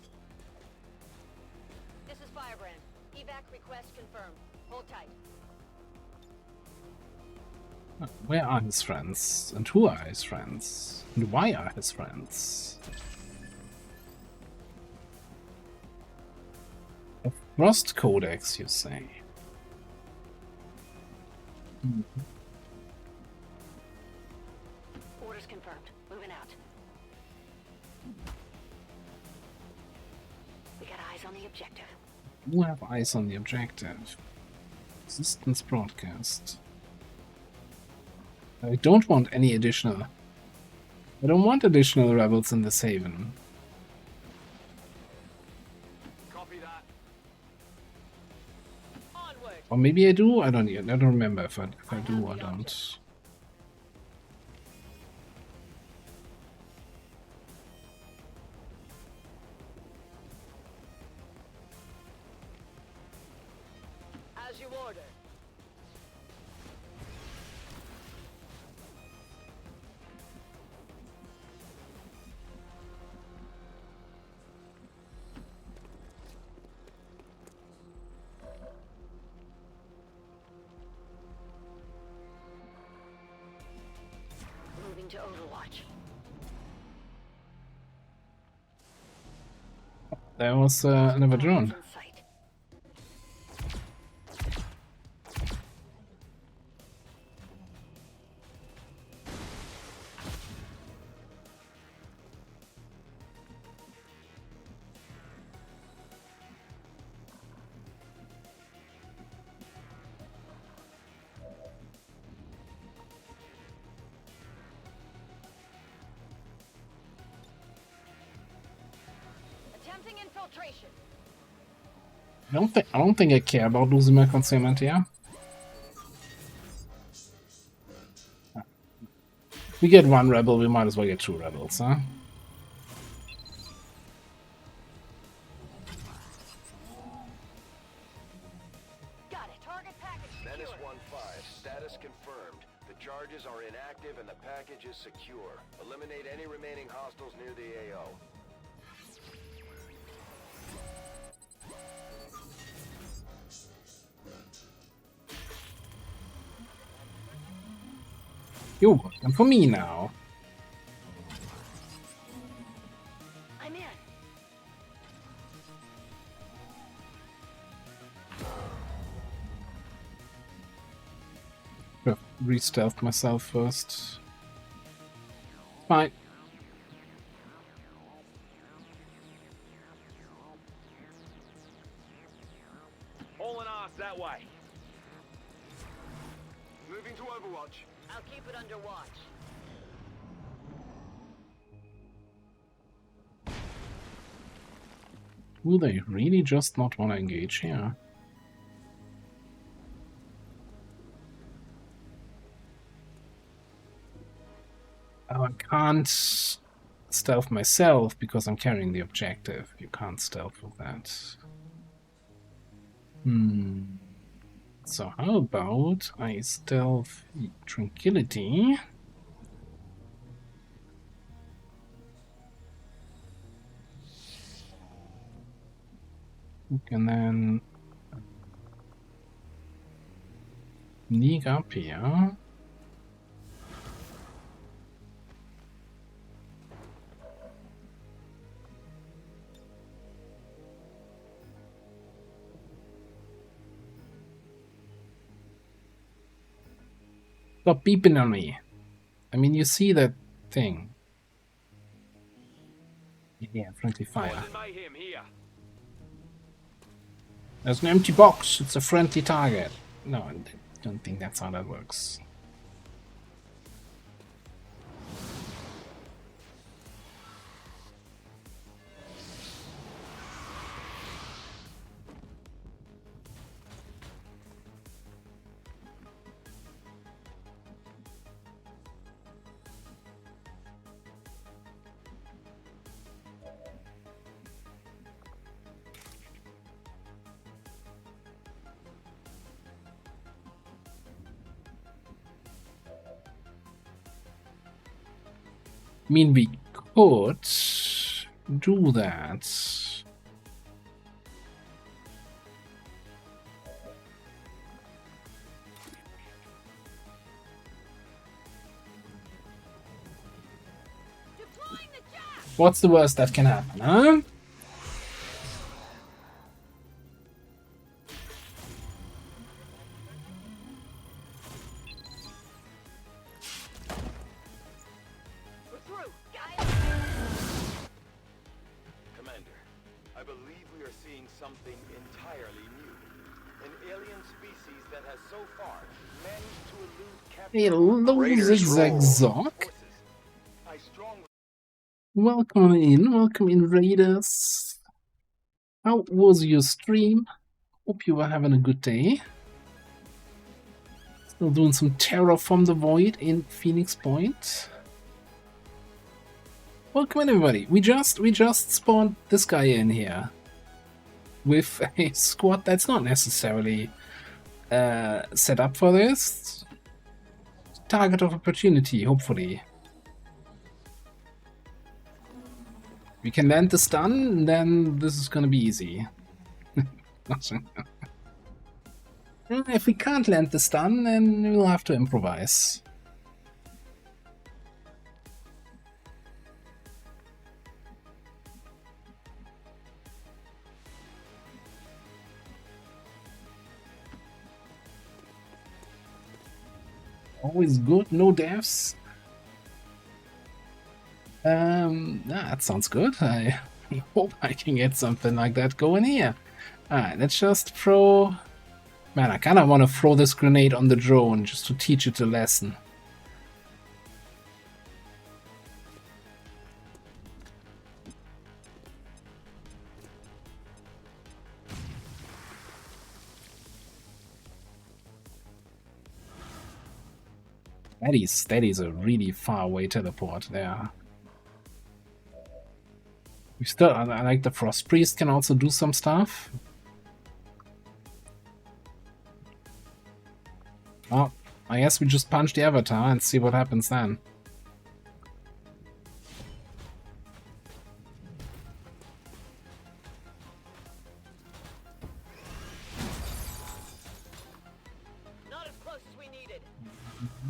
This is Firebrand. Evac request confirmed. Hold tight. Where are his friends? And who are his friends? And why are his friends? A Frost Codex, you say? Orders confirmed. Moving out. We got eyes on the objective. Who have eyes on the objective? Resistance broadcast. I don't want any additional... I don't want additional rebels in this haven. Copy that. Onward! Or maybe I do? I don't remember if I do or don't. As you order. Moving to Overwatch. There was another drone. In sight. Attempting infiltration. I don't think I care about losing my concealment here. We get one rebel, we might as well get two rebels, huh? Got it. Target package Menace secure. 1-5, status confirmed. The charges are inactive and the package is secure. Eliminate any remaining hostiles near the AO. You're working for me now. I'm in. I've re-stealthed myself first. Fine. Hauling ass that way. Moving to Overwatch. I'll keep it under watch. Will they really just not want to engage here? Oh, I can't stealth myself because I'm carrying the objective. You can't stealth with that. So how about I stealth Tranquility? And then sneak up here. Stop beeping on me. I mean, you see that thing. Yeah, friendly fire. Mayhem here. There's an empty box. It's a friendly target. No, I don't think that's how that works. I mean, we could do that. What's the worst that can happen, huh? Commander, I believe we are seeing something entirely new. An alien species that has so far managed to elude Hello, Zigzag Zoc. Welcome in, Raiders. How was your stream? Hope you were having a good day. Still doing some Terror from the Void in Phoenix Point. Welcome in, everybody. We just spawned this guy in here with a squad that's not necessarily set up for this. Target of opportunity, hopefully. We can land the stun, then this is gonna be easy. If we can't land the stun, then we'll have to improvise. Always good, no deaths. That sounds good. I hope I can get something like that going here. Alright, let's just throw... Man, I kinda wanna throw this grenade on the drone just to teach it a lesson. That is a really far away teleport there. We still, I like the Frost Priest can also do some stuff. Oh, I guess we just punch the avatar and see what happens then.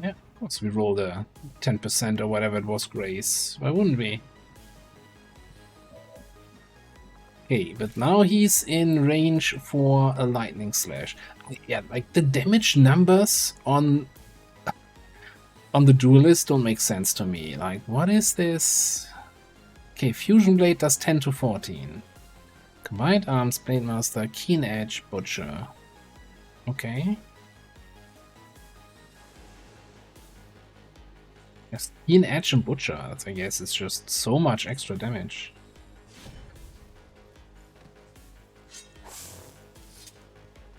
Yeah, of course we rolled a 10% or whatever it was grace. Why wouldn't we? Okay, but now he's in range for a lightning slash. Yeah, like the damage numbers on the duelist don't make sense to me. Like, what is this? Okay, Fusion Blade does 10 to 14. Combined Arms, Blade Master, Keen Edge, Butcher. Okay. Yes, Keen Edge and Butcher, that's, I guess it's just so much extra damage.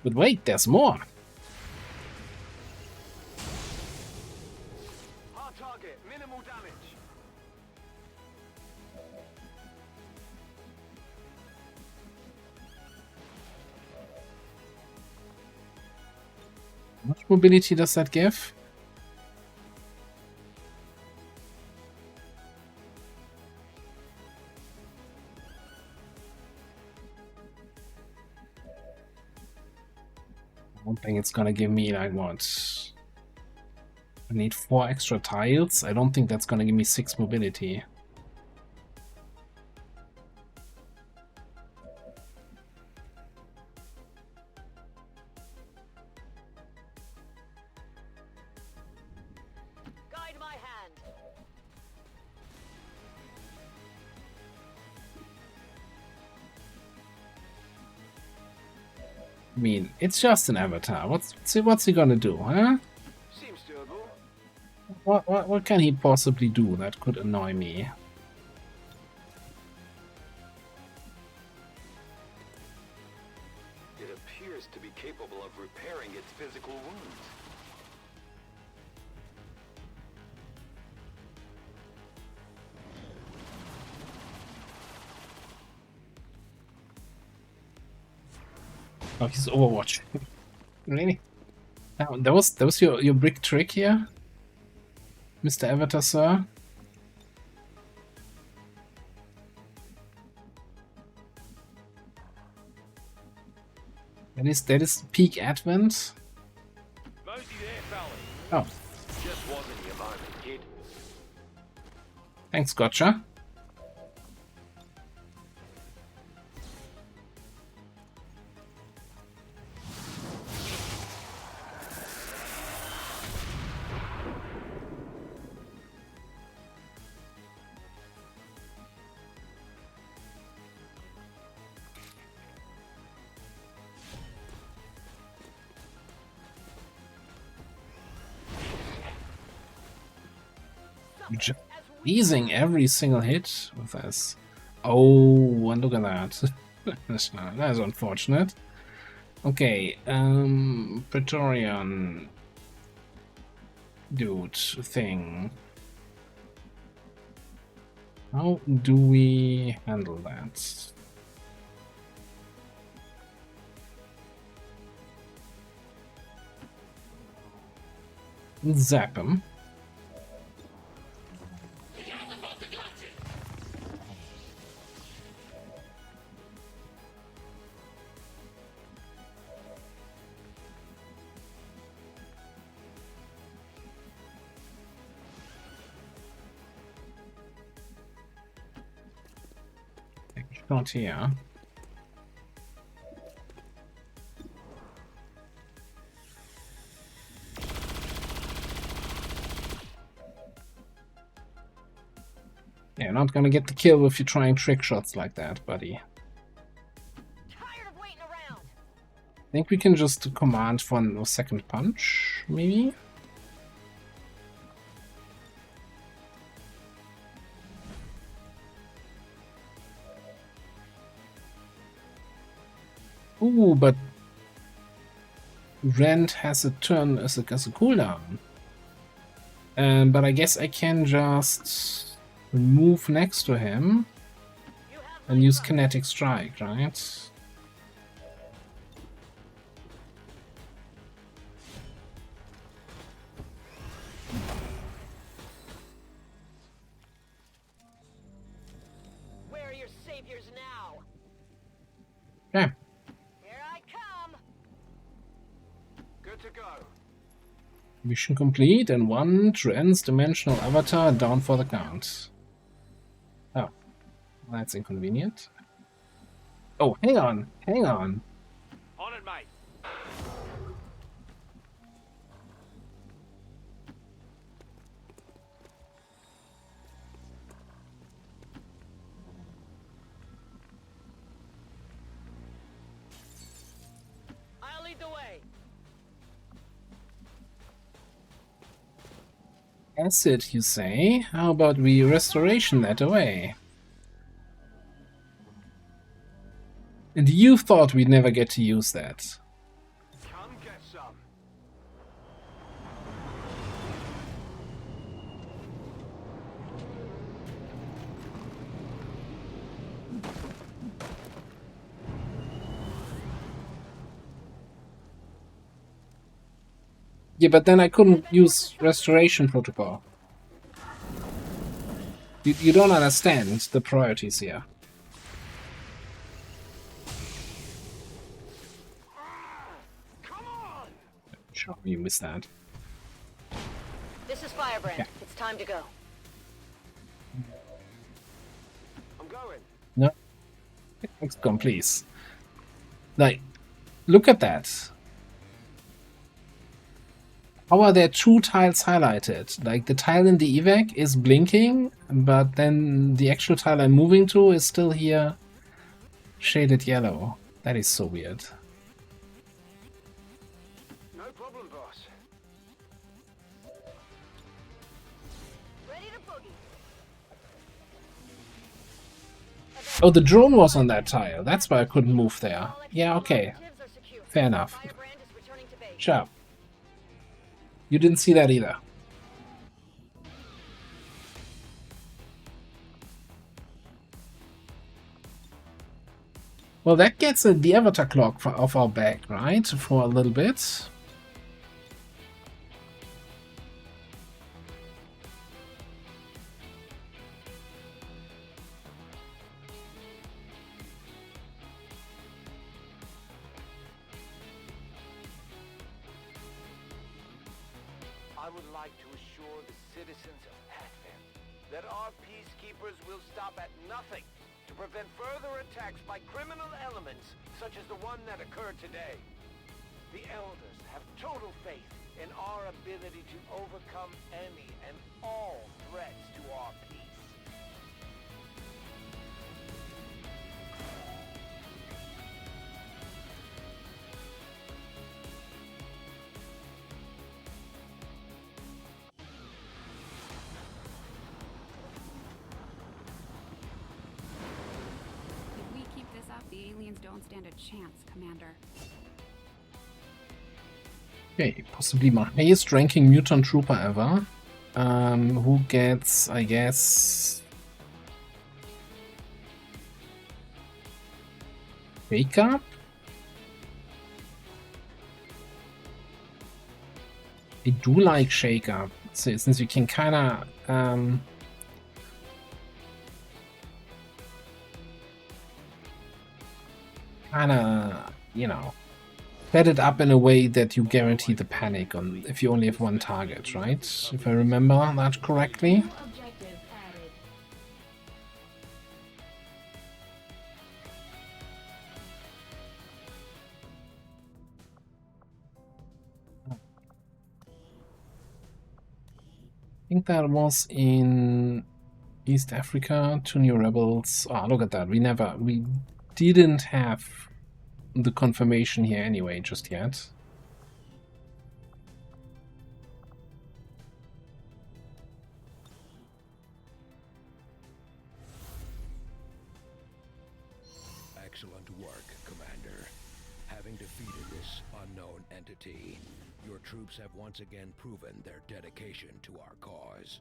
But wait, there's more! Hard target, minimal damage. How much mobility does that give? I don't think it's gonna give me, like, what? I need 4 extra tiles. I don't think that's gonna give me 6 mobility. I mean, it's just an avatar. What's he gonna do, huh? Seems doable. What can he possibly do that could annoy me? It appears to be capable of repairing its physical wounds. Oh, he's Overwatch. Really? That was your big trick here, Mr. Avatar, sir? That is peak Advent. Mosey there, fella. Oh, Just wasn't your moment, kid. thanks, gotcha. Just easing every single hit with this. Oh, and look at that. That's unfortunate. Okay, Praetorian dude thing. How do we handle that? Zap him. Shot here. You're not gonna get the kill if you're trying trick shots like that, buddy. Tired of waiting around. I think we can just command for a second punch, maybe? Ooh, but Rend has a turn as a cooldown. But I guess I can just move next to him and use kinetic strike, right? Where are your saviors now? Okay. Here I come. Good to go. Mission complete and one trans-dimensional avatar down for the count. Oh, that's inconvenient. Oh, hang on, hang on. On it, mate. I'll lead the way. Acid, you say? How about we restoration that away? And you thought we'd never get to use that. Come get some. Yeah, but then I couldn't use restoration protocol. You don't understand the priorities here. Come on! Sure, you missed that. This is Firebrand. Yeah. It's time to go. I'm going. No. XCOM, please. Like, look at that. How are there two tiles highlighted? Like, the tile in the evac is blinking, but then the actual tile I'm moving to is still here shaded yellow. That is so weird. Oh, the drone was on that tile. That's why I couldn't move there. Yeah, okay. Fair enough. Sure. You didn't see that either. Well, that gets the avatar clock off our back, right? For a little bit. I would like to assure the citizens of Hatville that our peacekeepers will stop at nothing to prevent further attacks by criminal elements such as the one that occurred today. The Elders have total faith in our ability to overcome any and all threats to our peace. If we keep this up, the aliens don't stand a chance, Commander. Okay, possibly my highest ranking mutant trooper ever. Who gets, I guess, Wake Up? I do like Shake Up, so since you can kinda you know, set it up in a way that you guarantee the panic on if you only have one target, right? If I remember that correctly. I think that was in East Africa, 2 new rebels. Oh, look at that. We didn't have the confirmation here anyway, just yet. Excellent work, Commander. Having defeated this unknown entity, your troops have once again proven their dedication to our cause.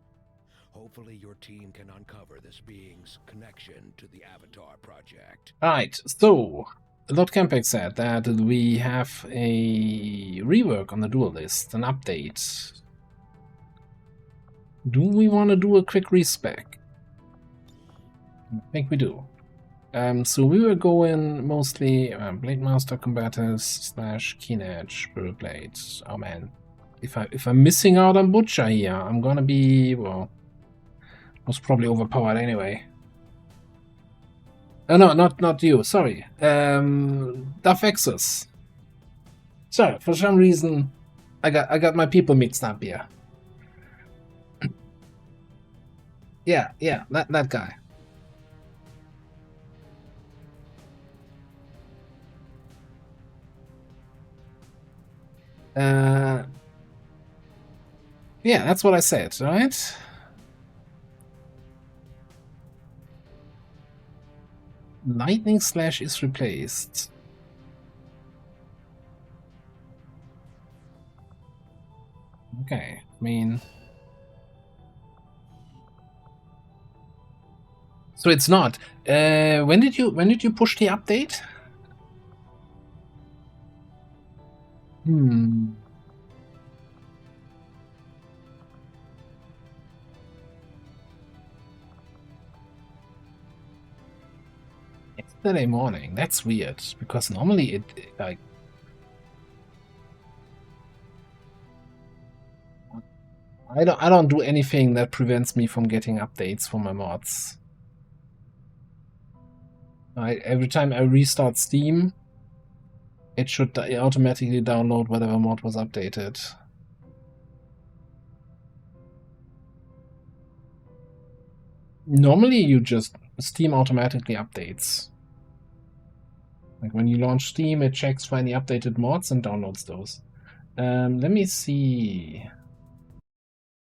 Hopefully your team can uncover this being's connection to the Avatar project. Alright, so Lord Campek said that we have a rework on the duel list, an update. Do we want to do a quick respec? I think we do. So we were going mostly Blade Master Combatants / Keen Edge Spirit Blades. Oh man, if I'm missing out on Butcher here, I'm gonna be, well, was probably overpowered anyway. Oh no, not you. Sorry, Darfexus. Sorry, for some reason I got my people mixed up here. Yeah, that guy. Yeah, that's what I said, right? Lightning Slash is replaced. Okay, I mean, so it's not. When did you push the update? Yesterday morning. That's weird because normally it like. I don't do anything that prevents me from getting updates for my mods. Every time I restart Steam, it should automatically download whatever mod was updated. Normally you just Steam automatically updates. Like when you launch Steam, it checks for any updated mods and downloads those. Let me see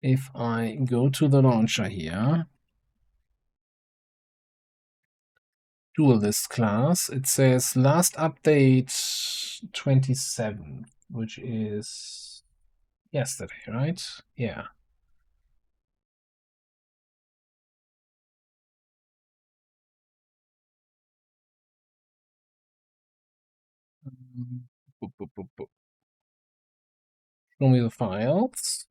if I go to the launcher here. duelist class. It says last update 27, which is yesterday, right? Yeah. Boop, boop, boop, boop. Show me the files.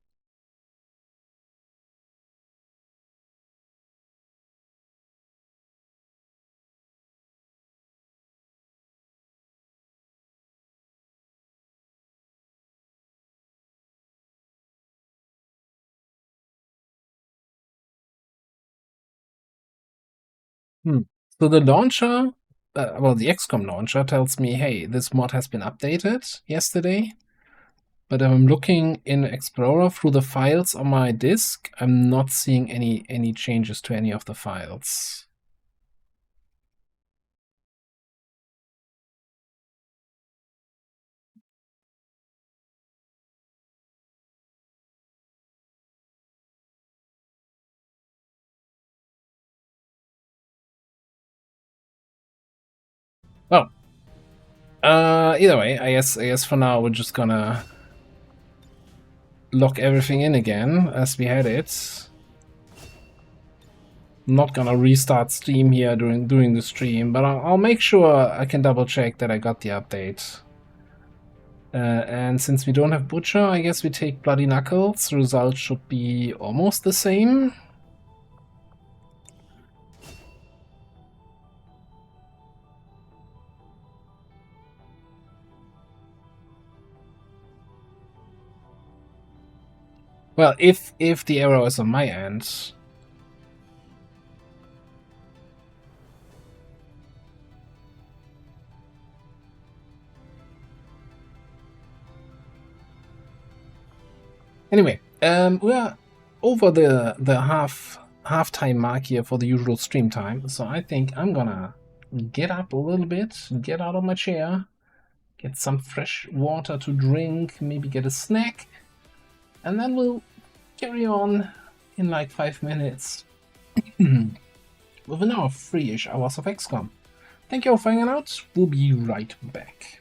So the launcher, well, the XCOM launcher tells me, hey, this mod has been updated yesterday. But I'm looking in Explorer through the files on my disk. I'm not seeing any changes to any of the files. Oh. Either way, I guess for now we're just gonna lock everything in again as we had it. I'm not gonna restart Steam here during the stream, but I'll make sure I can double check that I got the update. And since we don't have Butcher, I guess we take Bloody Knuckles. The result should be almost the same. Well, if the error is on my end. Anyway, we're over the halftime mark here for the usual stream time, so I think I'm gonna get up a little bit, get out of my chair, get some fresh water to drink, maybe get a snack, and then we'll carry on in like 5 minutes with another 3-ish hours of XCOM. Thank you all for hanging out. We'll be right back.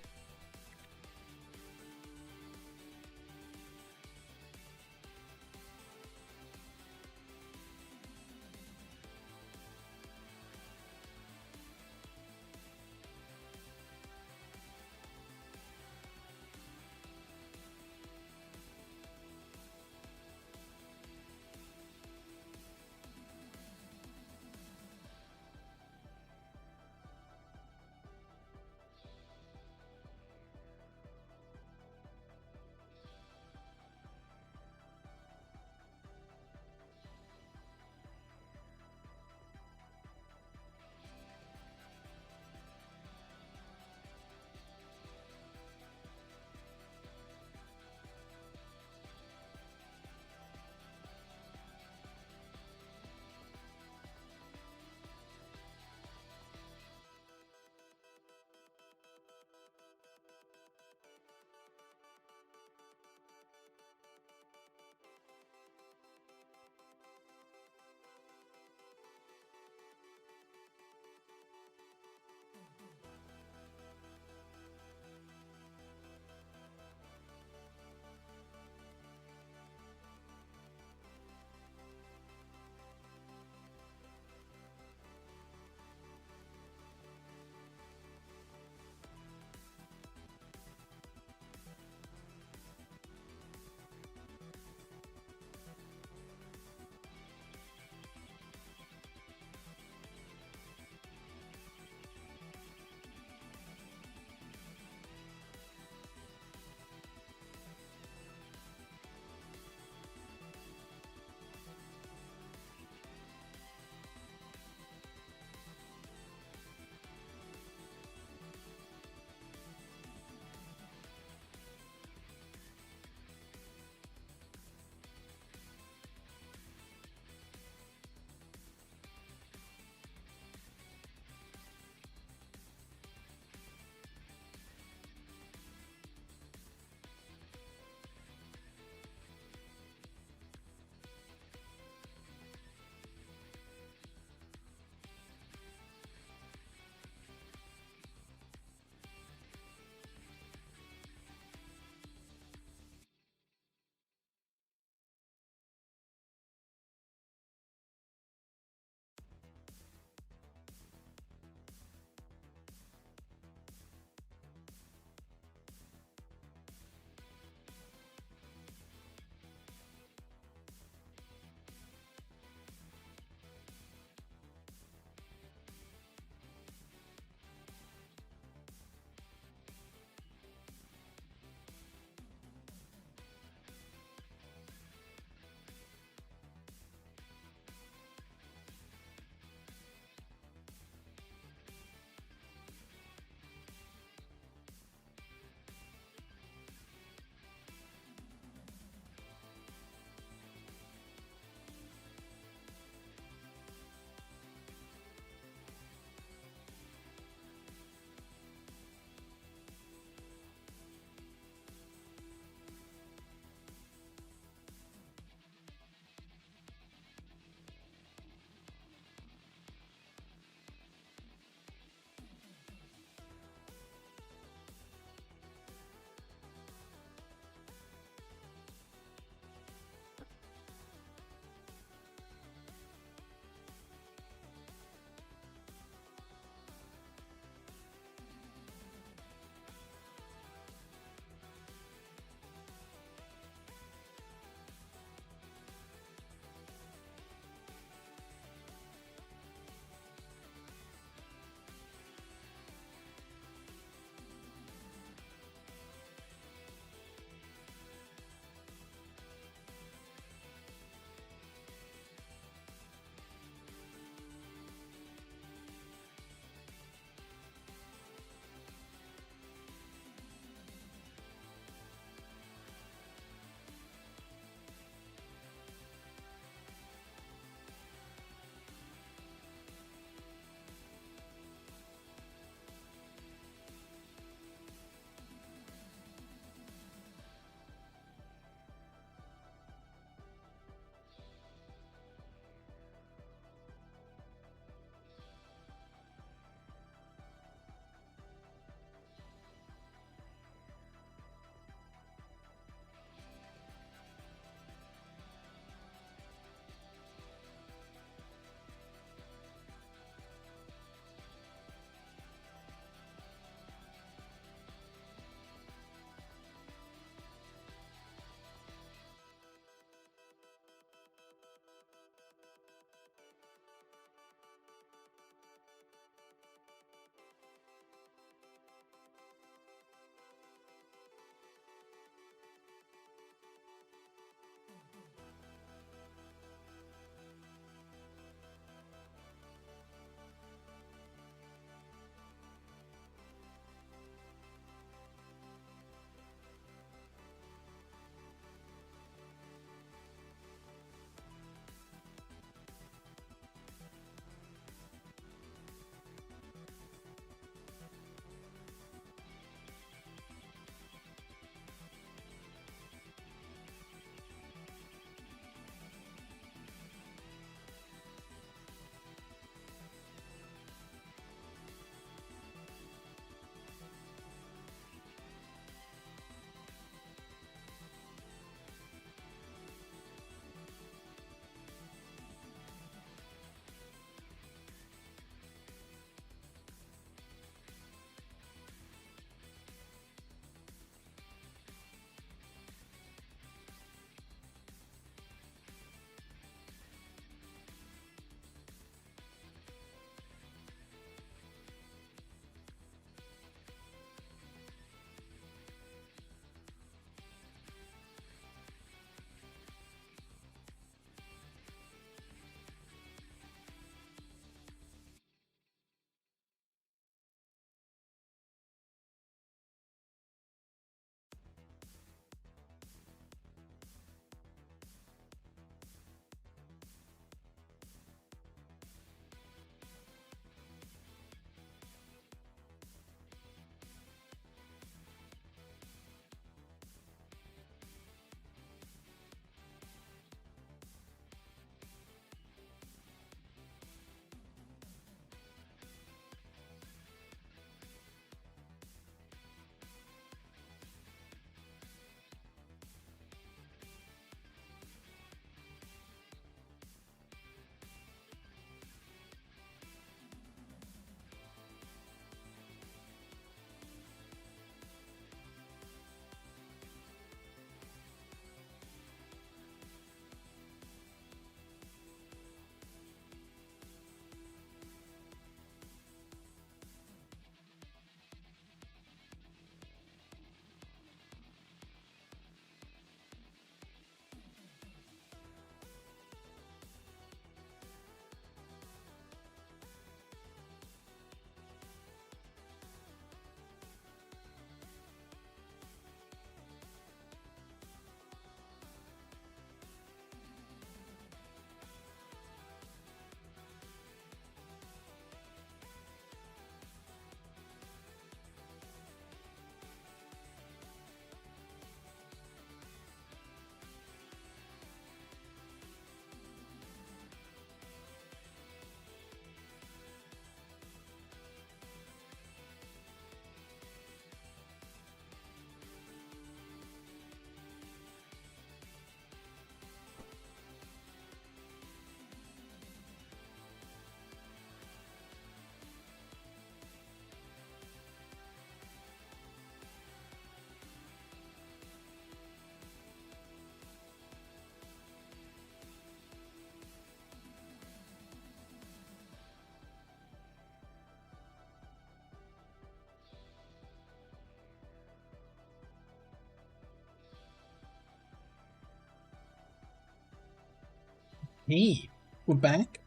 Hey, we're back.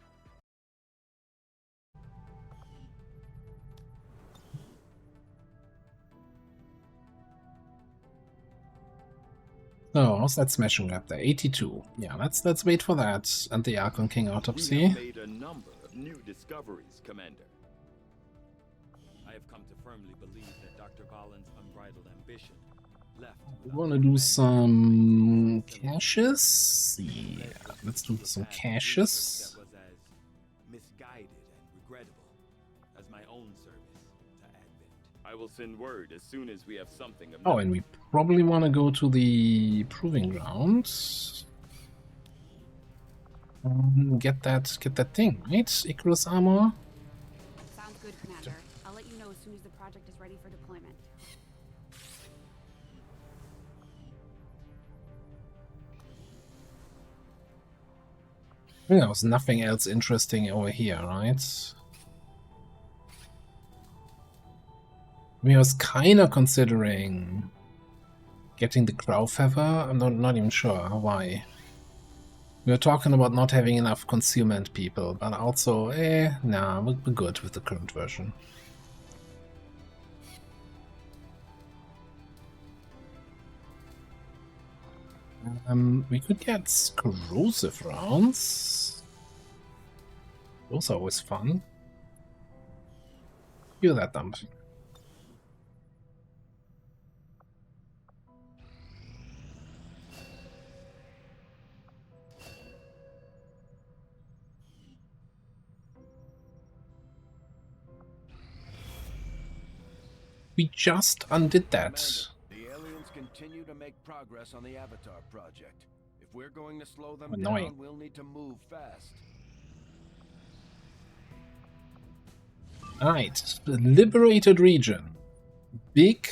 Oh, how's that smashing up there? 82. Yeah, let's wait for that and the Archon King We autopsy. have made a number of new discoveries, Commander. I have come to firmly believe that Dr. Valen's unbridled ambition left. We want to do some caches. Yeah, let's do some caches. That was as misguided and regrettable as my own service to Advent. I will send word as soon as we have something of Oh, and we probably want to go to the proving grounds. Get that thing, right? Icarus armor. Sounds good, Commander. I'll let you know as soon as the project is ready for deployment. I think there was nothing else interesting over here, right? I mean, I was kind of considering getting the crow feather. I'm not even sure why. We were talking about not having enough concealment people, but also, nah, we're good with the current version. We could get corrosive rounds. Those are always fun. Do that dump. We just undid that. The aliens continue to make progress on the Avatar project. If we're going to slow them Annoying. down, we'll need to move fast. Alright, the liberated region. Big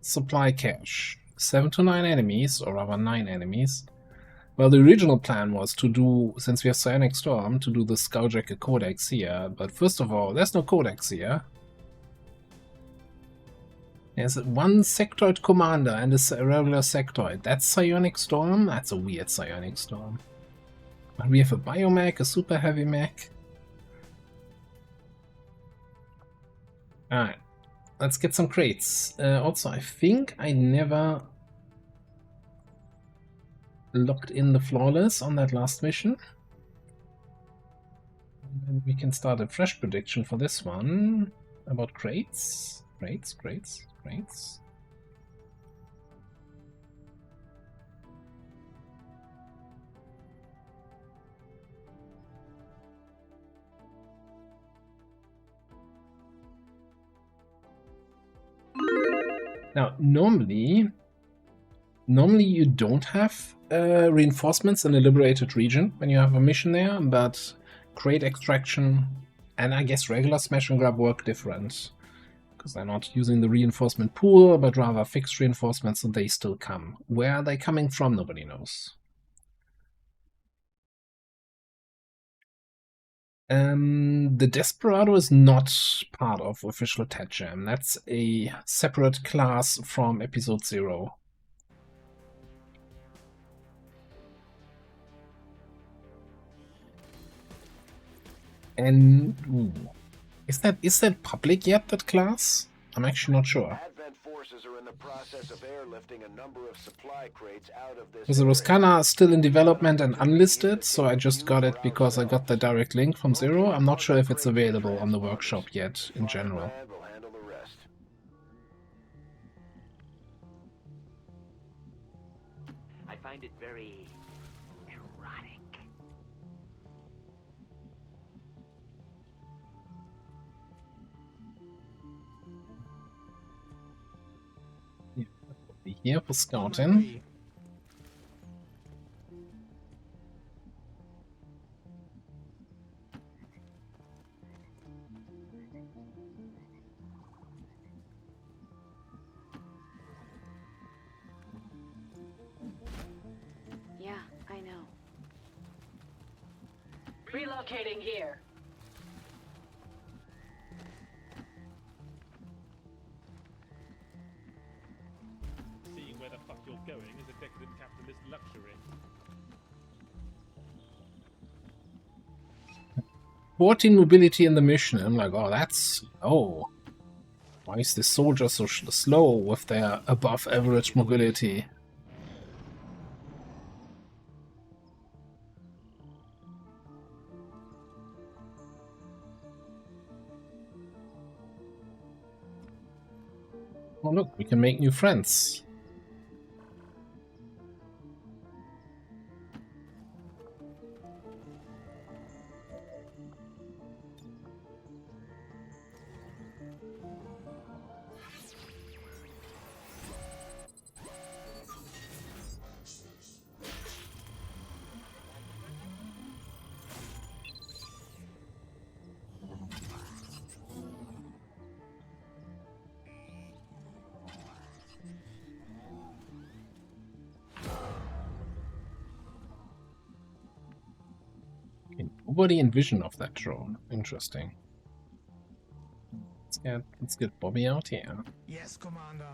supply cache. 7 to 9 enemies, or rather 9 enemies. Well, the original plan was to do, since we have Psionic Storm, to do the Skulljacker Codex here, but first of all, there's no Codex here. There's one sectoid commander and a regular sectoid. That's Psionic Storm? That's a weird Psionic Storm. But we have a biomech, a super heavy mech. Alright, let's get some crates. Also, I think I never locked in the flawless on that last mission. And we can start a fresh prediction for this one about crates. Crates. Now, normally you don't have reinforcements in a liberated region when you have a mission there, but crate extraction and I guess regular smash and grab work different. Because they're not using the reinforcement pool, but rather fixed reinforcements, so they still come. Where are they coming from? Nobody knows. The Desperado is not part of official Attack Jam. That's a separate class from Episode 0. And is that public yet, that class? I'm actually not sure. Advent forces are in the process of airlifting a number of supply crates out of this. Because it was kinda still in development and unlisted, so I just got it because I got the direct link from Zero. I'm not sure if it's available on the workshop yet in general. We'll handle the rest. I find it very erotic. Be here for scouting. Yeah, I know. Relocating here. Seeing where the fuck you're going is a decadent capitalist luxury. 14 mobility in the mission. I'm like, oh, that's... Oh. Why is this soldier so slow with their above average mobility? Oh look, we can make new friends. Nobody in vision of that drone. Interesting. Let's get Bobby out here. Yes, Commander.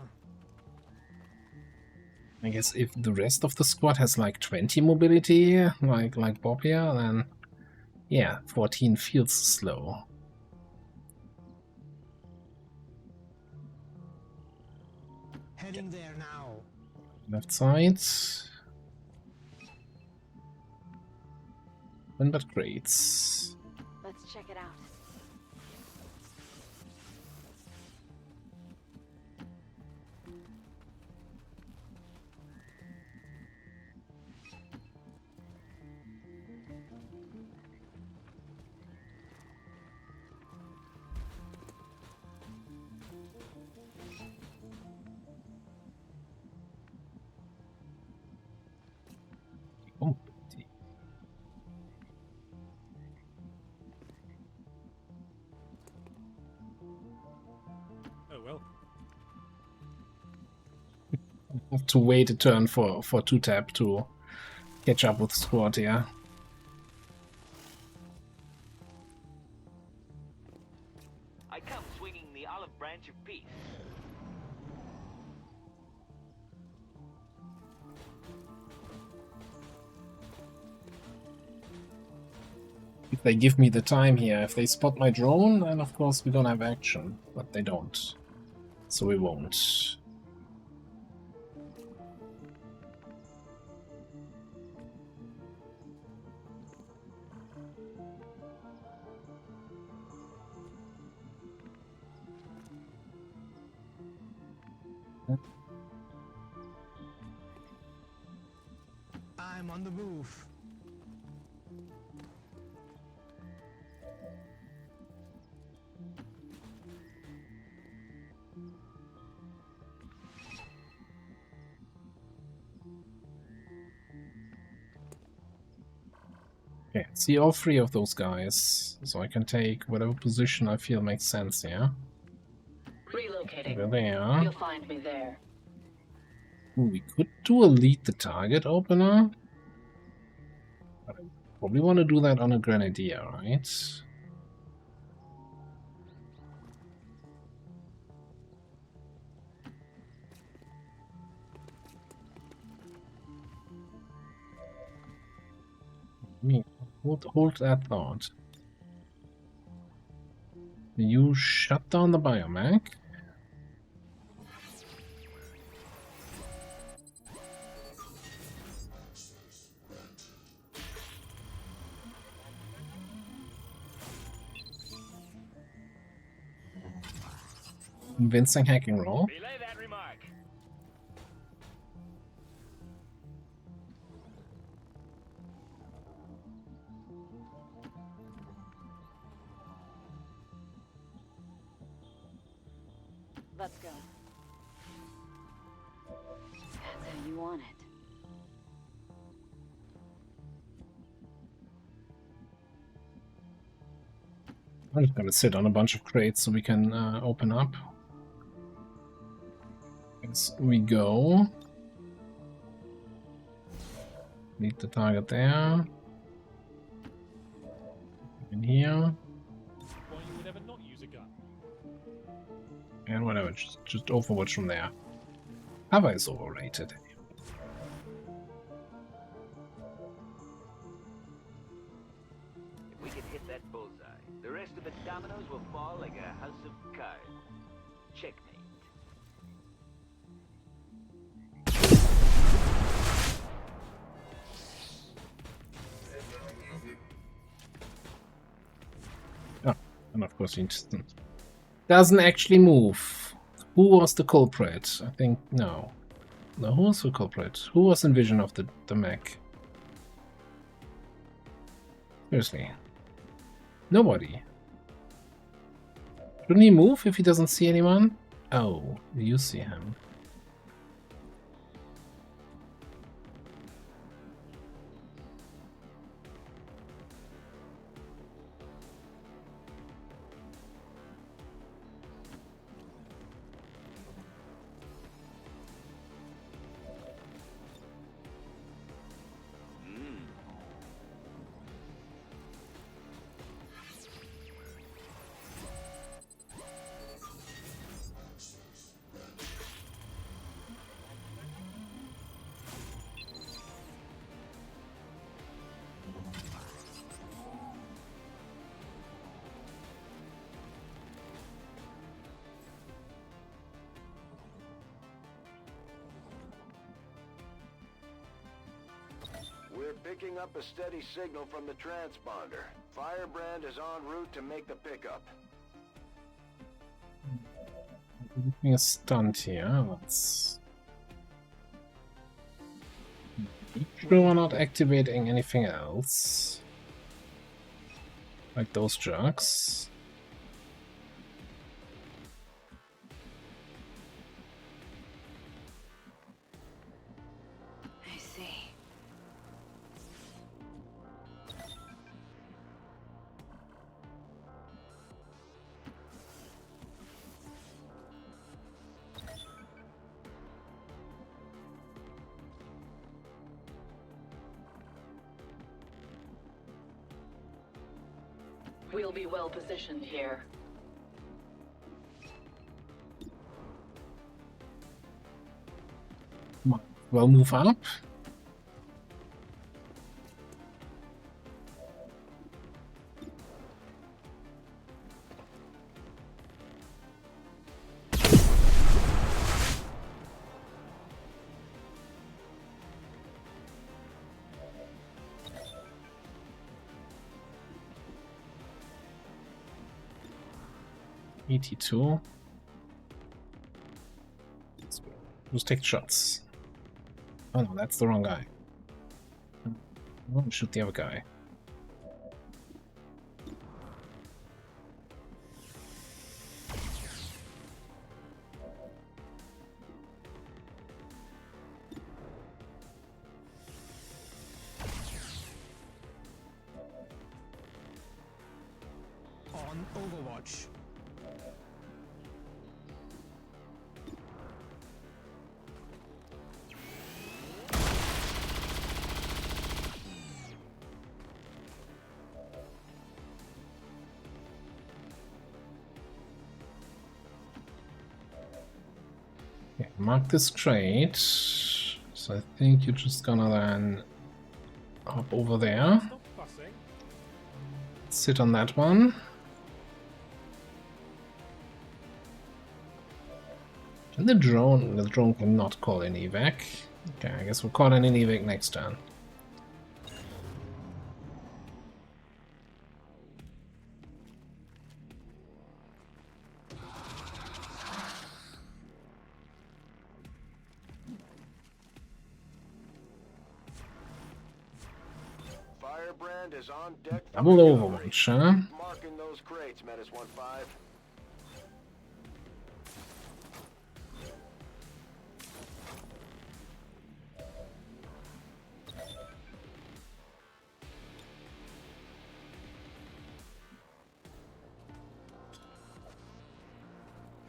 I guess if the rest of the squad has like 20 mobility, like Bob here, then yeah, 14 feels slow. Heading there now. Left side. But crates. Let's check it out. Oh. Well. Have to wait a turn for 2-tap to catch up with the squad, yeah. I come swinging the olive branch of peace. If they give me the time here, if they spot my drone, then of course we don't have action, but they don't. So we won't. I'm on the move. Okay, see all three of those guys, so I can take whatever position I feel makes sense, yeah? Relocating. There they are. You'll find me there. Ooh, we could do a lead the target opener. But I probably want to do that on a grenadier, right? Hold that thought. You shut down the biomech. Convincing hacking roll. Relay that remark. Let's go. That's how you want it. I'm just gonna sit on a bunch of crates so we can open up. As we go. Lead the target there. In here. Why you would ever not use a gun? And whatever, just Overwatch from there. Cover is overrated. If we can hit that bullseye. The rest of the dominoes will fall like a house of cards. Checkmate. Oh, and of course it doesn't actually move. Who was the culprit? I think no. No, who was the culprit? Who was in vision of the mech? Seriously. Nobody. Shouldn't he move if he doesn't see anyone? Oh, you see him. We're picking up a steady signal from the transponder. Firebrand is en route to make the pickup. Looking a stunt here. Let's. Sure, we're not activating anything else. Like those jerks. I see. We'll be well positioned here. Might well move up. ET2. Just take shots. Oh no, that's the wrong guy. I want to shoot the other guy. On Overwatch. Okay, mark this trade. So I think you're just gonna then hop over there. Stop fussing. Sit on that one. And the drone cannot call an evac. Okay, I guess we'll call an evac next turn. Firebrand is on deck. Double Overwatch, huh? Marking those crates, Menace 1-5.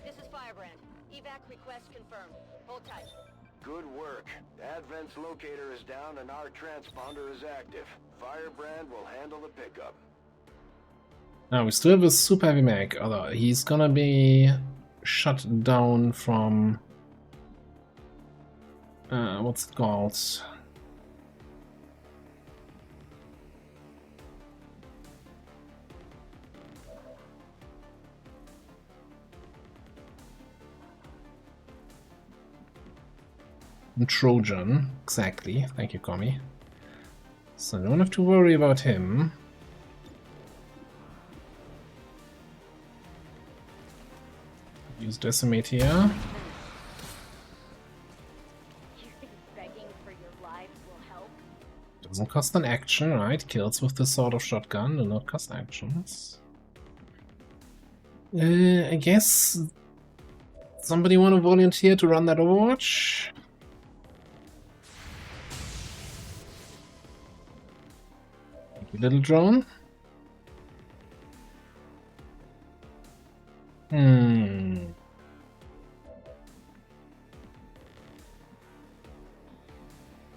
This is Firebrand. Evac request confirmed. Hold tight. Good work. Advent's locator is down and our transponder is active. Firebrand will handle the pickup. Now we still have a super heavy mech, although he's gonna be shut down from what's it called? Trojan, exactly. Thank you, Commie. So I don't have to worry about him. Use Decimate here. You think begging for your lives will help? Doesn't cost an action, right? Kills with the Sword of Shotgun do not cost actions. I guess somebody want to volunteer to run that Overwatch? Thank you, little drone.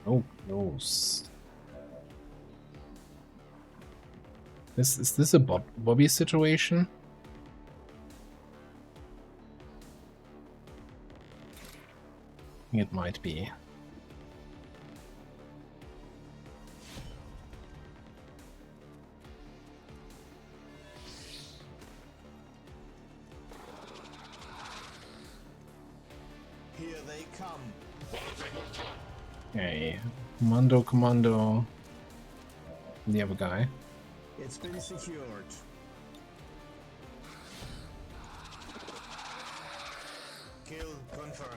Oh, close. Is this a Bobby situation? It might be. Here they come. Okay, Commando. The other guy. It's been secured. Kill confirmed.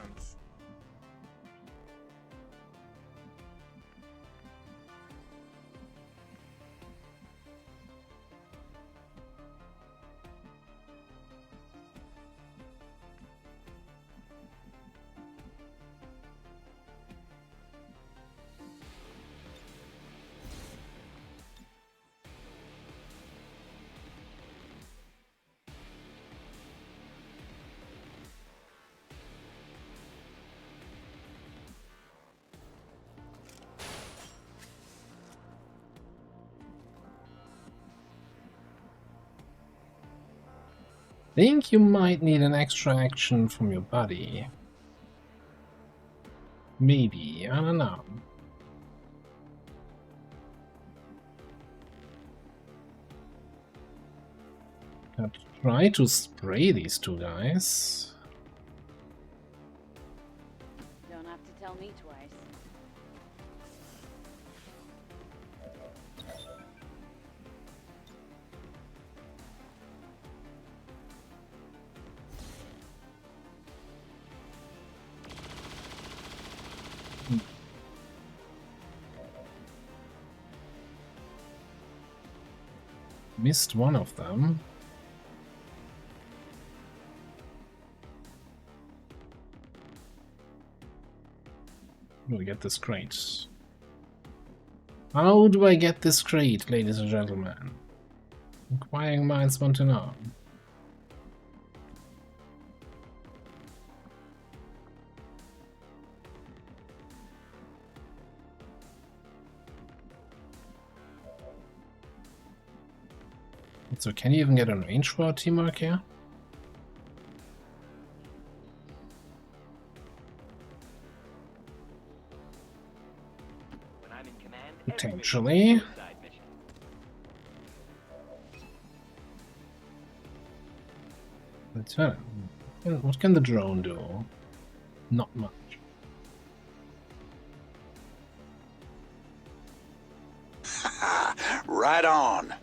Think you might need an extra action from your buddy. Maybe, I don't know. I'll try to spray these two guys. Don't have to tell me twice. Missed one of them. We'll get this crate. How do I get this crate, ladies and gentlemen? Inquiring minds want to know. So can you even get a range for our teamwork here? When I'm in command, Potentially. Let's try it. What can the drone do? Not much. Right on.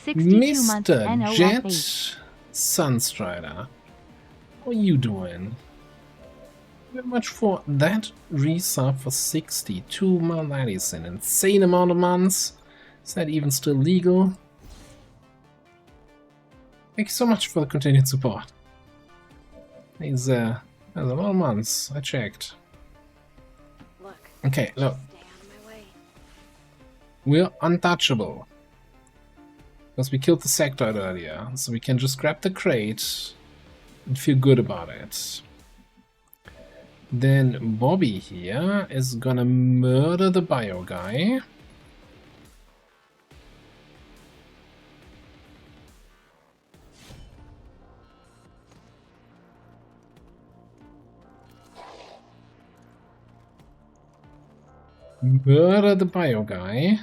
62 months Mr. Jet NOFH. Sunstrider, how are you doing? Very much for that resub for 62 months. That is an insane amount of months. Is that even still legal? Thank you so much for the continued support. That's a lot of months. I checked. Look. Okay, look. Stay out of my way. We're untouchable. Because we killed the sectoid earlier, so we can just grab the crate and feel good about it. Then Bobby here is gonna murder the bio guy. Murder the bio guy.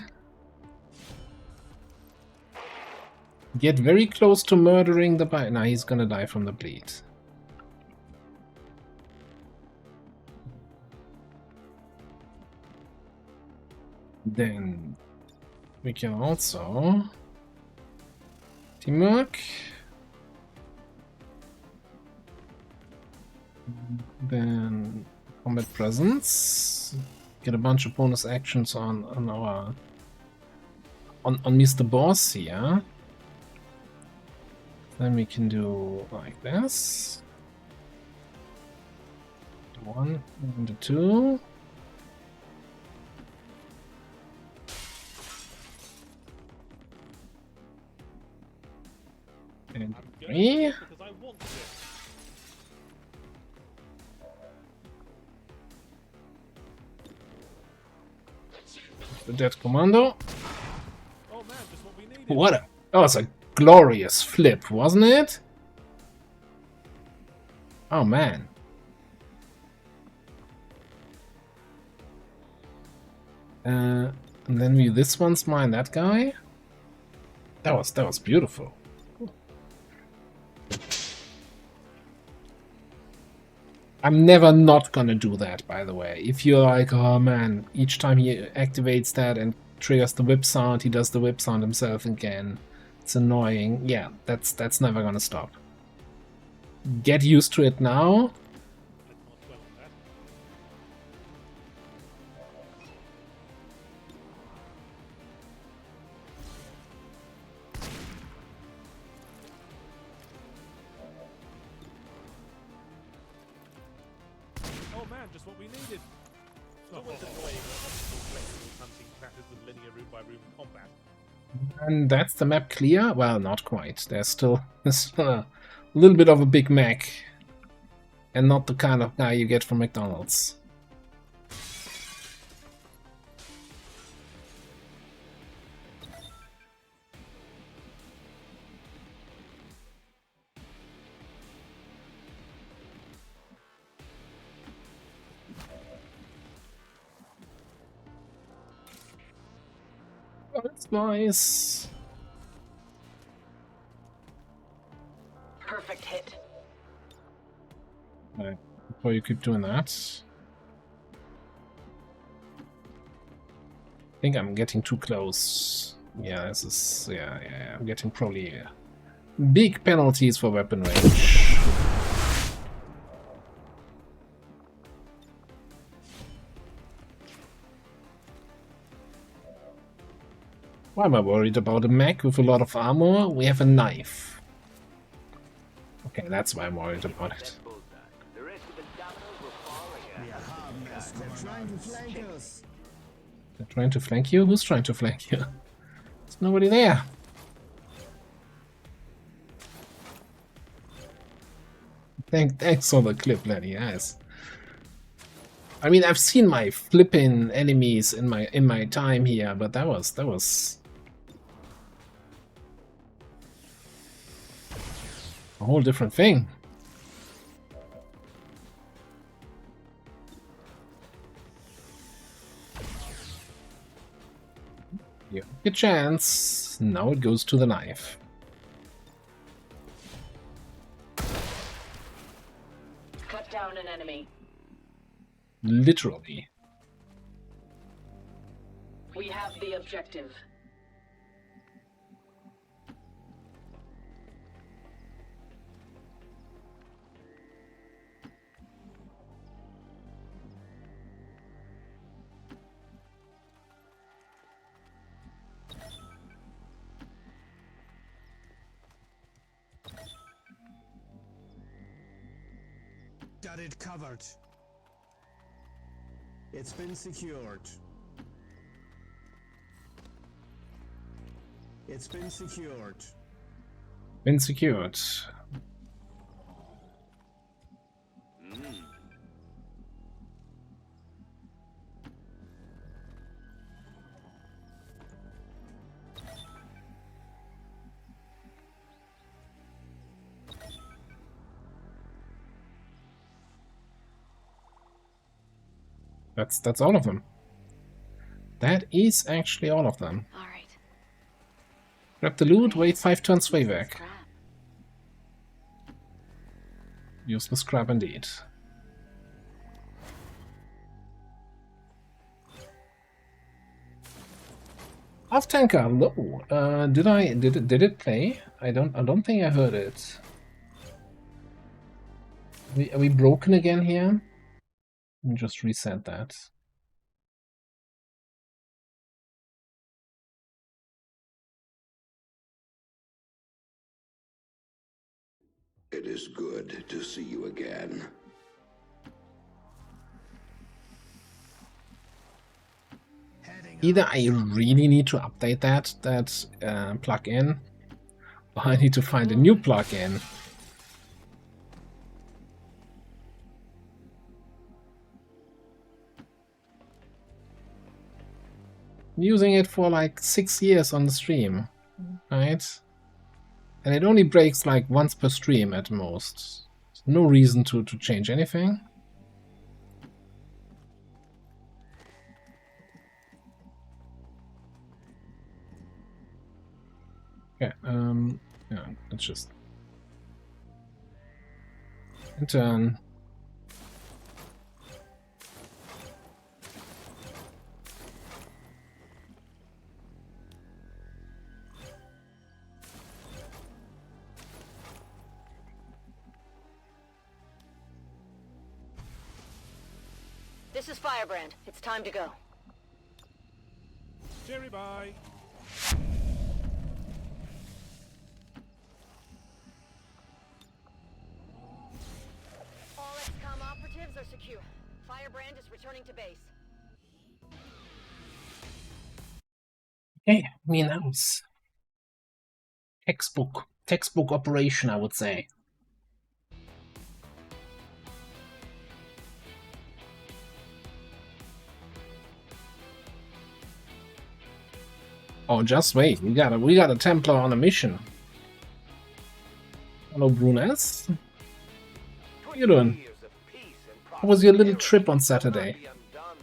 Get very close to murdering the bio. Nah, he's gonna die from the bleed. Then we can also teamwork. Then combat presence. Get a bunch of bonus actions on our on Mr. Boss here. Then we can do like this. The 1 and the 2. And 3. Because I want this. The Dead Commando. Oh man, just what we needed. What a... That was a glorious flip, wasn't it? Oh man. And then we this one's mine, that guy. That was beautiful. I'm never not gonna do that, by the way. If you're like, oh man, each time he activates that and triggers the whip sound, he does the whip sound himself again. It's annoying. Yeah, that's never gonna stop. Get used to it now. Oh man, just what we needed. It's always annoying when flexible hunting clashes with linear room by room combat. And that's the map clear? Well, not quite. There's still a little bit of a Big Mac. And not the kind of guy you get from McDonald's. Oh, that's nice. Perfect hit. Right, before you keep doing that. I think I'm getting too close. Yeah, this is... Yeah, I'm getting probably big penalties for weapon range. Why am I worried about a mech with a lot of armor? We have a knife. Okay, that's why I'm worried about it. They're trying to flank us. They're trying to flank you? Who's trying to flank you? There's nobody there. Thanks for the clip, Lenny. Yes. I mean, I've seen my flipping enemies in my time here, but that was a whole different thing. You have a chance. Now it goes to the knife. Cut down an enemy. Literally. We have the objective. Got it covered. It's been secured. It's been secured. Been secured. That's all of them. That is actually all of them. All right. Grab the loot, wait 5 turns, way back. Use the scrap indeed. Off tanker, hello. Did it play? I don't think I heard it. Are we broken again here? Let me just reset that. It is good to see you again. Either I really need to update that plugin, or I need to find a new plugin. I'm using it for like 6 years on the stream, right? And it only breaks like once per stream at most. No reason to change anything. Okay, yeah, let's just intern. This is Firebrand. It's time to go. Jerry, bye. All XCOM operatives are secure. Firebrand is returning to base. Okay, me announce. Textbook operation, I would say. Oh, just wait. We got a Templar on a mission. Hello, Brunes. How you doing? How was your little trip on Saturday?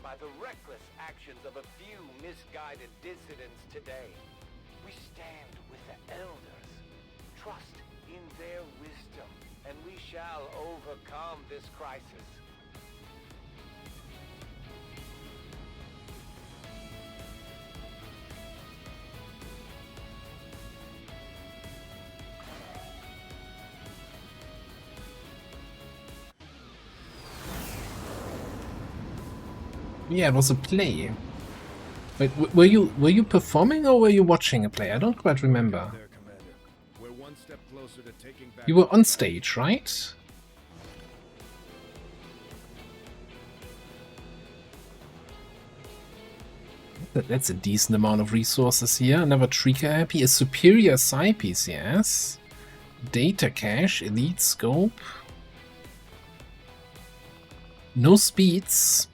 By the reckless actions of a few misguided dissidents today. We stand with the elders. Trust in their wisdom, and we shall overcome this crisis. Yeah, it was a play. Wait, were you performing or were you watching a play? I don't quite remember. You were on stage, right? That's a decent amount of resources here. Another Trigger AP, a superior side piece, yes. Data cache, elite scope. No speeds.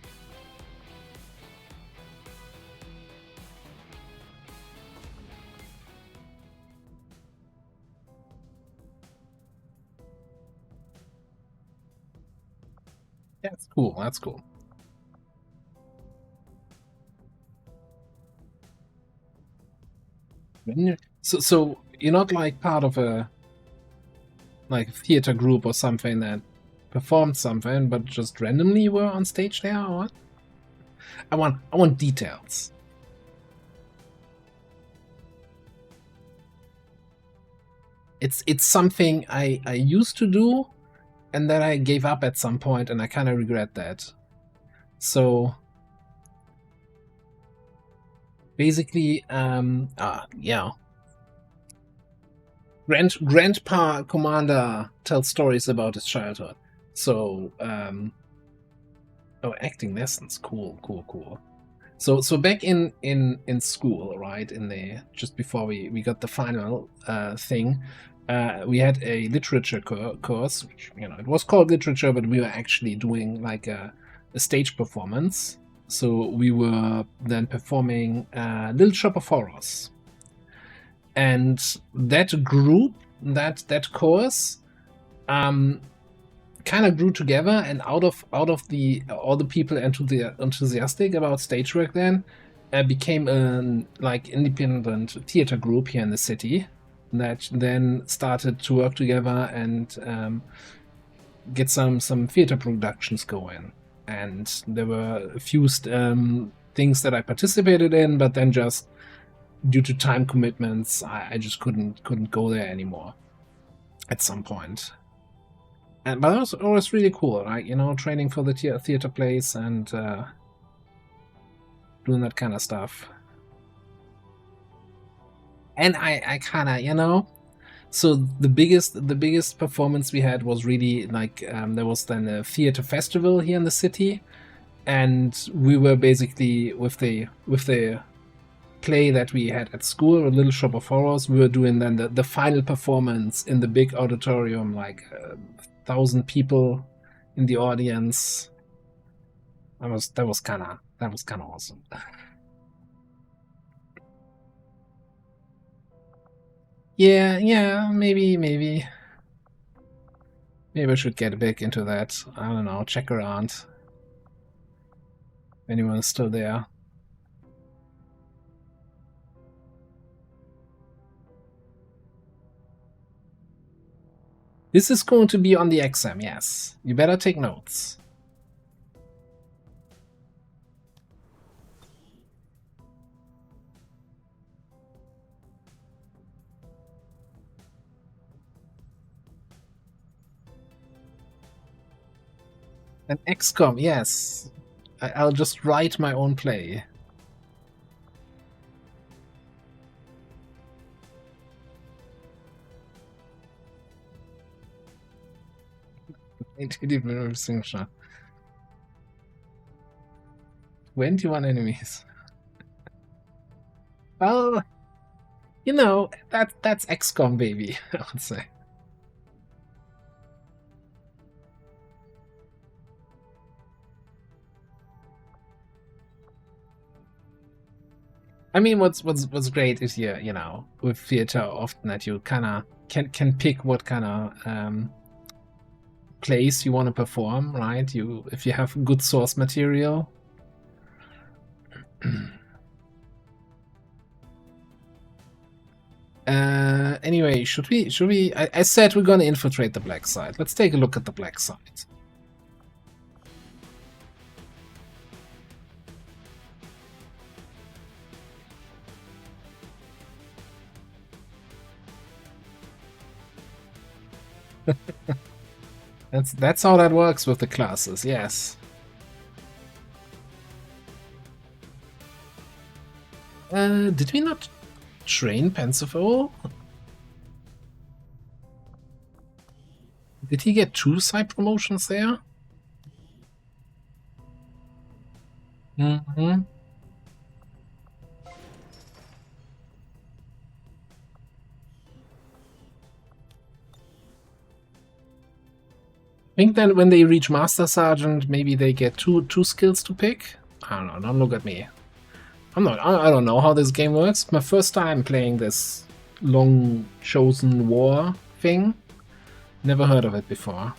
That's cool, that's cool. So you're not like part of a theater group or something that performed something, but just randomly were on stage there, or what? I want details. It's something I used to do, and then I gave up at some point, and I kind of regret that. So basically, yeah. Grandpa Commander tells stories about his childhood. So, oh, acting lessons, cool. So back in school, right, just before we got the final thing, we had a literature course, which, it was called literature, but we were actually doing like a stage performance. So we were then performing Little Shop of Horrors. And that group, that course, kind of grew together, and out of all the people enthusiastic about stage work then became an independent theater group here in the city that then started to work together and get some theater productions going. And there were a few things that I participated in, but then just due to time commitments, I just couldn't go there anymore at some point. But it was always really cool, right? You know, training for the theater plays and doing that kind of stuff. And I kind of, you know, so the biggest performance we had was really like there was then a theater festival here in the city, and we were basically with the play that we had at school, a Little Shop of Horrors. We were doing then the final performance in the big auditorium, like 1,000 people in the audience. That was kind of awesome. Yeah, maybe I should get back into that. I don't know, check around. If anyone's still there. This is going to be on the exam, yes. You better take notes. An XCOM, yes. I'll just write my own play. Signature. 21 enemies. Well, you know, that's XCOM, baby, I would say. I mean, what's great is here, you know, with theater often that you kind of can pick what kind of plays you want to perform, right? If you have good source material. Anyway, should we? I said we're gonna infiltrate the black side. Let's take a look at the black side. That's how that works with the classes, yes. Did we not train Pensivo? Did he get 2 side promotions there? Mm-hmm. I think that when they reach Master Sergeant, maybe they get two skills to pick. I don't know. Don't look at me. I don't know how this game works. My first time playing this long chosen war thing. Never heard of it before.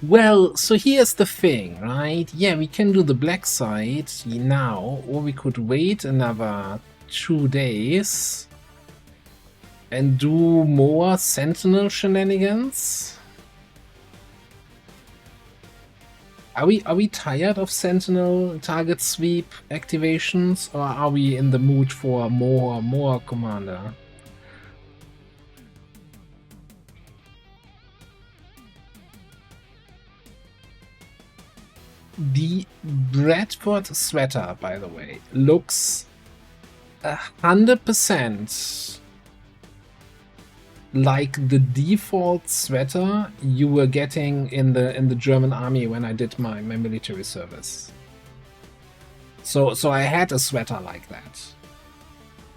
Well, so here's the thing, right? Yeah, we can do the black side now, or we could wait another 2 days and do more Sentinel shenanigans. Are we tired of Sentinel target sweep activations, or are we in the mood for more Commander? The Bradford sweater, by the way, looks 100% like the default sweater you were getting in the German army when I did my military service. So I had a sweater like that.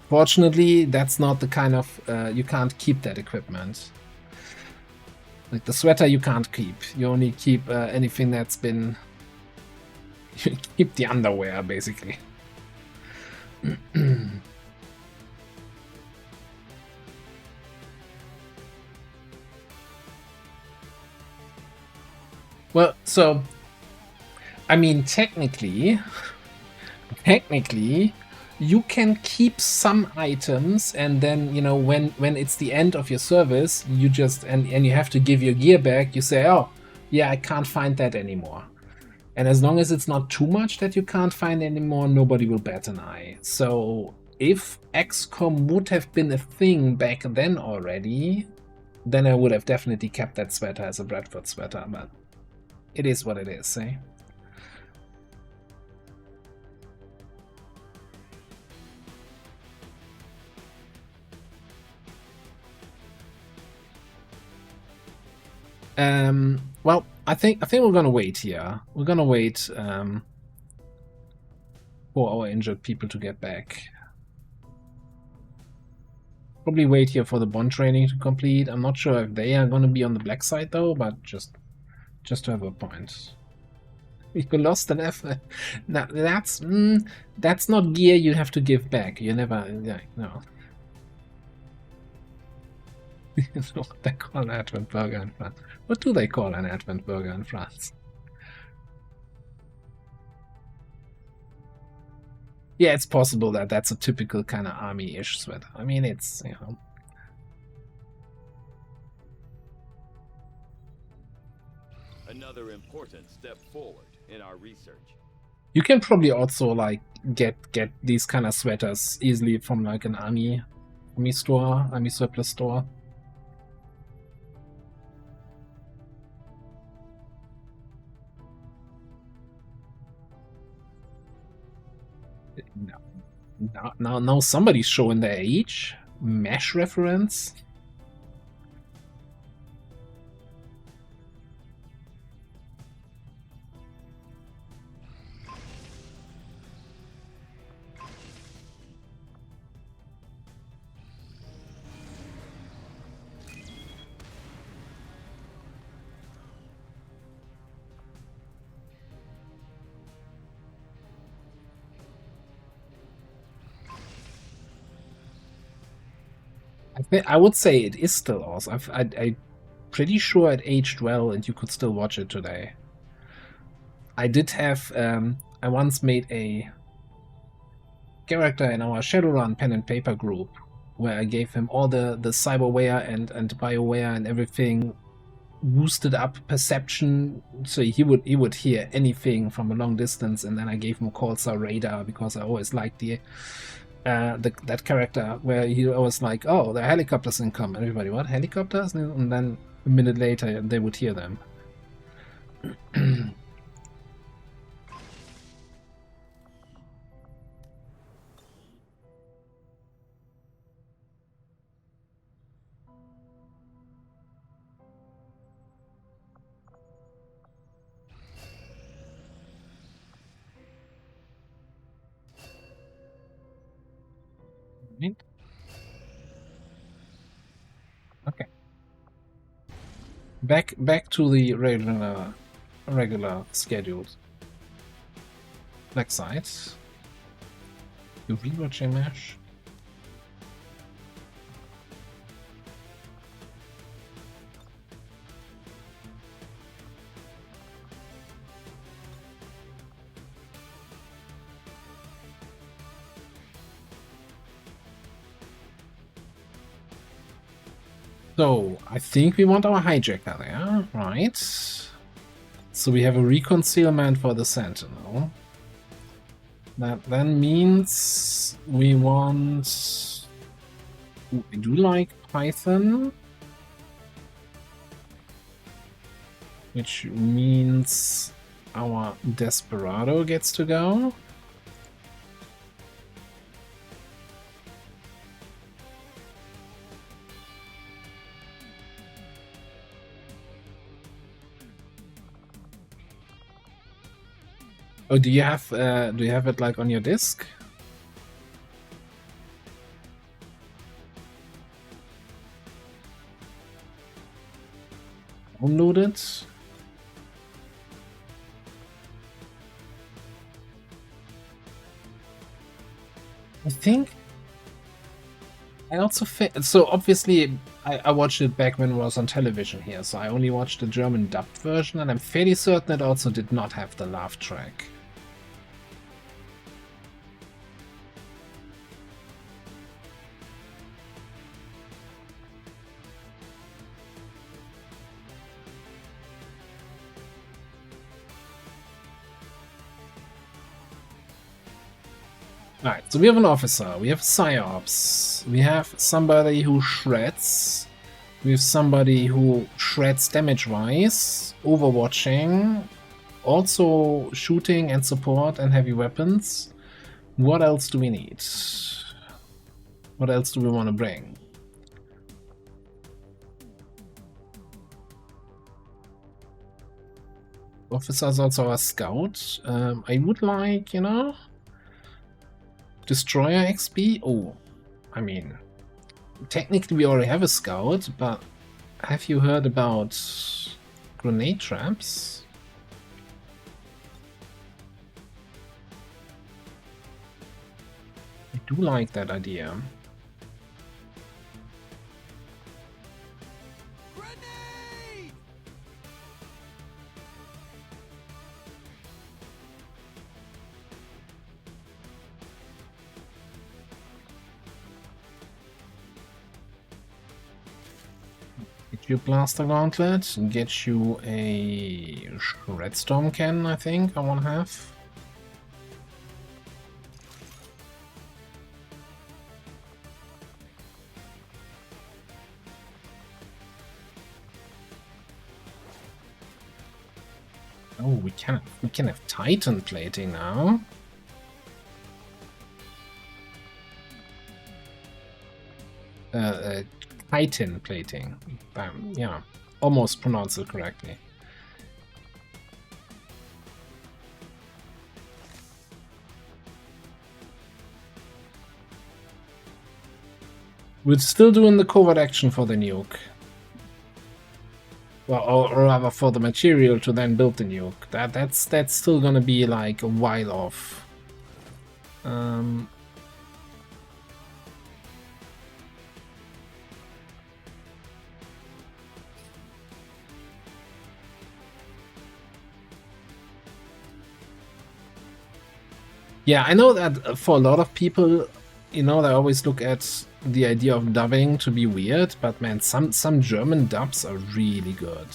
Fortunately, that's not the kind of you can't keep that equipment. Like the sweater you can't keep. You only keep anything that's been you keep the underwear, basically. Well, so I mean, technically, you can keep some items, and then when it's the end of your service, you just and you have to give your gear back. You say, oh yeah, I can't find that anymore. And as long as it's not too much that you can't find anymore, nobody will bat an eye. So if XCOM would have been a thing back then already, then I would have definitely kept that sweater as a Bradford sweater, but it is what it is, eh? Well, I think we're gonna wait here. We're gonna wait for our injured people to get back. Probably wait here for the bond training to complete. I'm not sure if they are gonna be on the black side though, but just to have a point. You lost an effort. No, that's not gear you have to give back. You never, yeah, no. What they call an Advent burger in France? What do they call an Advent burger in France? Yeah, it's possible that that's a typical kind of army-ish sweater. I mean, it's, Another important step forward in our research. You can probably also like get these kind of sweaters easily from like an army store, army surplus store. Now somebody's showing their age. Mesh reference. I would say it is still awesome. I'm pretty sure it aged well, and you could still watch it today. I did have I once made a character in our Shadowrun pen and paper group where I gave him all the cyberware and bioware and everything, boosted up perception, so he would hear anything from a long distance, and then I gave him Corsair radar because I always liked that character where he was like, oh, there are helicopters incoming. Everybody, what, helicopters? And then a minute later they would hear them. Okay. Back to the regular scheduled black sites. You rewatching Mesh? So, I think we want our hijacker there, right? So we have a reconcealment for the Sentinel. That then means we want... We do like Python. Which means our Desperado gets to go. Oh, do you have it like on your disk? Download it. I think I also so obviously I watched it back when it was on television here, so I only watched the German dubbed version, and I'm fairly certain it also did not have the laugh track. Alright, so we have an officer, we have PsyOps, we have somebody who shreds, we have somebody who shreds damage-wise, overwatching, also shooting and support and heavy weapons. What else do we need? What else do we want to bring? Officer's also a scout. I would like, you know, Destroyer XP? Oh, I mean, technically we already have a scout, but have you heard about grenade traps? I do like that idea. Get you a blaster gauntlet, get you a shredstorm cannon, I think I want to have. Oh, we can have Titan plating now. Titan plating. Yeah, almost pronounced it correctly. We're still doing the covert action for the nuke. Well, or rather for the material to then build the nuke. That's still gonna be like a while off. Yeah, I know that for a lot of people, you know, they always look at the idea of dubbing to be weird, but man, some German dubs are really good.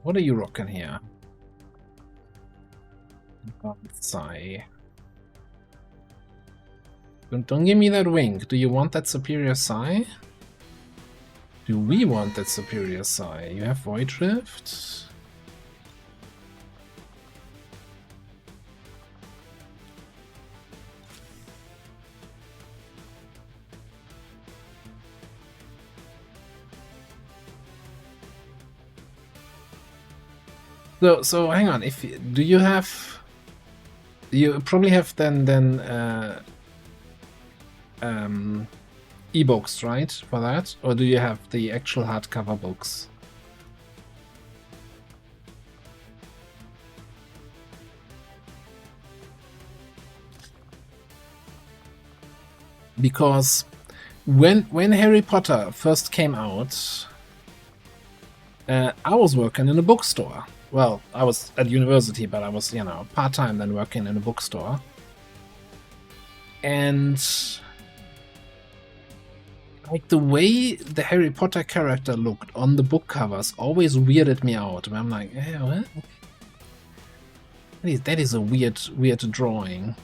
What are you rocking here? Sigh. Don't give me that wink. Do you want that superior sigh? Do we want that superior sigh? You have Void Rift? So hang on. If do you have? You probably have then e-books, right, for that, or do you have the actual hardcover books? Because when Harry Potter first came out, I was working in a bookstore. Well, I was at university, but I was, you know, part-time then working in a bookstore. And like the way the Harry Potter character looked on the book covers always weirded me out. I'm like, what? That is a weird drawing.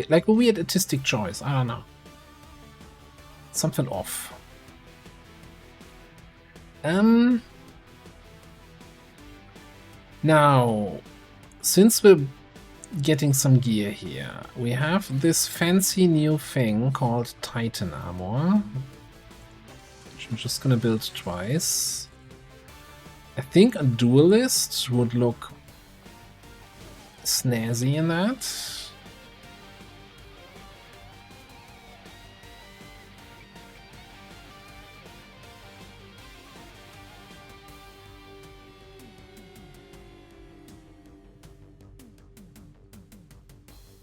Like a weird artistic choice. I don't know. Something off. Now, since we're getting some gear here, we have this fancy new thing called Titan Armor, which I'm just gonna build twice. I think a duelist would look snazzy in that.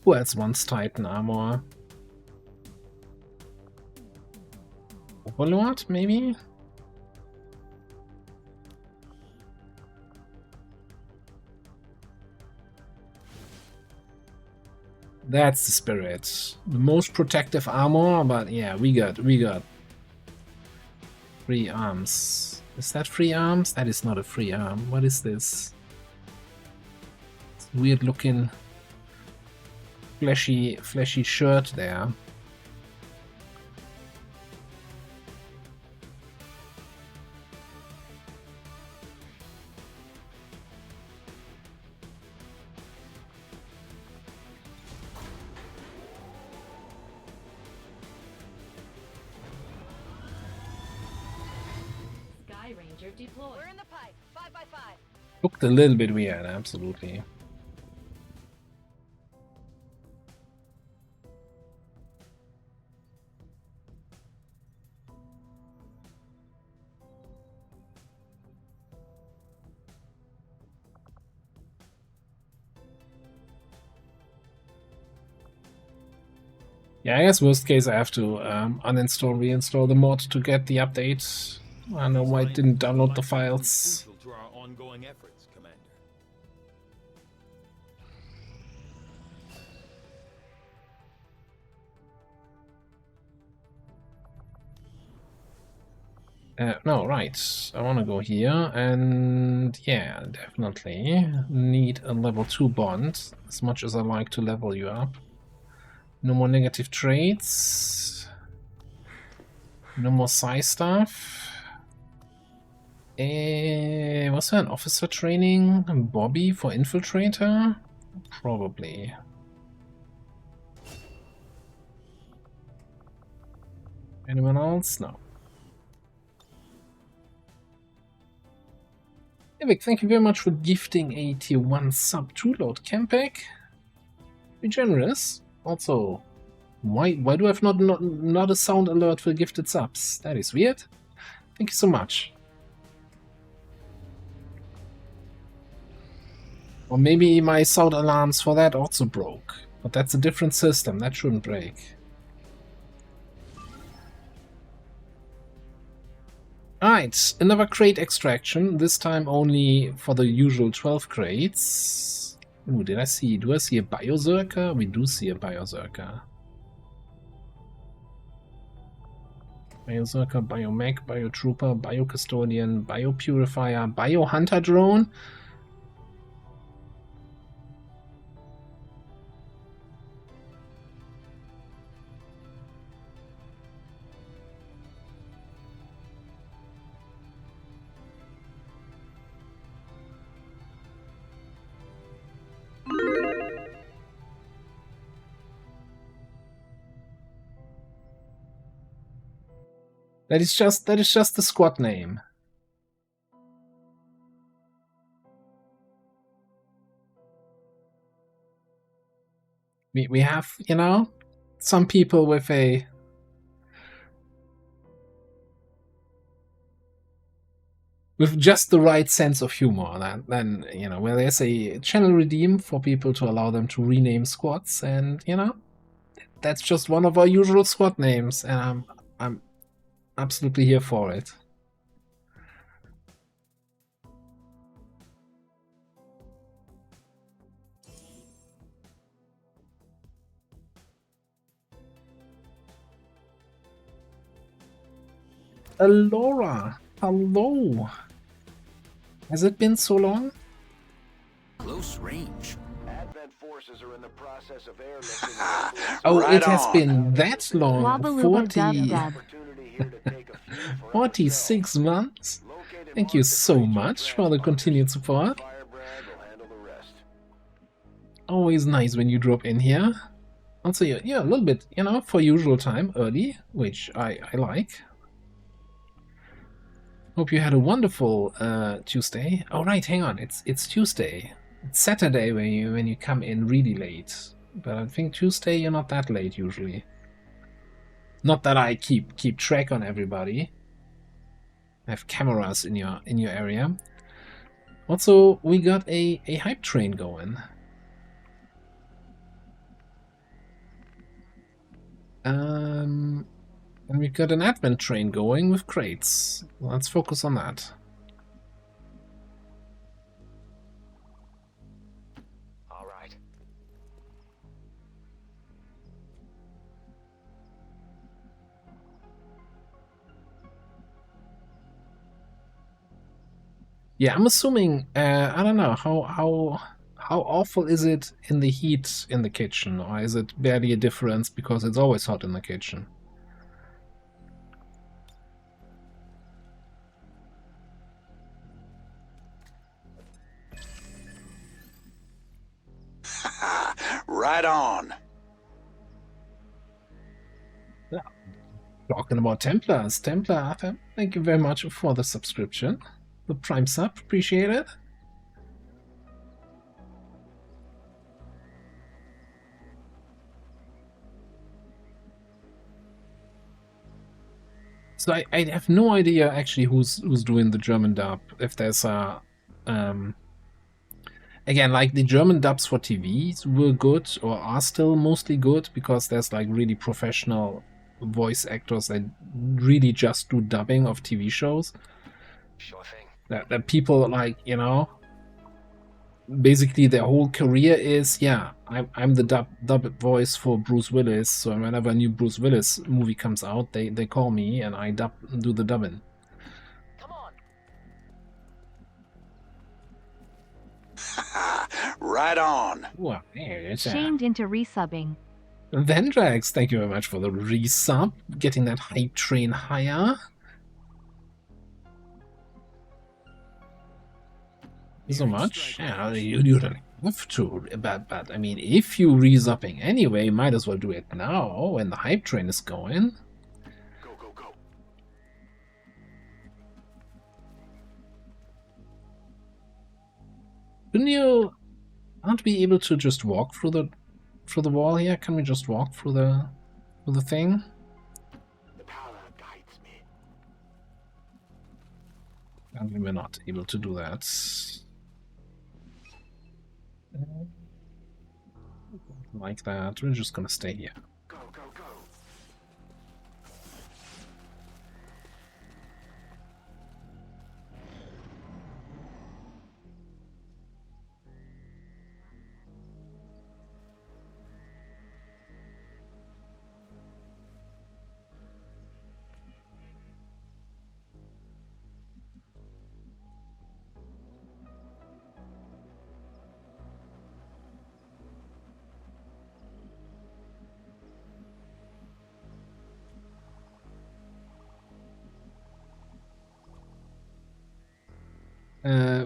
Who else wants Titan Armor? Overlord, maybe? That's the spirit. The most protective armor, but yeah, we got free arms. Is that free arms? That is not a free arm. What is this? It's weird looking fleshy shirt there. Sky Ranger deployed. We're in the pipe. 5x5. Looked a little bit weird, absolutely. Yeah, I guess worst case I have to uninstall, reinstall the mod to get the update. I don't know why it didn't download the files. To our ongoing efforts, Commander. No, right. I want to go here, and yeah, definitely need a level 2 bond, as much as I like to level you up. No more negative traits. No more psi stuff. Was there an officer training? Bobby for infiltrator? Probably. Anyone else? No. Evic, thank you very much for gifting a tier 1 sub to Lord Campek. Be generous. Also, why do I have not a sound alert for gifted subs? That is weird. Thank you so much. Or maybe my sound alarms for that also broke. But that's a different system, that shouldn't break. Alright, another crate extraction, this time only for the usual 12 crates. Ooh, do I see a Biozerker? We do see a Biozerker. Biozerker, Biomech, Biotrooper, Biocustodian, Biopurifier, Biohunter Drone. That is just the squad name. We have, you know, some people with just the right sense of humor. Then you know, where there's a channel redeem for people to allow them to rename squads, and you know, that's just one of our usual squad names, and I'm absolutely here for it. Alora, hello. Has it been so long? Close range. Advent forces are in the process of airlifting. Oh, it has been that long. 46 months. Thank you so much for the continued support. Firebrand will handle the rest. always nice when you drop in here. Also, you're a little bit, you know, for usual time, early, which I like. Hope you had a wonderful Tuesday. Oh right, hang on, it's Tuesday. It's Saturday when you come in really late. But I think Tuesday you're not that late usually. Not that I keep track on everybody. I have cameras in your area. Also, we got a hype train going. And we've got an advent train going with crates. Let's focus on that. All right. Yeah, I'm assuming. I don't know how awful is it in the heat in the kitchen, or is it barely a difference because it's always hot in the kitchen? Right on. Yeah. Talking about Templars, Templar Arthur, thank you very much for the subscription, the Prime sub, appreciate it. So I have no idea actually who's doing the German dub. If there's a again, like the German dubs for TVs were good or are still mostly good because there's like really professional voice actors that really just do dubbing of TV shows. Sure thing. That people like, you know, basically their whole career is, yeah, I'm the dub voice for Bruce Willis, so whenever a new Bruce Willis movie comes out, they call me and I do the dubbing. Come on. Right on. Wow, it's Shamed into resubbing. Vendrax, thank you very much for the resub, getting that hype train higher. So much. Yeah, you don't have to, but I mean, if you resubbing anyway, might as well do it now when the hype train is going. Go, go, go. Aren't we able to just walk through the wall here? Can we just walk through the thing? The power guides me. And we're not able to do that. Like that. We're just gonna stay here. Go, go, go.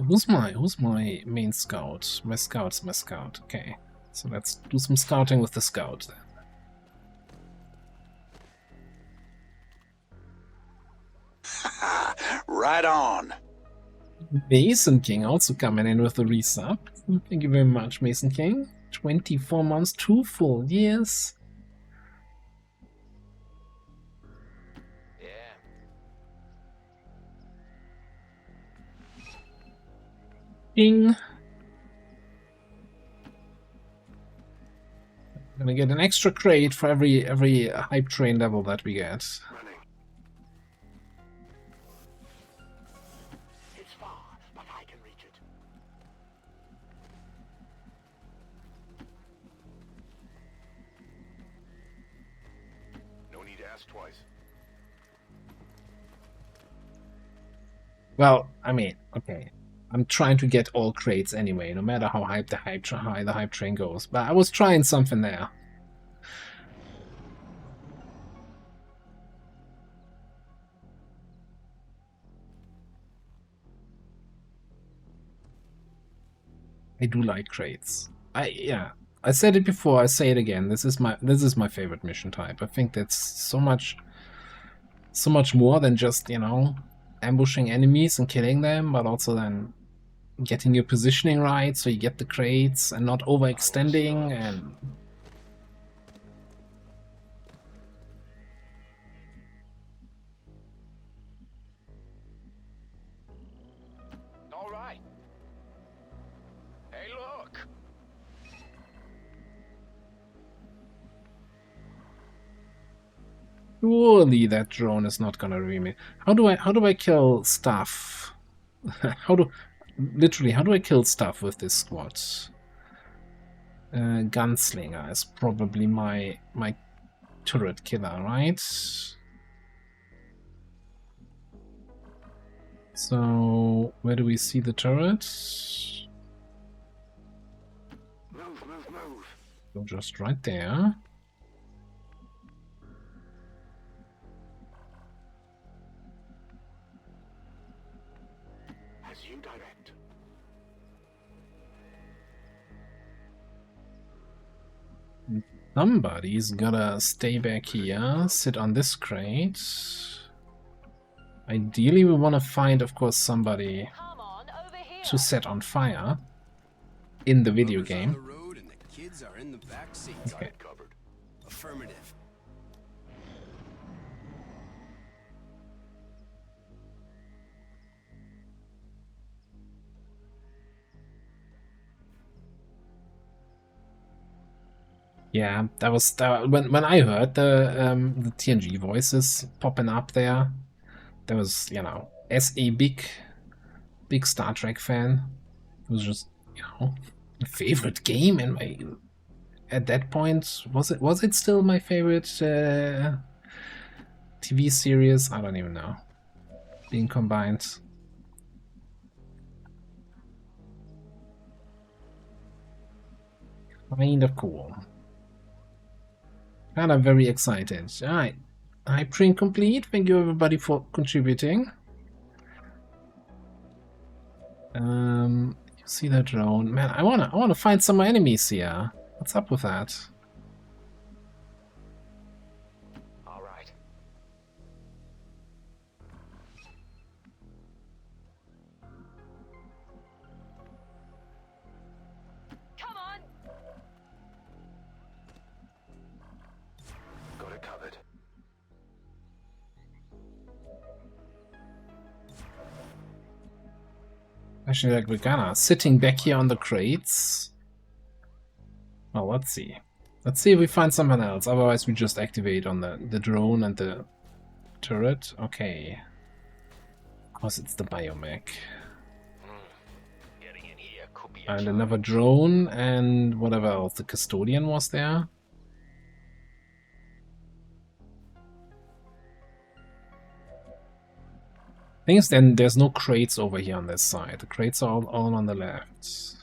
Who's my main scout? My scout's my scout. Okay, so let's do some scouting with the scout then. Right on. Mason King also coming in with the resub. Thank you very much, Mason King. 24 months, 2 full years. King. Gonna get an extra crate for every hype train level that we get. Running. It's far, but I can reach it. No need to ask twice. Well, I mean, okay. I'm trying to get all crates anyway, no matter how high the hype train goes. But I was trying something there. I do like crates. I said it before, I say it again. This is my favorite mission type. I think that's so much more than just, you know, ambushing enemies and killing them, but also then getting your positioning right so you get the crates and not overextending and All right. Hey, look. surely that drone is not gonna remake. How do I kill stuff? how do I kill stuff with this squad? Gunslinger is probably my turret killer, right? So where do we see the turret? Move. So just right there. As you direct. Somebody's gotta stay back here, sit on this crate. Ideally, we want to find, of course, somebody to set on fire in the video game. Okay. Affirmative. Yeah, that was when I heard the TNG voices popping up there. That was, you know, as a big Star Trek fan, it was just, you know, a favorite game in my. At that point, was it still my favorite TV series? I don't even know. Being combined. Kind of cool. And I'm very excited. Alright. Hype train complete. Thank you everybody for contributing. You see that drone? Man, I wanna find some enemies here. What's up with that? All right. Come on! Got it covered. Actually, like we're gonna sitting back here on the crates. Well, let's see. Let's see if we find someone else. Otherwise, we just activate on the drone and the turret. Okay. Of course, it's the biomech. Getting in here could be And another drone and whatever else. The custodian was there. Thing is, then there's no crates over here on this side. The crates are all on the left.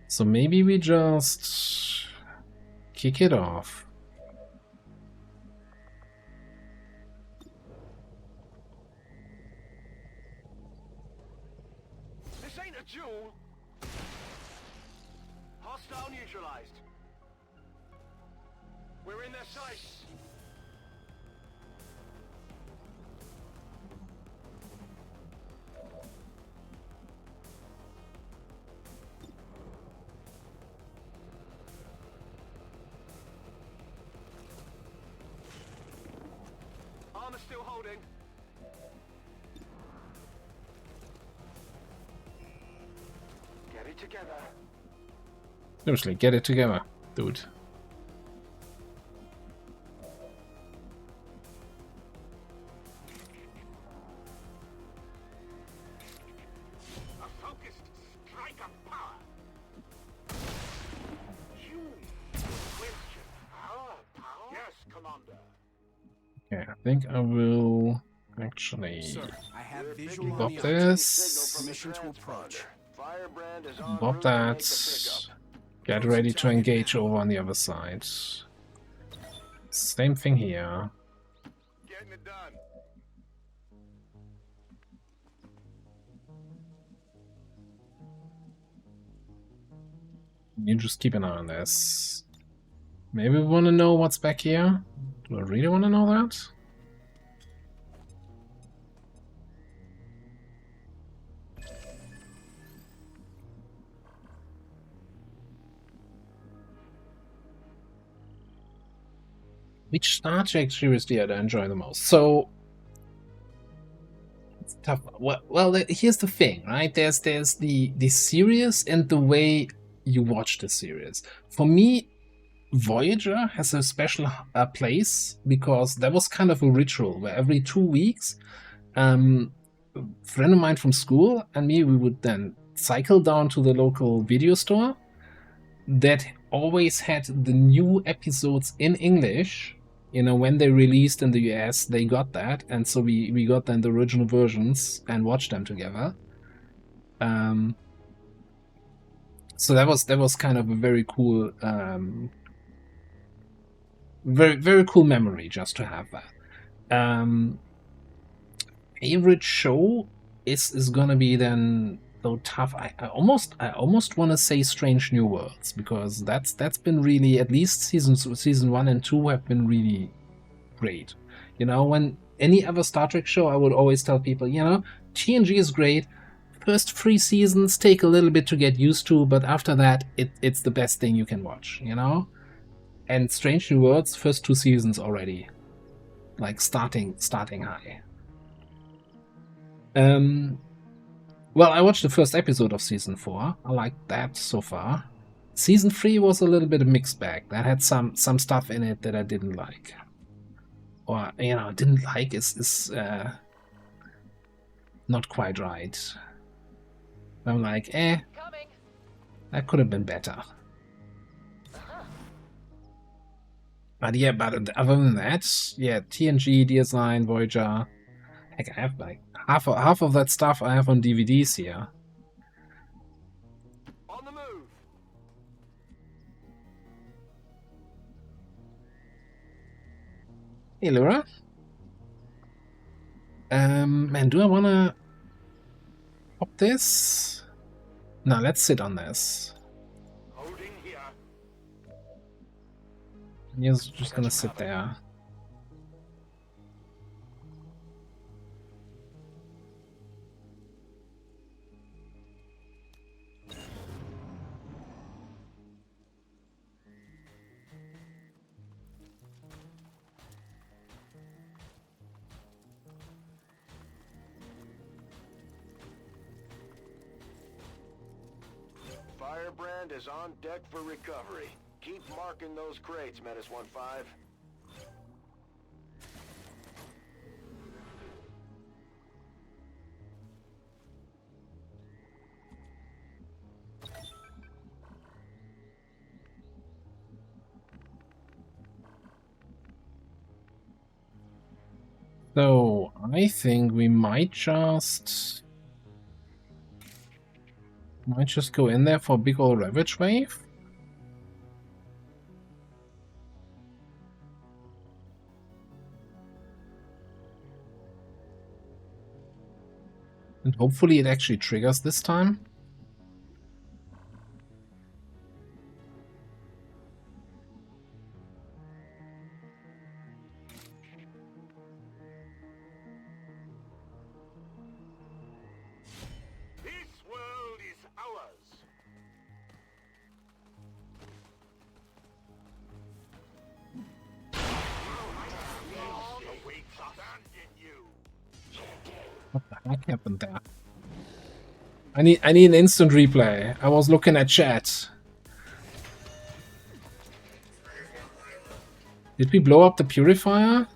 So maybe we just kick it off. This ain't a duel. Hostile neutralized. We're in their sights. Armor still holding. Get it together. Seriously, get it together, dude. A focused strike of power. You question our power? Yes, Commander. Okay, I think I will actually bop this. Bop that. Get ready to engage over on the other side. Same thing here. Getting it done. You just keep an eye on this. Maybe we want to know what's back here. Do I really want to know that? Which Star Trek series do I enjoy the most? So it's tough. Well, here's the thing, right? There's the series and the way you watch the series. For me, Voyager has a special place because that was kind of a ritual where every 2 weeks, a friend of mine from school and me, we would then cycle down to the local video store that always had the new episodes in English. You know, when they released in the US, they got that, and so we got then the original versions and watched them together. So that was kind of a very cool, very cool memory just to have that. Favorite show is gonna be then, though tough. I almost want to say Strange New Worlds, because that's been really, at least season 1 and 2 have been really great. You know, when any other Star Trek show, I would always tell people, you know, TNG is great. First 3 seasons take a little bit to get used to, but after that, it's the best thing you can watch. You know, and Strange New Worlds, first 2 seasons already, like starting high. Well, I watched the first episode of season 4. I liked that so far. Season 3 was a little bit of a mixed bag. That had some stuff in it that I didn't like. Or, you know, didn't like is not quite right. I'm like, that could have been better. But yeah, but other than that, yeah, TNG, DS9, Voyager. Heck, I have like half of that stuff I have on DVDs here. On the move. Hey, Laura. Man, do I wanna pop this? No, let's sit on this. Holding here. You're just gonna sit there. Firebrand is on deck for recovery. Keep marking those crates, Menace 1-5. So, I think we might just go in there for a big old Ravage Wave. And hopefully it actually triggers this time. This world is ours. Awaits us and in you. What the heck happened there? I need an instant replay. I was looking at chat. Did we blow up the purifier?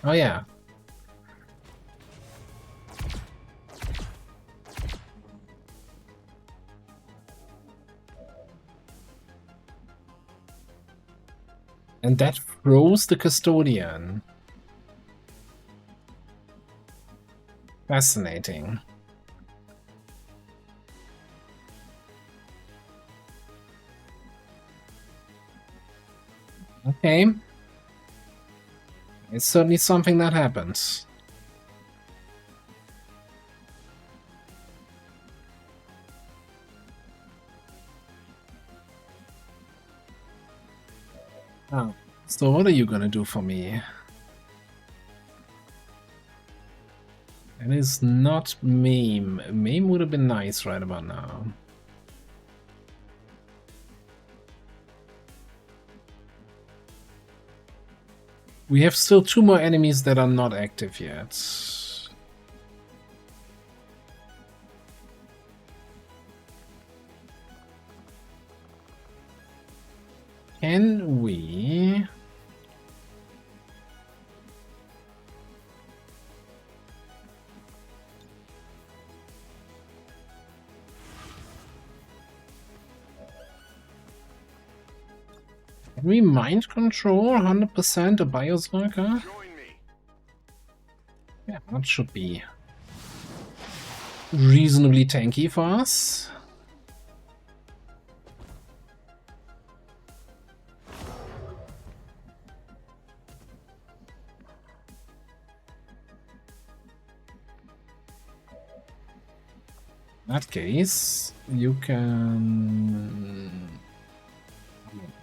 Oh yeah. And that froze the custodian. Fascinating. Okay. It's certainly something that happens. Oh, so what are you gonna do for me? It is not Meme. Meme would have been nice right about now. We have still 2 more enemies that are not active yet. Can we... Can we mind control 100% a Bioswalker? Yeah, that should be reasonably tanky for us. In that case, you can...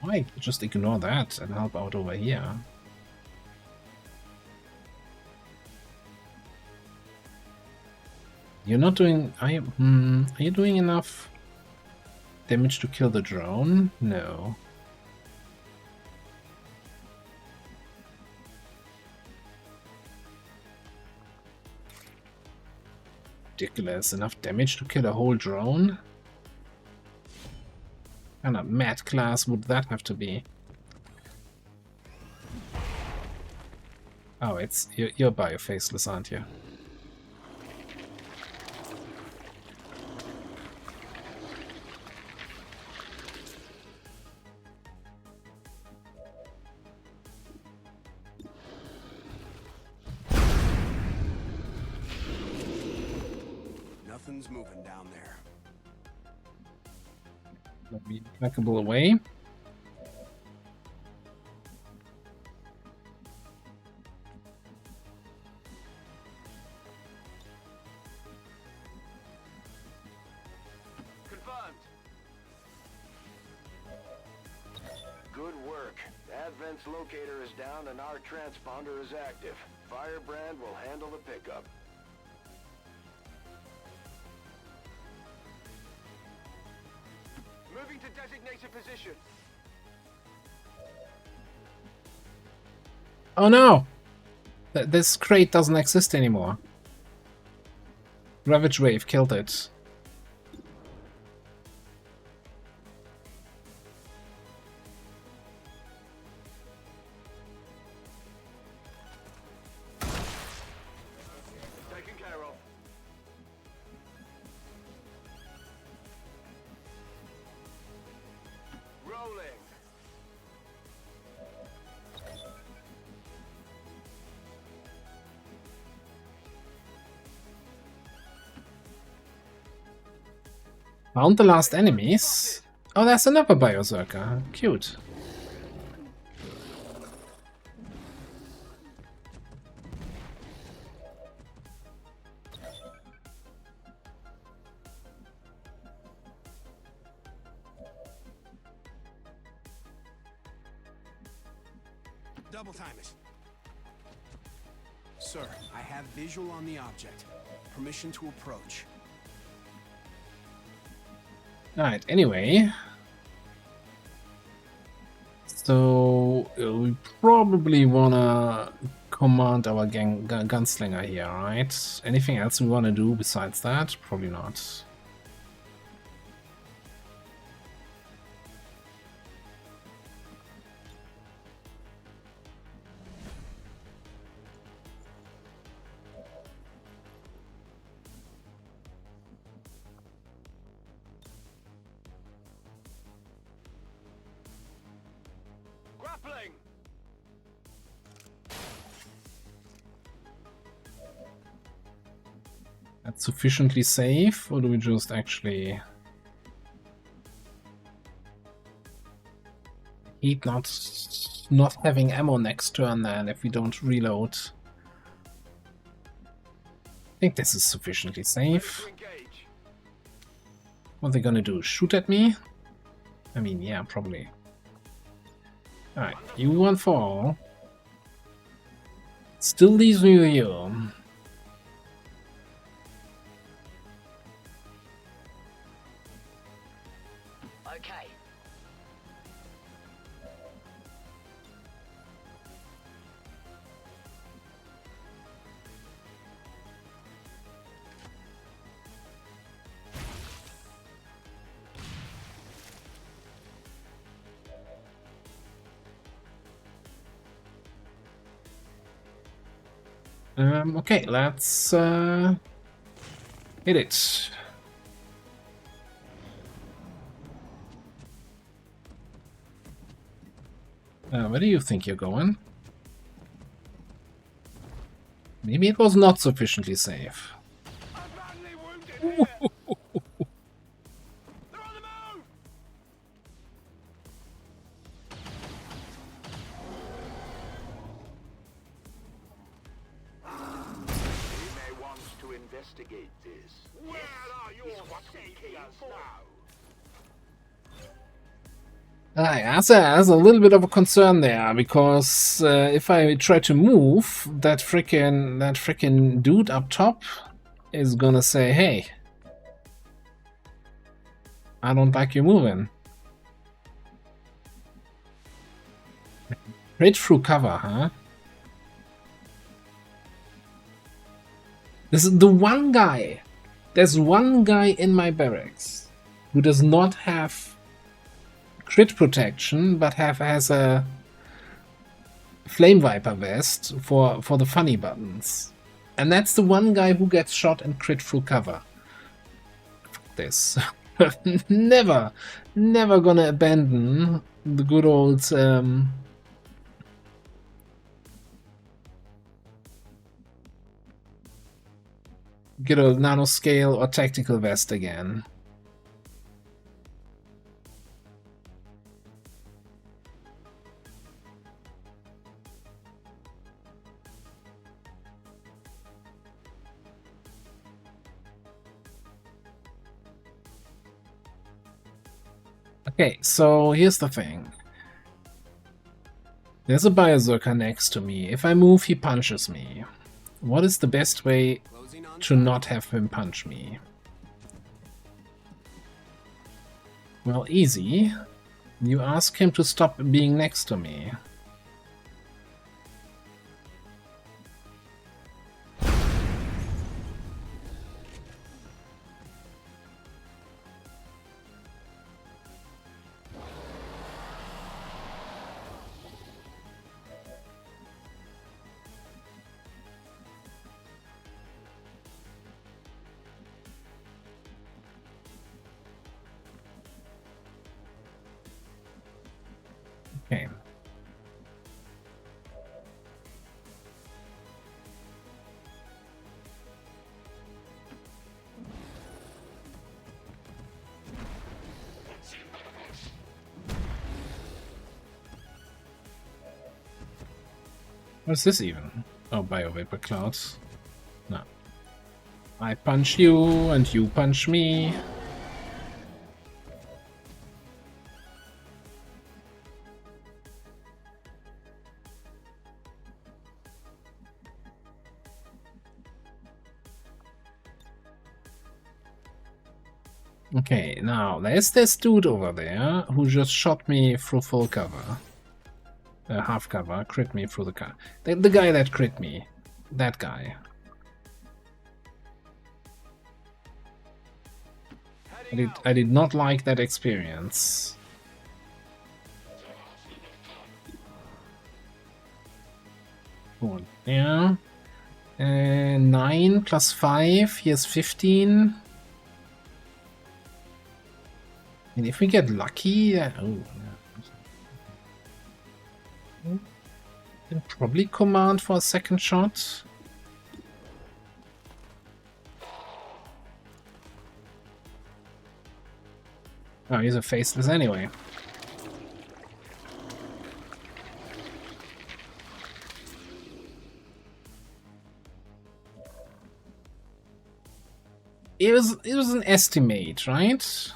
I might just ignore that and help out over here. You're not doing... are you doing enough damage to kill the drone? No. Ridiculous. Enough damage to kill a whole drone? What kind of mad class would that have to be? Oh, it's... you're biofaceless, aren't you? Nothing's moving down there. Let me trackable away. Confirmed. Good work. Advent's locator is down and our transponder is active. Firebrand will handle the pickup. Moving to designated position. Oh no! This crate doesn't exist anymore. Ravage Wave killed it. Taken care of. Rolling. Found the last enemies. Oh, there's another Bioswalker. Cute. Double time it. Sir, I have visual on the object. Permission to approach. Alright, anyway. So, we probably wanna command our gunslinger here, right? Anything else we wanna do besides that? Probably not. Grappling. That's sufficiently safe, or do we just actually... hate not having ammo next turn then if we don't reload. I think this is sufficiently safe. What are they gonna do? Shoot at me? I mean, yeah, probably. Alright, you one for all. Still leaves me with you. Okay. Okay, let's hit it. Where do you think you're going? Maybe it was not sufficiently safe. Investigate this. Where are your saviors now? There's a little bit of a concern there, because if I try to move, that frickin' dude up top is gonna say, hey, I don't like you moving. Right through cover, huh? This is the one guy. There's one guy in my barracks who does not have crit protection, but has a Flame Viper vest for the funny buttons. And that's the one guy who gets shot and crit through cover. Fuck this. never gonna abandon the good old nanoscale or tactical vest again. Okay, so here's the thing. There's a Berserker next to me. If I move, he punches me. What is the best way to not have him punch me? Well, easy. You ask him to stop being next to me. Okay. What's this even? Oh, Biovapor Clouds. No. I punch you and you punch me. Okay, now there's this dude over there who just shot me through full cover. Half cover, crit me through the cover. The guy that crit me. That guy. I did not like that experience. Oh, yeah. 9 plus 5, here's 15. And if we get lucky, oh, yeah. Can probably command for a second shot. Oh, he's a faceless anyway. It was an estimate, right?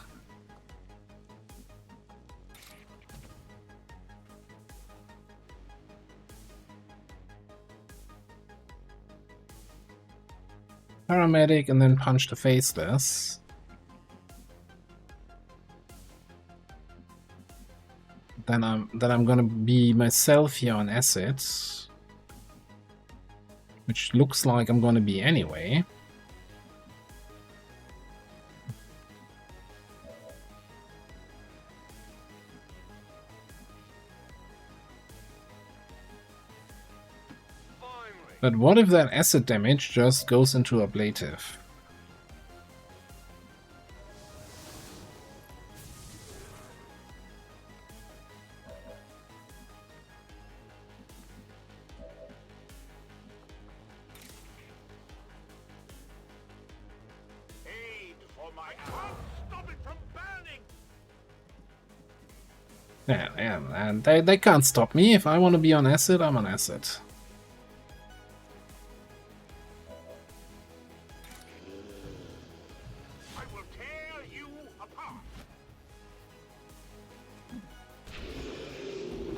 paramedic and then punch the faceless. Then I'm gonna be myself here on acid, which looks like I'm gonna be anyway. But what if that acid damage just goes into ablative? Yeah, and they can't stop me. If I want to be on acid, I'm on acid. I will tear you apart.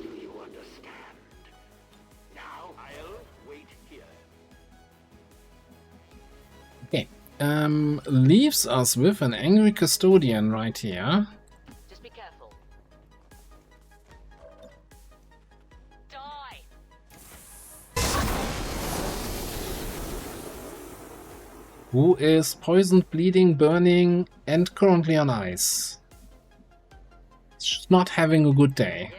Do you understand? Now I'll wait here. Okay. Leaves us with an angry custodian right here. Just be careful. Who is poisoned, bleeding, burning, and currently on ice. She's not having a good day.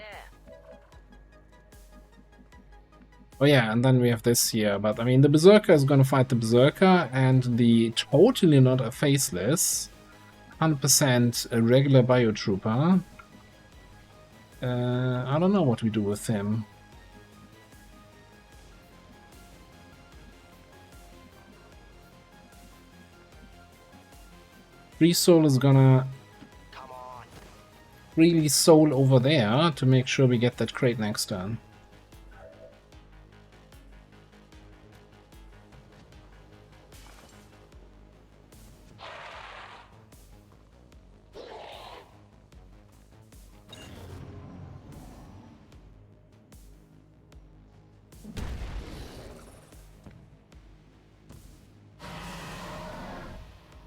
Oh yeah, and then we have this here, but I mean the Berserker is gonna fight the Berserker, and the totally not a faceless, 100% a regular Biotrooper. I don't know what we do with him. Free Soul is gonna really soul over there to make sure we get that crate next turn.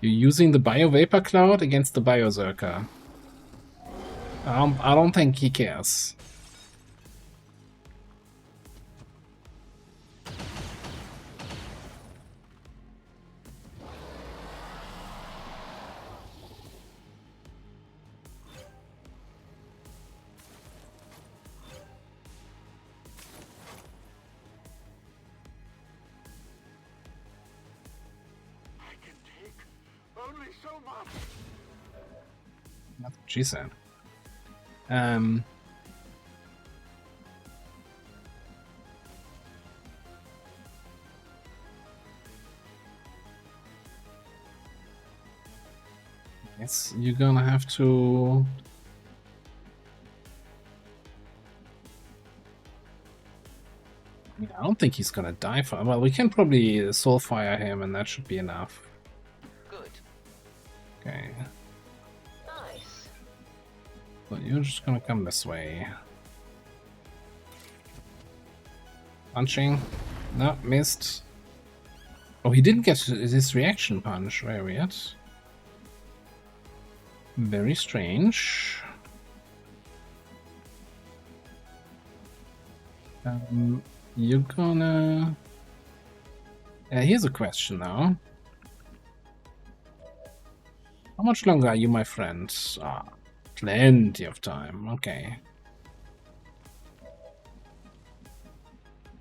You're using the Bio Vapor Cloud against the Berserker. I don't think he cares. Only so much. That's what she said. Yes, you're gonna have to. I don't think he's gonna die for. Well, we can probably soulfire him, and that should be enough. Good. Okay. Nice. So you're just gonna come this way. Punching. No, missed. Oh, he didn't get his reaction punch. Very weird. Very strange. You're gonna... here's a question now. How much longer are you my friend? Ah, plenty of time. Okay.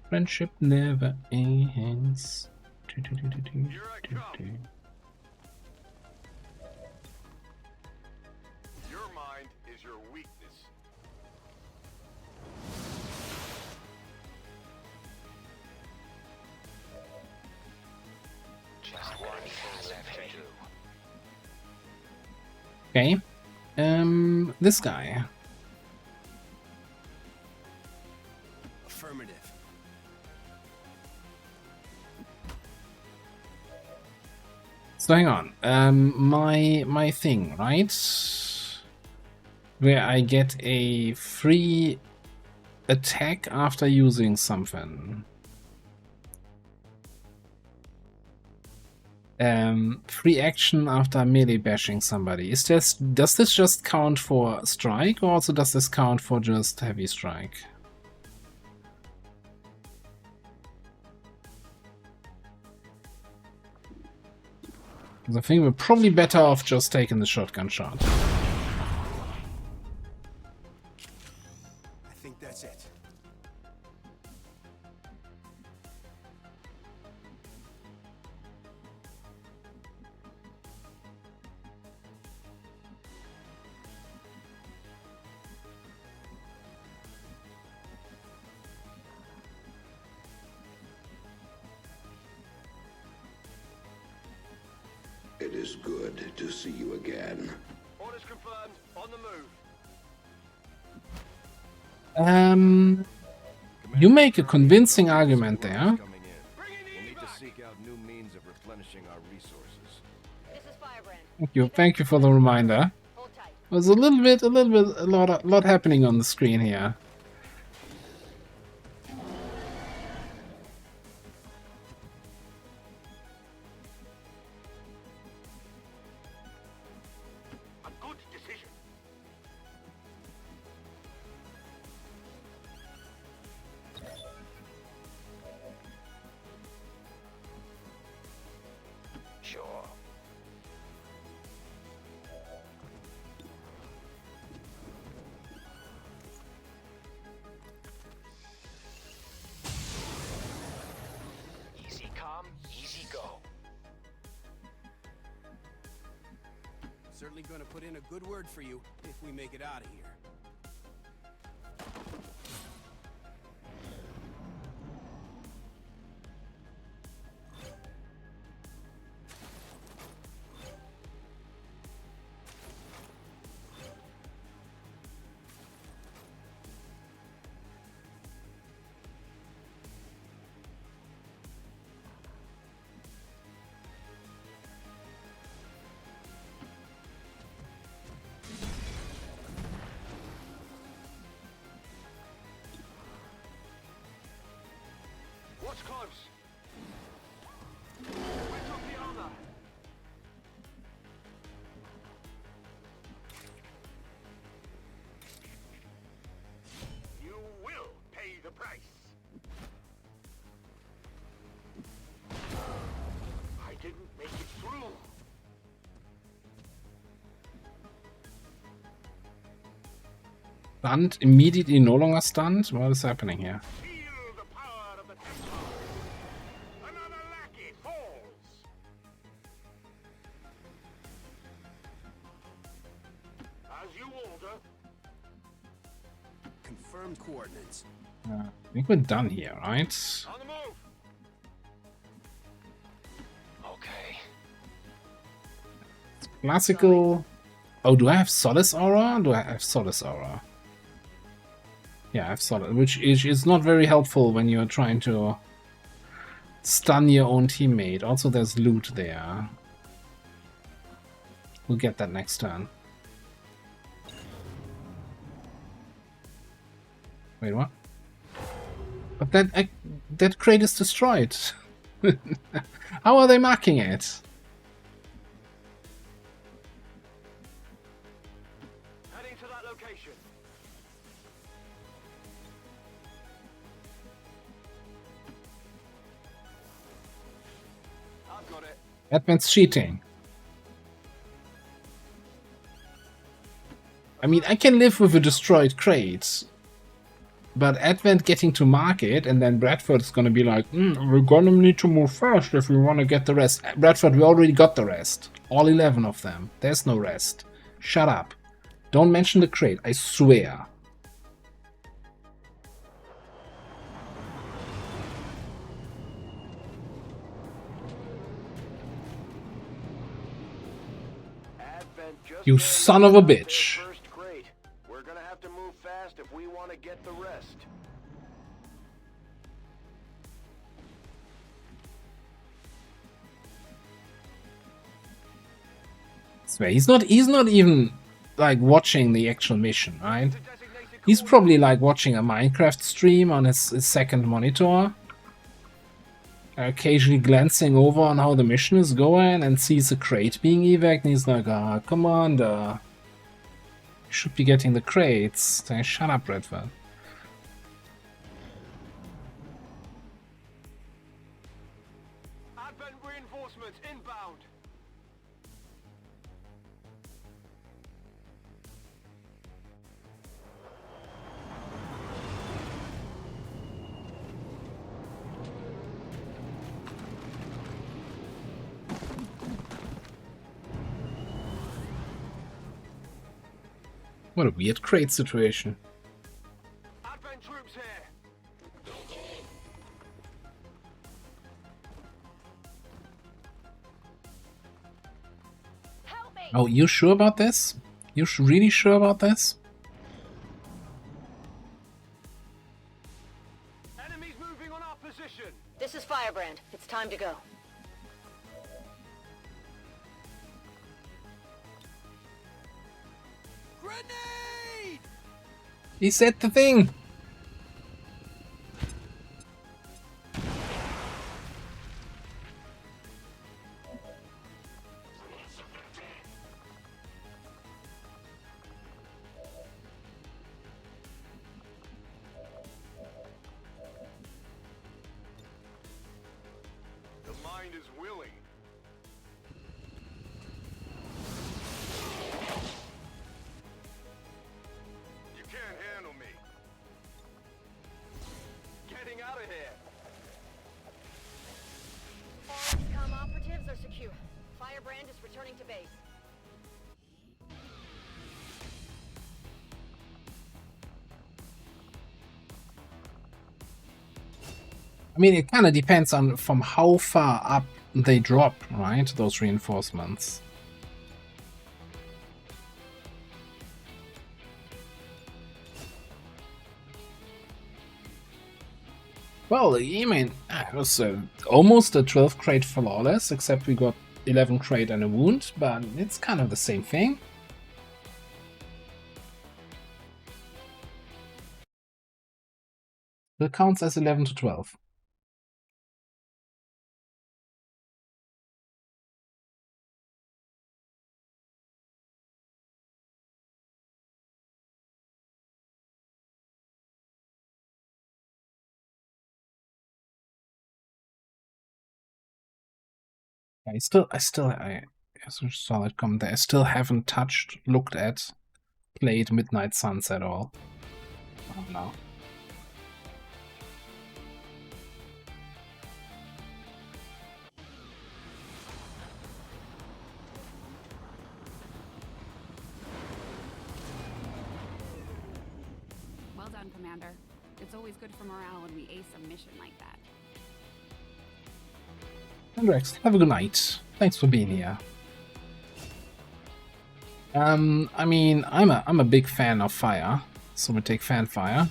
Friendship never ends. Your mind is your weakness. Just one has left to do. Okay. This guy. Affirmative. So hang on. My thing, right? Where I get a free attack after using something. Free action after melee bashing somebody. Does this just count for strike, or also does this count for just heavy strike? I think we're probably better off just taking the shotgun shot. I think that's it. It is good to see you again. Orders confirmed. On the move. You make a convincing argument there. We'll need to seek out new means of replenishing our resources. This is Firebrand. Thank you for the reminder. There's a lot happening on the screen here. A good decision. Sure. Easy come, easy go. Certainly going to put in a good word for you if we make it out of here. What's close? We took the honor. You will pay the price. I didn't make it through. Stunned, immediately no longer stunned? What is happening here? Confirmed coordinates. I think we're done here, right? On the move. Okay. Classical. Oh, do I have Solace Aura? Do I have Solace Aura? Yeah, I have Solace, which is not very helpful when you're trying to stun your own teammate. Also, there's loot there. We'll get that next turn. Wait, what? But that crate is destroyed. How are they marking it? Heading to that location. I've got it. Advent's cheating. I mean, I can live with a destroyed crate. But Advent getting to market, and then Bradford is gonna be like, we're gonna need to move fast if we want to get the rest. Bradford, we already got the rest. All 11 of them. There's no rest. Shut up. Don't mention the crate, I swear. You son of a bitch. We're gonna have to move fast if we want to get the rest. swear, he's not even like watching the actual mission, right? He's probably like watching a Minecraft stream on his second monitor. occasionally glancing over on how the mission is going and sees a crate being evac, and he's like, ah, Commander, you should be getting the crates. Say, shut up, Redford. Advent reinforcements inbound. What a weird crate situation. Advent troops here. Oh, you sure about this? You really sure about this? Enemies moving on our position. This is Firebrand. It's time to go. Grenade! He said the thing! The mind is willing. You can't handle me. Getting out of here. All XCOM operatives are secure. Firebrand is returning to base. I mean, it kind of depends on from how far up they drop, right? Those reinforcements. Well, I mean, it was almost a 12 crate flawless, except we got 11 crate and a wound, but it's kind of the same thing. It counts as 11 to 12. I saw that comment there. I still haven't touched, looked at, played Midnight Suns at all. I don't know. Well done, Commander. It's always good for morale when we ace a mission like that. And Rex, have a good night. Thanks for being here. I mean, I'm a big fan of fire, so we take fan fire.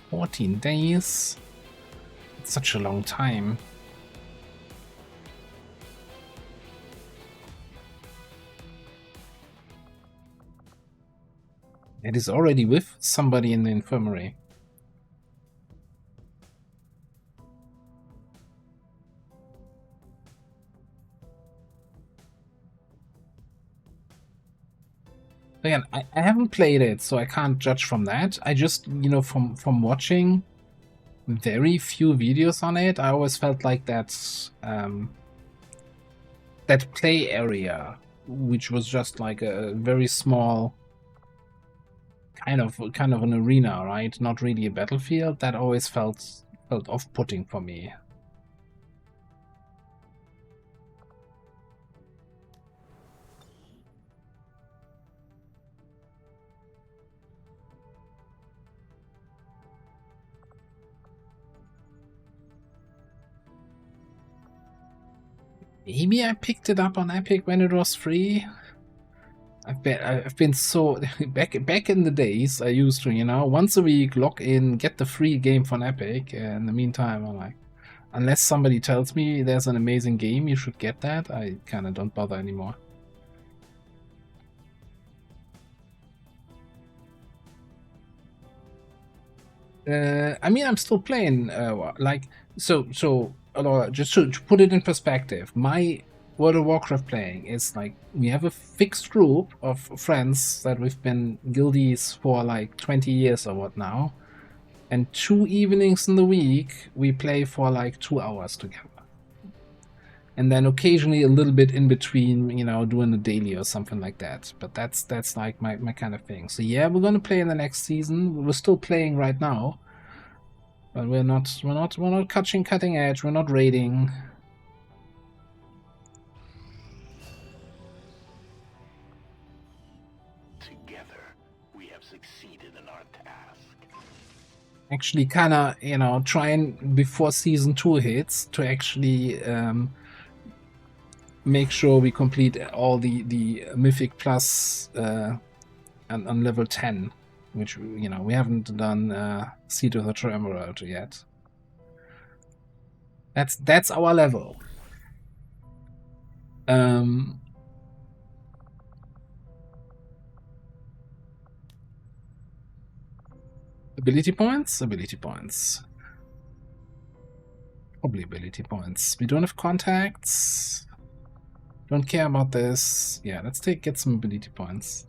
14 days. It's such a long time. It is already with somebody in the infirmary. Again, I haven't played it, so I can't judge from that. I just, you know, from watching very few videos on it, I always felt like that that play area, which was just like a very small kind of an arena, right? Not really a battlefield. That always felt off-putting for me. Maybe I picked it up on Epic when it was free. I've been so back in the days I used to, you know, once a week log in, get the free game from Epic. In the meantime, I'm like, unless somebody tells me there's an amazing game, you should get that, I kind of don't bother anymore. I mean, I'm still playing. Like, just to put it in perspective, my World of Warcraft playing is like we have a fixed group of friends that we've been guildies for like 20 years or what now, and 2 evenings in the week we play for like 2 hours together. And then occasionally a little bit in between, you know, doing a daily or something like that. But that's like my kind of thing. So yeah, we're gonna play in the next season. We're still playing right now. But we're not cutting edge, we're not raiding. Together, we have succeeded in our task. Actually kinda, you know, trying before season 2 hits to actually make sure we complete all the Mythic Plus on level 10, which, you know, we haven't done Seed of the Tremor yet. That's our level. Ability points? Ability points. Probably ability points. We don't have contacts. Don't care about this. Yeah, let's get some ability points.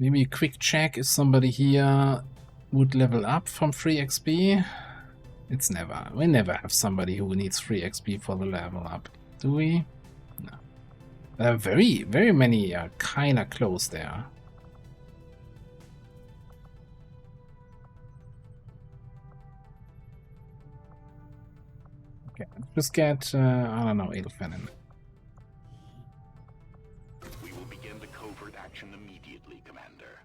Maybe a quick check if somebody here would level up from free XP. It's never. We never have somebody who needs free XP for the level up, do we? No. Very many are kinda close there. Okay, let's just get, I don't know, Edelfenin. We will begin the covert action immediately, Commander.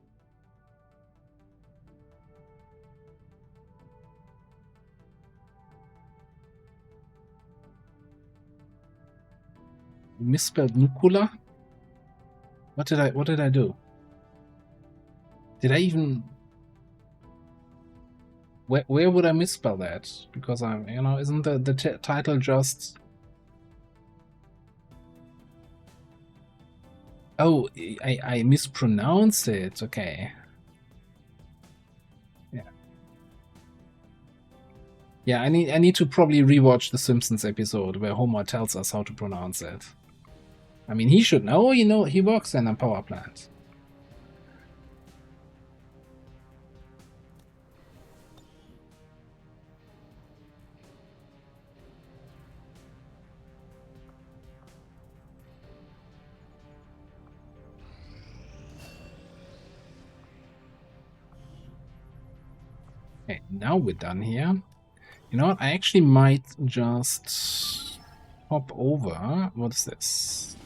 Misspelled Nucula? What did I do? Did I even... Where would I misspell that? Because I'm, you know, isn't the title just... Oh, I mispronounced it. Okay. Yeah. Yeah, I need to probably rewatch the Simpsons episode where Homer tells us how to pronounce it. I mean, he should know. You know, he works in a power plant. Okay, now we're done here. You know what? I actually might just hop over. What is this?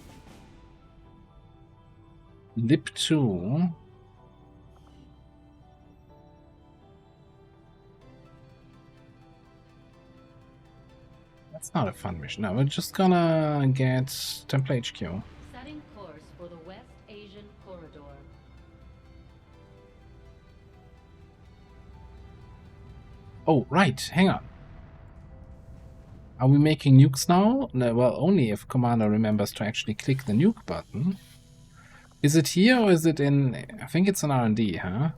Lip 2. That's not a fun mission. No, we're just gonna get Temple HQ. Setting course for the West Asian Corridor. Oh, right. Hang on. Are we making nukes now? No, well, only if Commander remembers to actually click the nuke button. Is it here or is it in... I think it's in R&D, huh?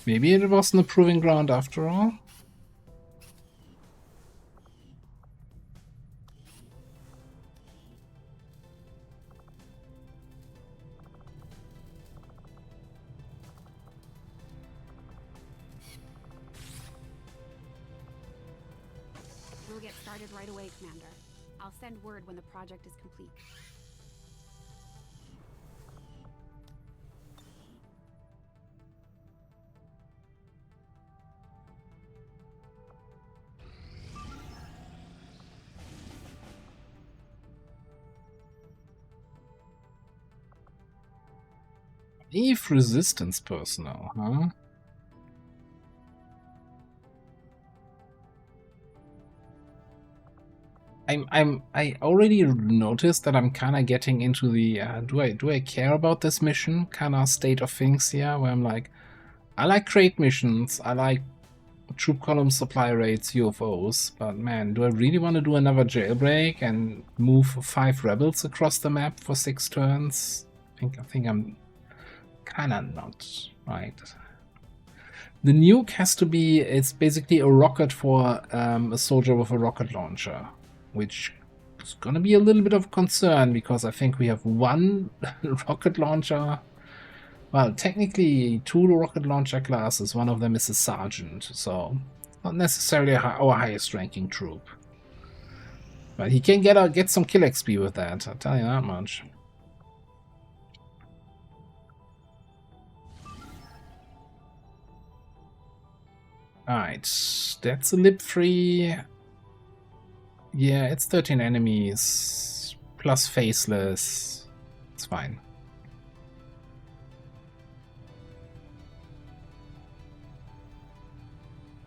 Maybe it wasn't a proving ground after all. We'll get started right away, Commander. I'll send word when the project is complete. Eve resistance personnel, huh? I already noticed that I'm kind of getting into the do I care about this mission kind of state of things here, where I'm like, I like crate missions, I like troop column supply rates, UFOs, but man, do I really want to do another jailbreak and move 5 rebels across the map for 6 turns? I think I'm kind of not right. The nuke has to be, it's basically a rocket for a soldier with a rocket launcher, which is gonna be a little bit of concern because I think we have 1 rocket launcher. Well, technically 2 rocket launcher classes, one of them is a sergeant, so not necessarily our highest ranking troop. But he can get some kill XP with that, I'll tell you that much. Alright, that's a lip free. Yeah, it's 13 enemies, plus faceless. It's fine.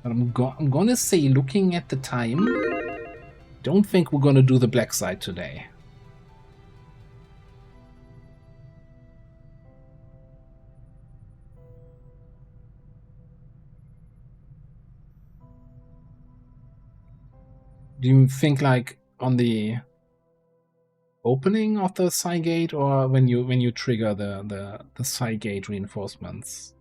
But I'm gonna say, looking at the time, don't think we're gonna do the black side today. Do you think like on the opening of the Psi Gate, or when you trigger the Psi Gate reinforcements?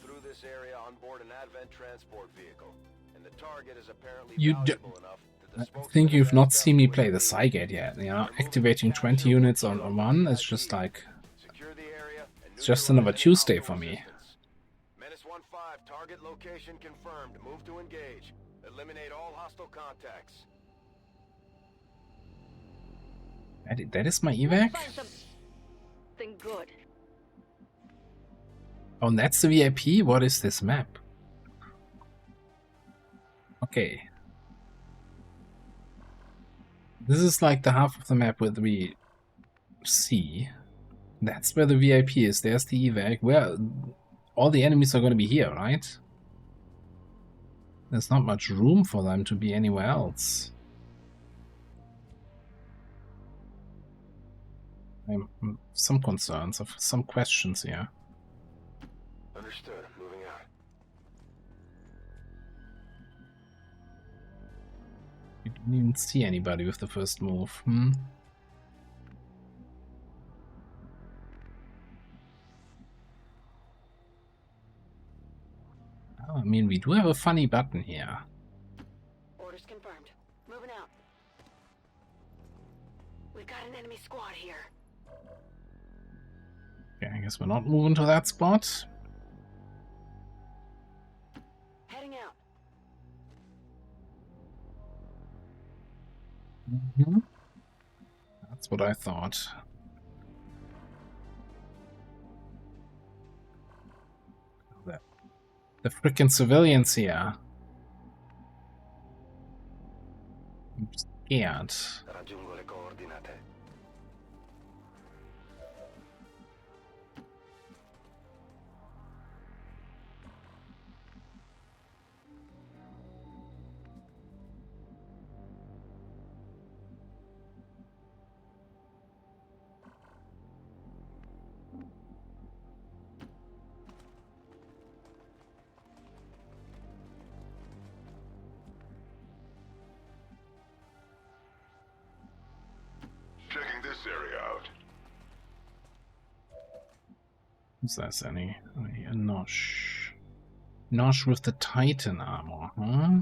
Through this area on board an Advent transport vehicle, and the target is apparently You valuable enough that the I think you've not seen me play the Psi Gate yet. You know, activating 20 units on one is just like, it's just another Tuesday for me. Menace 1-5, target location confirmed. Move to engage. Eliminate all hostile contacts. That is my evac? Something good. Oh, and that's the VIP? What is this map? Okay. This is like the half of the map where we see. That's where the VIP is. There's the evac. Well, all the enemies are going to be here, right? There's not much room for them to be anywhere else. Some concerns, some questions here. Understood. Moving out. You didn't even see anybody with the first move. Oh, I mean, we do have a funny button here. Orders confirmed. Moving out. We've got an enemy squad here. Okay, I guess we're not moving to that spot. Heading out. That's what I thought. The frickin' civilians here. I'm scared. Raggiungo le coordinate. Checking this area out. Is that any? A Nosh. Nosh with the Titan armor, huh?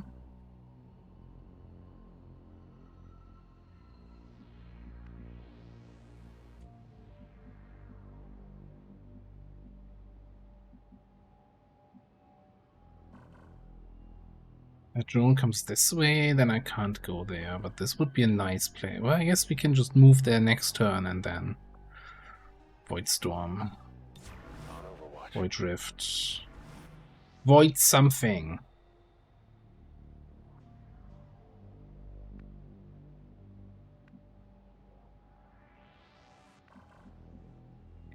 A drone comes this way, then I can't go there, but this would be a nice play. Well, I guess we can just move there next turn and then Void Storm, Void Rift, Void something.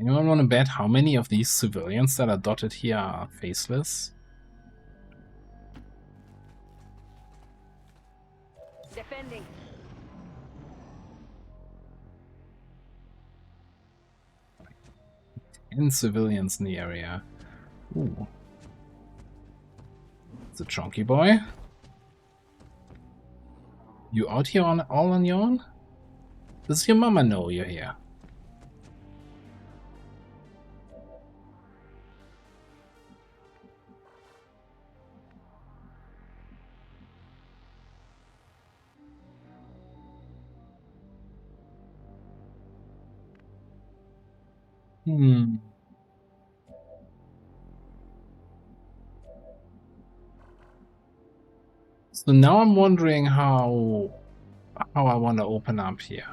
Anyone want to bet how many of these civilians that are dotted here are faceless? Defending. 10 civilians in the area. Ooh. It's a chunky boy. You out here all on your own? Does your mama know you're here? So now I'm wondering how I want to open up here.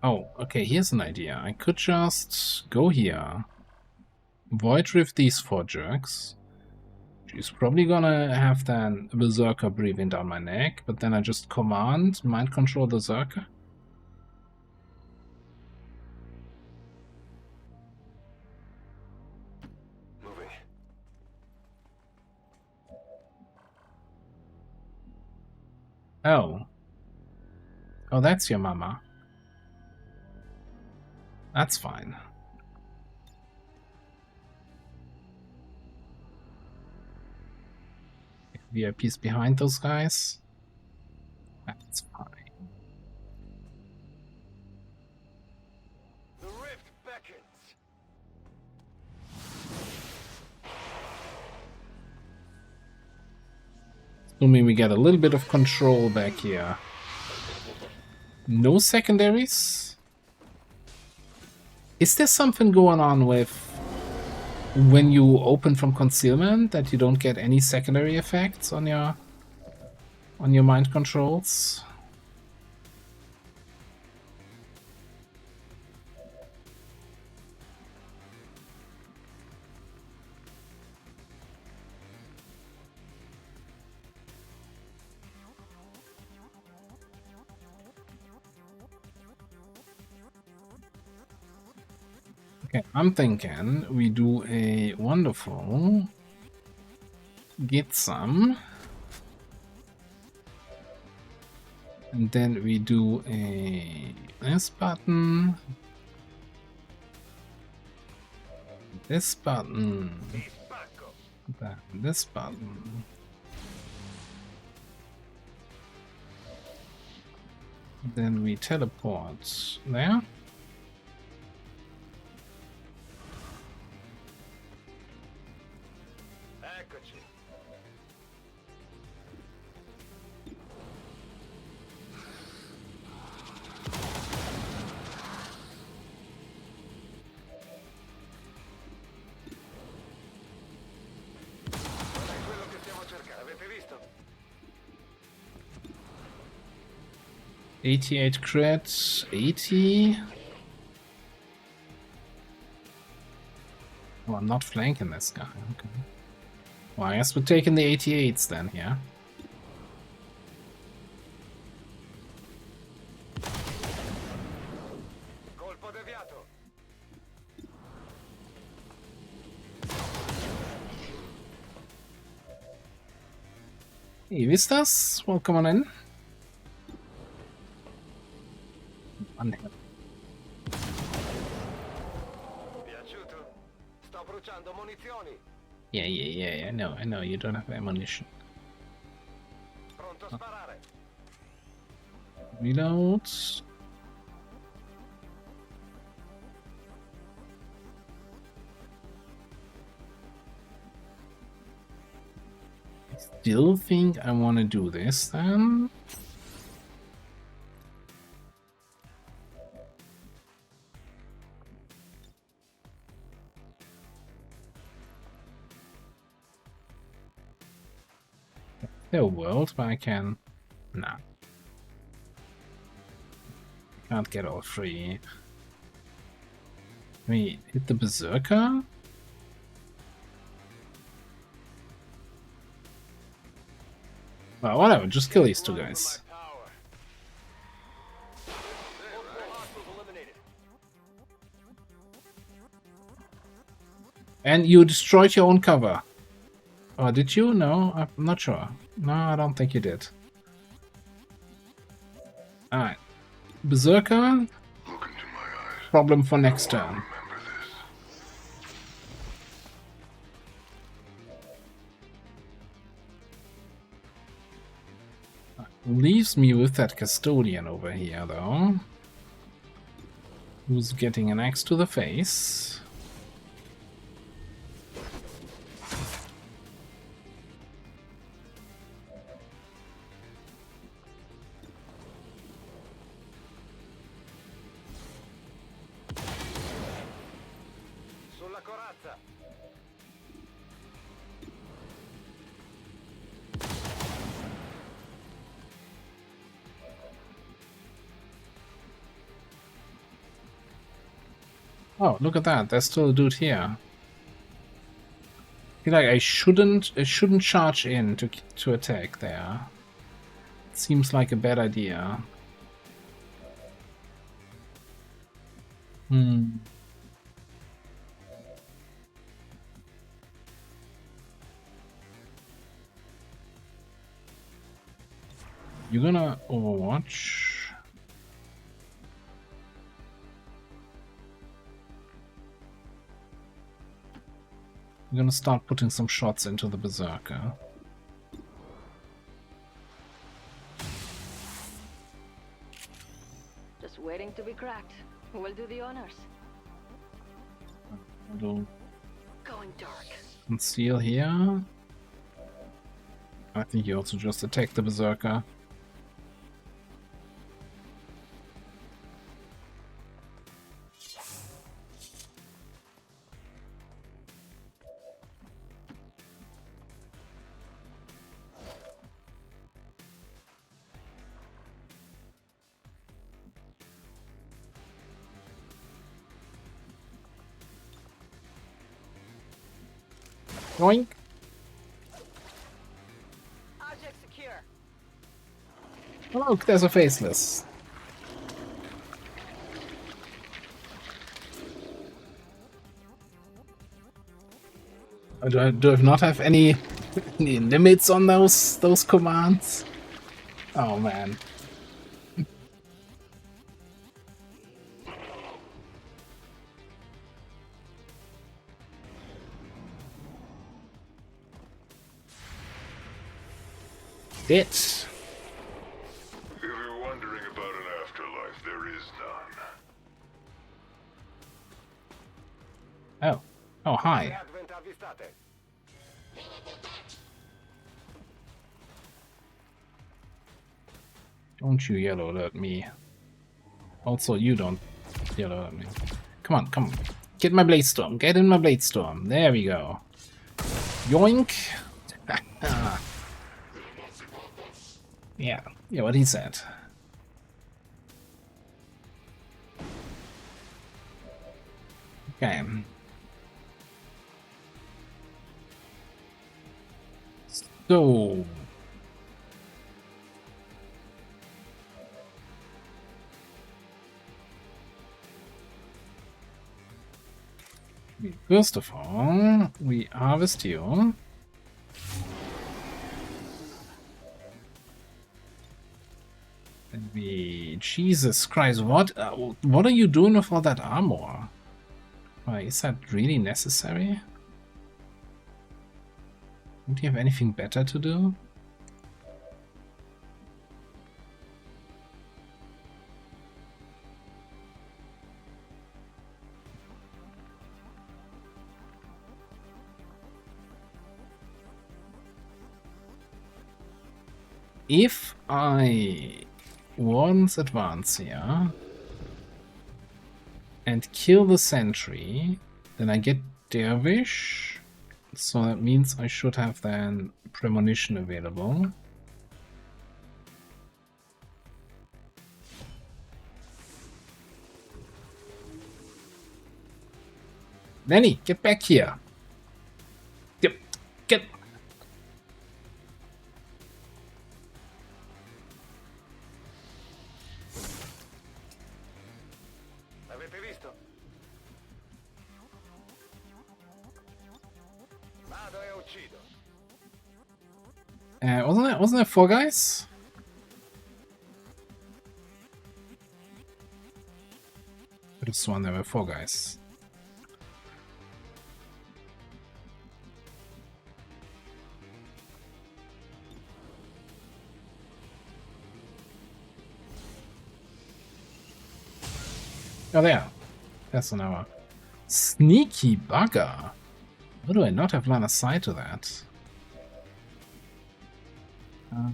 Oh, okay, here's an idea. I could just go here, Void Rift these 4 jerks. She's probably gonna have then a Berserker breathing down my neck, but then I just command mind control Berserker. Moving. Oh. Oh, that's your mama. That's fine. VIP's behind those guys. That's fine. The rift beckons. Assuming we get a little bit of control back here. No secondaries? Is there something going on with when you open from concealment that you don't get any secondary effects on your mind controls? Okay, I'm thinking we do a wonderful get some, and then we do a this button, this button, this button. Then we teleport there. Eccoci. Non è quello che stiamo cercando, avete visto? 88 crit, 80. Oh, I'm not flanking this guy. Okay. Well, I guess we're taking the 88s then here. Colpo deviato. Hey, Vistas, welcome on in. Piaciuto? Sto bruciando munizioni. Yeah, I know, you don't have ammunition. Pronto a sparare. Reload. I still think I want to do this then. their world, but I can... Nah. Can't get all three. Let me hit the Berserker. Well, whatever, just kill these two guys. And you destroyed your own cover. Oh, did you? No, I'm not sure. No, I don't think you did. Alright. Berserker. Problem for next turn. Leaves me with that custodian over here, though. Who's getting an axe to the face. Sulla corazza. Oh, look at that! There's still a dude here. I feel like I shouldn't charge in to attack there. It seems like a bad idea. Hmm. You're gonna Overwatch. I'm gonna start putting some shots into the Berserker. Just waiting to be cracked. We'll do the honors. I'll Going dark. conceal here. I think you also just attack the Berserker. Yoink! Object secure. Oh, look, there's a faceless. Do I not have any limits on those commands? Oh man. It. If you're wondering about an afterlife, there is none. Oh. Oh, hi. Don't you yellow alert me. Also, you don't yellow at me. Come on, come on. Get my Blade Storm. Get in my Blade Storm. There we go. Yoink. Yeah, what he said. Okay. So... First of all, we harvest you. And we... Jesus Christ, what are you doing with all that armor? Is that really necessary? Don't you have anything better to do? If I once advance here and kill the sentry, then I get Dervish. So that means I should have then Premonition available. Lenny, get back here. Get. Avete visto? Vado e uccido. Wasn't there 4 guys? Could have sworn there were 4 guys. Oh, there. That's another. Sneaky bugger. Why do I not have line of sight to that? Let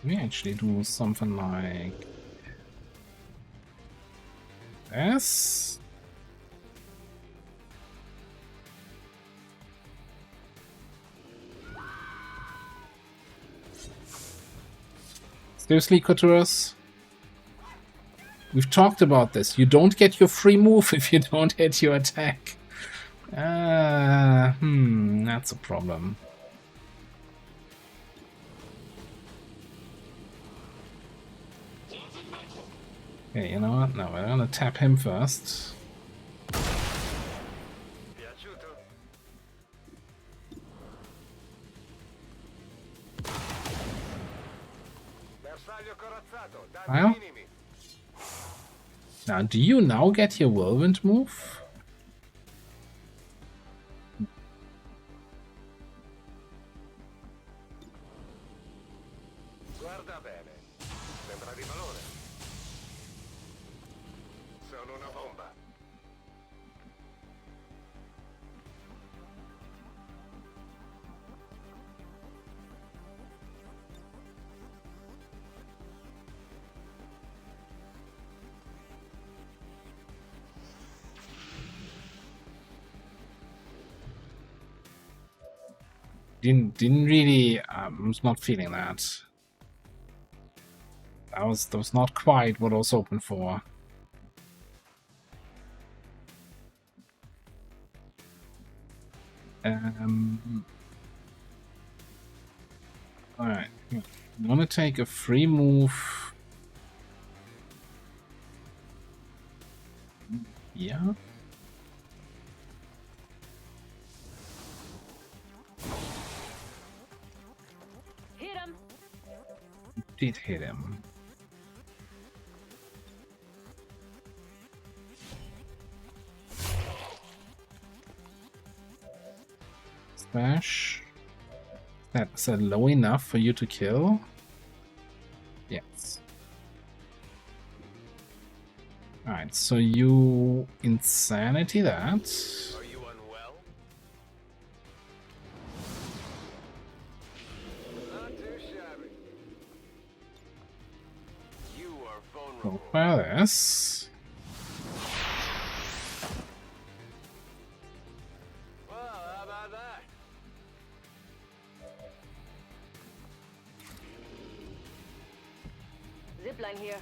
me actually do something like this. Seriously, Couturus? We've talked about this. You don't get your free move if you don't hit your attack. That's a problem. Okay, you know what? No, we're gonna tap him first. Well, now, do you now get your whirlwind move? Guarda bene. Sembra di valore. Sono una bomba. Didn't really. I was not feeling that. That was not quite what I was hoping for. Alright. I'm gonna take a free move. Yeah. Hit him. Did hit him. Smash. Is that low enough for you to kill? Yes. Alright, so you insanity that. Are you unwell? Not too shabby. You are vulnerable. Go by this. Well, how about that? Zipline here.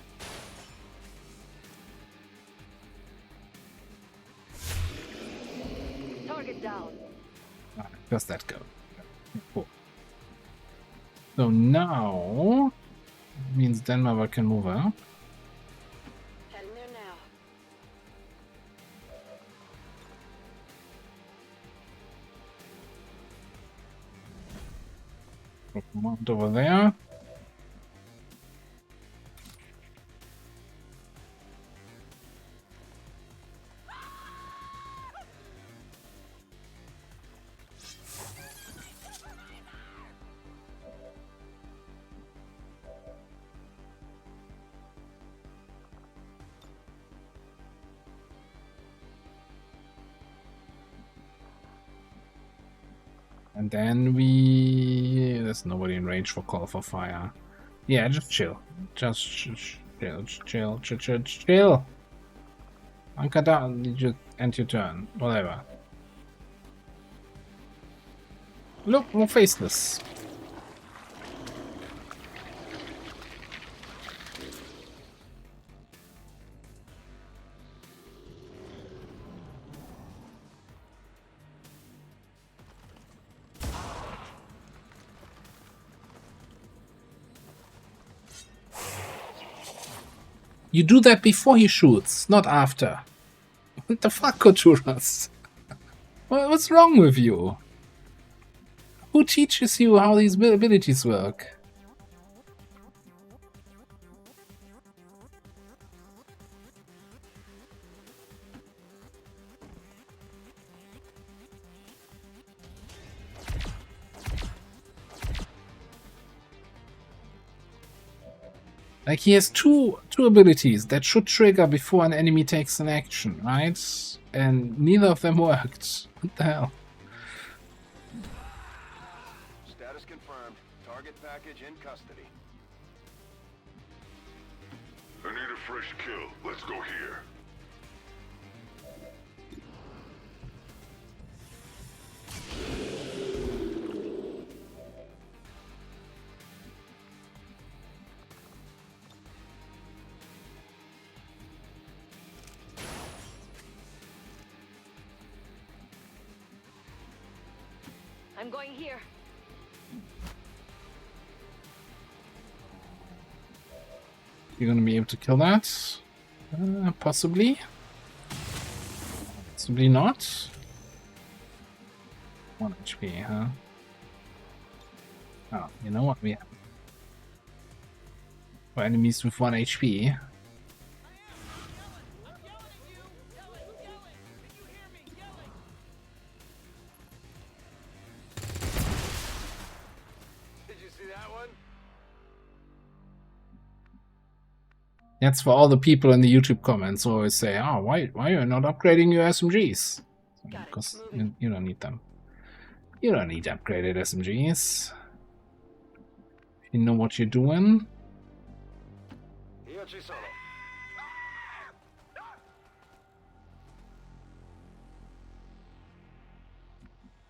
Target down. Alright, does that go? Cool. So now means Denmark can move up. Heading there now. Mount over there. And then there's nobody in range for Call for Fire. Yeah, just chill. Just chill. Anchor down, you end your turn. Whatever. Look, more faceless. You do that before he shoots, not after. What the fuck, Koturas? What's wrong with you? Who teaches you how these abilities work? Like, he has two abilities that should trigger before an enemy takes an action, right? And neither of them worked. What the hell? Status confirmed. Target package in custody. I need a fresh kill. Let's go here. I'm going here. You're gonna be able to kill that? Possibly. Possibly not. 1 HP, huh? Oh, you know what? We have for enemies with 1 HP. That's for all the people in the YouTube comments who always say, "Oh, why are you not upgrading your SMGs?" Because you don't need them. You don't need upgraded SMGs. You know what you're doing.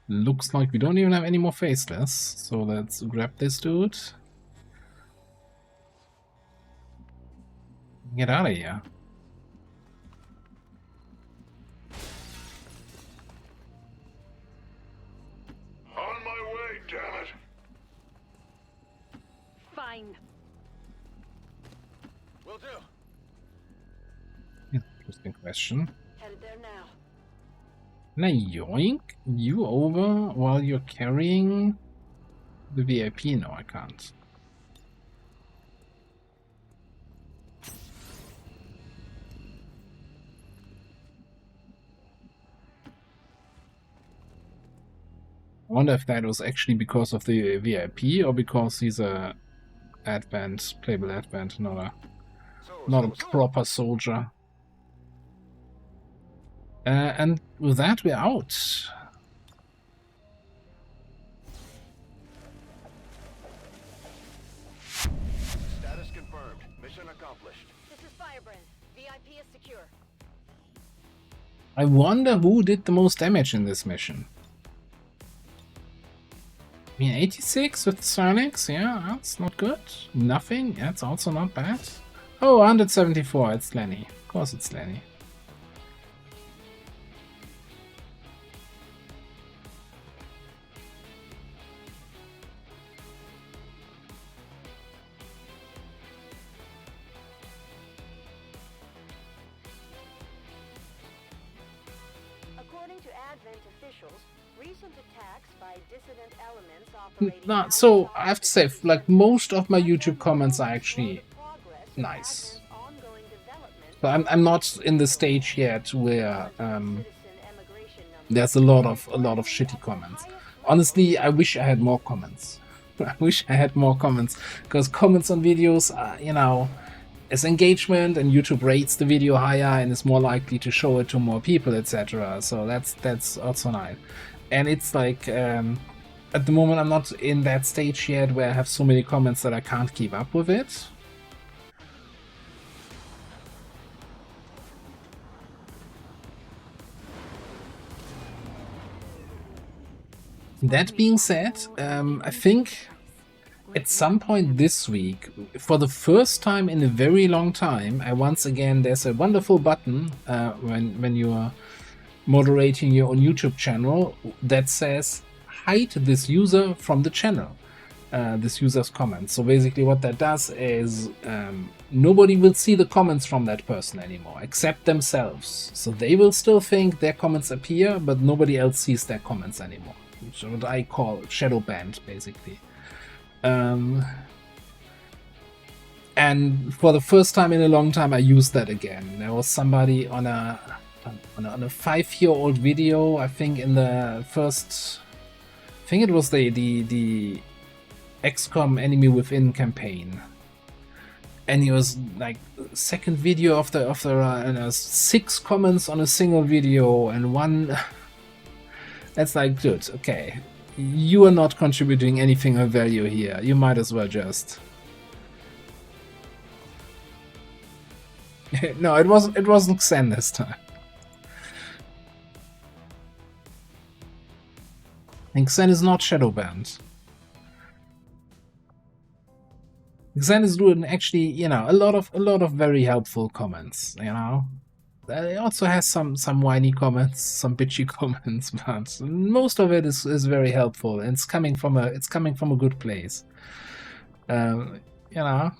Looks like we don't even have any more faceless, so let's grab this dude. Get out of here. On my way, damn it. Fine. Will do. Interesting question. Headed there now. Can I yoink you over while you're carrying the VIP? No, I can't. I wonder if that was actually because of the VIP or because he's a playable advent, not a proper soldier. And with that, we're out. Status confirmed. Mission accomplished. This is Firebrand. VIP is secure. I wonder who did the most damage in this mission. I mean, 86 with Silex, yeah, that's not good. Nothing, that's also not bad. Oh, 174, it's Lenny. Of course it's Lenny. According to Advent officials, recent attacks by dissident elements operating So I have to say, like, most of my YouTube comments are actually nice. So I'm not in the stage yet where there's a lot of shitty comments. Honestly, I wish I had more comments. I wish I had more comments, because comments on videos are, you know, as engagement, and YouTube rates the video higher and is more likely to show it to more people, etc. So that's also nice. And it's like, at the moment I'm not in that stage yet where I have so many comments that I can't keep up with it. That being said, I think at some point this week, for the first time in a very long time, once again, there's a wonderful button when you are moderating your own YouTube channel that says hide this user from the channel, this user's comments. So basically what that does is nobody will see the comments from that person anymore, except themselves. So they will still think their comments appear, but nobody else sees their comments anymore. Which is what I call shadow banned, basically. And for the first time in a long time, I used that again. There was somebody on a 5-year-old video, I think in the first, I think it was the XCOM Enemy Within campaign, and he was like second video of the and 6 comments on a single video and one. That's like, dude, okay, you are not contributing anything of value here. You might as well just. No, it wasn't Xen this time. And Xen is not shadow banned. Xen is doing actually, you know, a lot of very helpful comments, you know. It also has some whiny comments, some bitchy comments, but most of it is very helpful, and it's coming from a good place. You know.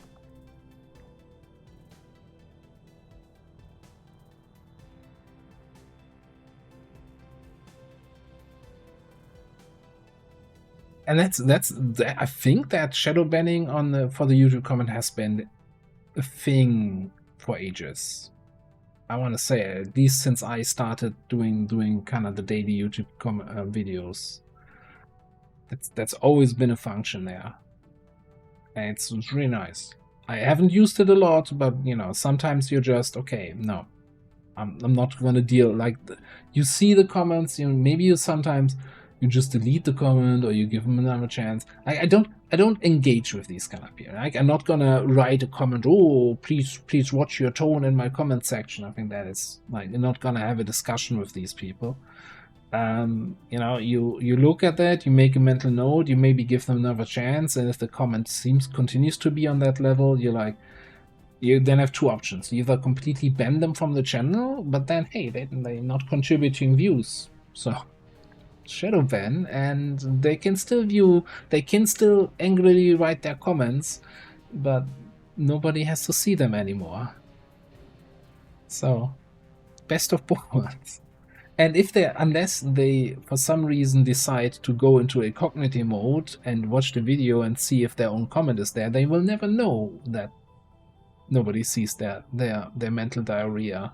And I think that shadow banning for the YouTube comment has been a thing for ages. I want to say, at least since I started doing kind of the daily YouTube videos. That's always been a function there, and it's really nice. I haven't used it a lot, but you know, sometimes you're just okay. No, I'm not gonna deal like you see the comments. You know, maybe you sometimes. You just delete the comment or you give them another chance. I don't engage with these kind of people. Like, I'm not gonna write a comment, oh, please watch your tone in my comment section. I think that is like, you're not gonna have a discussion with these people. You know, you look at that, you make a mental note, you maybe give them another chance, and if the comment continues to be on that level, you're like, you then have 2 options. You either completely ban them from the channel, but then hey, they're not contributing views. So shadow ban, and they can still angrily write their comments, but nobody has to see them anymore. So best of both worlds. And unless they for some reason decide to go into a cognitive mode and watch the video and see if their own comment is there, they will never know that nobody sees their mental diarrhea.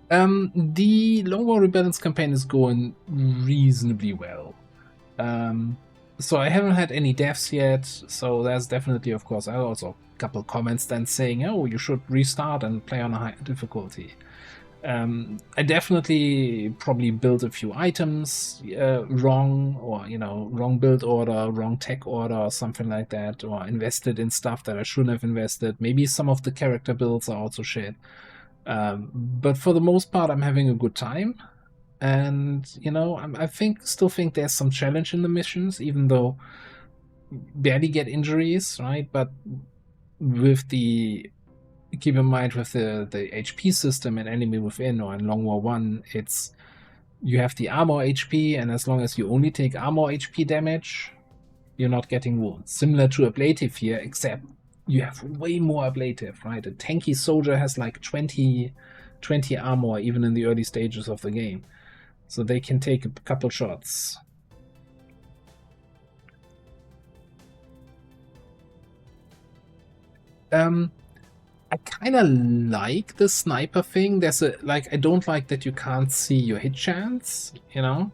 The Long War Rebellions campaign is going reasonably well. So I haven't had any deaths yet, so there's definitely, of course, I also a couple comments then saying, oh, you should restart and play on a higher difficulty. I definitely probably built a few items wrong, or, you know, wrong build order, wrong tech order, or something like that, or invested in stuff that I shouldn't have invested. Maybe some of the character builds are also shit. But for the most part, I'm having a good time, and you know, I still think there's some challenge in the missions, even though barely get injuries, right? But with keep in mind with the HP system in Enemy Within or in Long War 1, it's you have the armor HP, and as long as you only take armor HP damage, you're not getting wounds. Similar to ablative here, except you have way more ablative, right? A tanky soldier has like 20 armor even in the early stages of the game. So they can take a couple shots. I kind of like the sniper thing. I don't like that you can't see your hit chance, you know,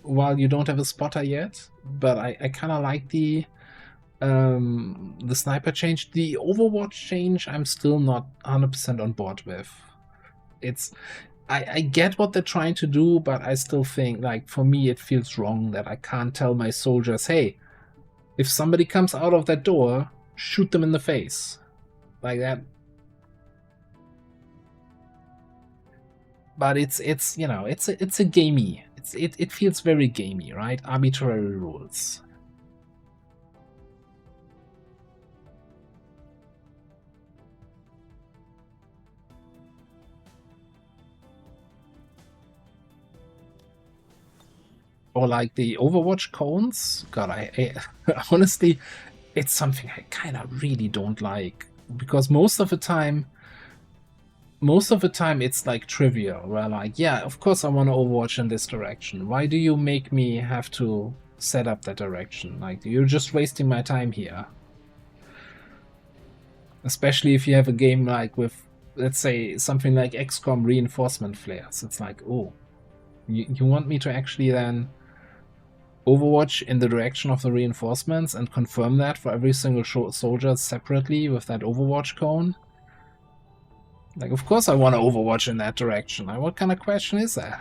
while you don't have a spotter yet. But I kind of like the sniper change. The Overwatch change, I'm still not 100% on board with. I get what they're trying to do, but I still think, like, for me, it feels wrong that I can't tell my soldiers, hey, if somebody comes out of that door, shoot them in the face. Like that. But it's you know, it's a gamey. It feels very gamey, right? Arbitrary rules. Or like the Overwatch cones. God, I honestly, it's something I kind of really don't like, because most of the time it's like trivial, where like, yeah, of course I want to Overwatch in this direction. Why do you make me have to set up that direction? Like, you're just wasting my time here. Especially if you have a game like with, let's say, something like XCOM reinforcement flares. It's like, oh, you want me to actually then Overwatch in the direction of the reinforcements and confirm that for every single soldier separately with that Overwatch cone? Like, of course I want to Overwatch in that direction. Like, what kind of question is that?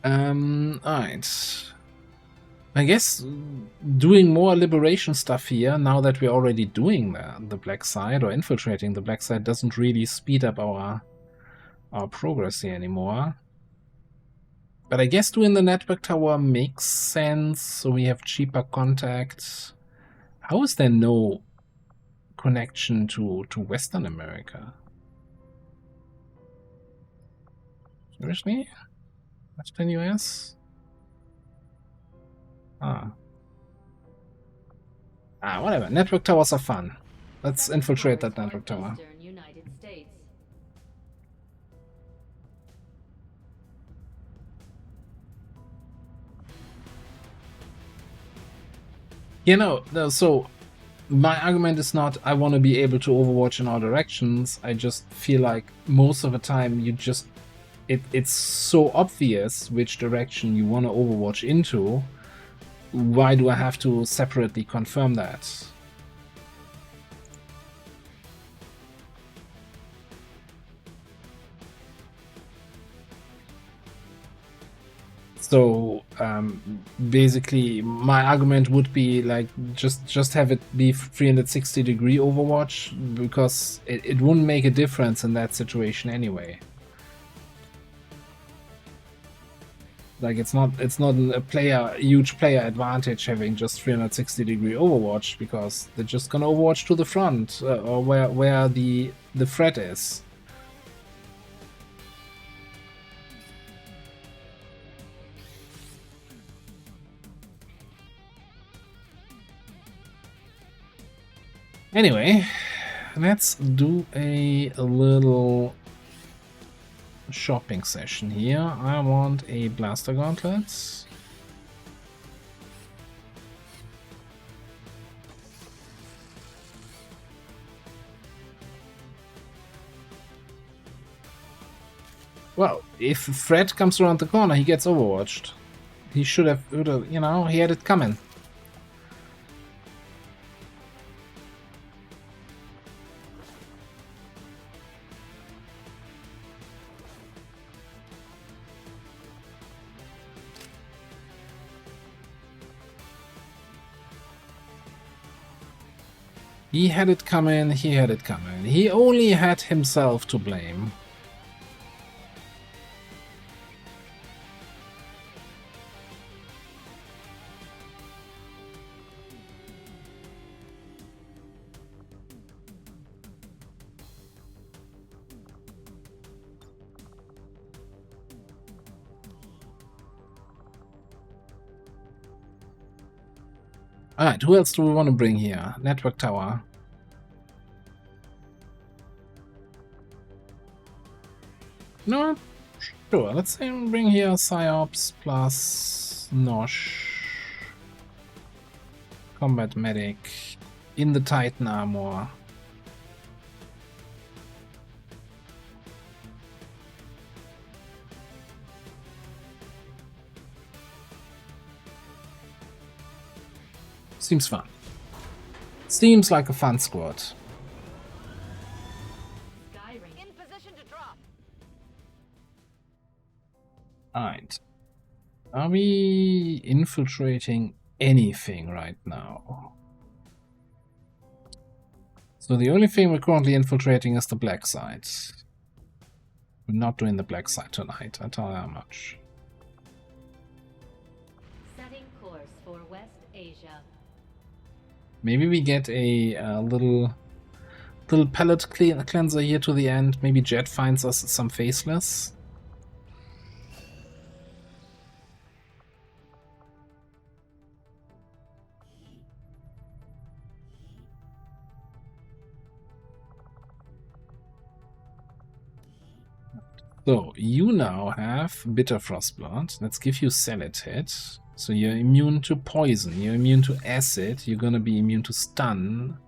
Alright. I guess doing more liberation stuff here, now that we're already doing the black side, or infiltrating the black side, doesn't really speed up our progress here anymore. But I guess doing the network tower makes sense, so we have cheaper contacts. How is there no connection to Western America? Seriously? Western US? Whatever. Network towers are fun. Let's infiltrate that network tower. United States. You know, so my argument is not I want to be able to Overwatch in all directions. I just feel like most of the time you just it's so obvious which direction you want to Overwatch into. Why do I have to separately confirm that? So basically my argument would be like just have it be 360-degree Overwatch, because it wouldn't make a difference in that situation anyway. Like, it's not a huge player advantage having just 360-degree Overwatch, because they're just gonna Overwatch to the front, or where the threat is. Anyway, let's do a little shopping session here. I want a blaster gauntlet. Well, if Fred comes around the corner, he gets overwatched. He should have, you know, he had it coming. He had it coming, he had it coming. He only had himself to blame. Alright, who else do we want to bring here? Network tower. No, sure, let's say bring here Psyops plus Nosh. Combat medic in the Titan armor. Seems fun. Seems like a fun squad. In position to drop. Alright. Are we infiltrating anything right now? So the only thing we're currently infiltrating is the black side. We're not doing the black side tonight, I tell you how much. Setting course for West Asia. Gotcha. Maybe we get a little palette cleanser here to the end. Maybe Jet finds us some faceless. So, you now have Bitter Frostblood. Let's give you Salad Hit. So you're immune to poison, you're immune to acid, you're gonna be immune to stun,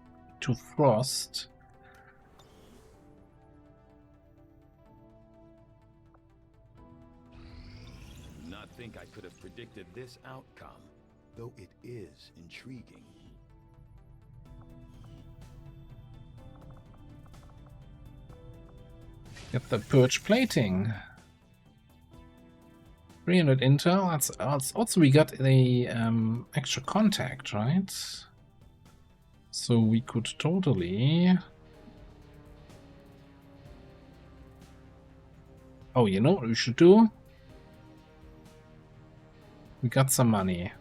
to frost. Not think I could have predicted this outcome, though it is intriguing. Get the Purge Plating. 300 intel. That's also we got the extra contact, right? So we could totally. Oh, you know what we should do? We got some money.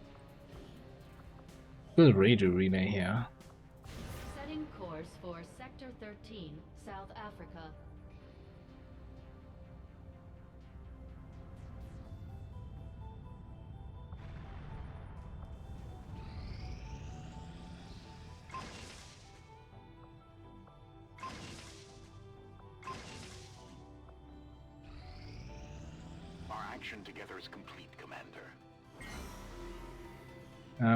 We'll radio relay here. Setting course for Sector 13, South Africa. Our action together is complete, Commander.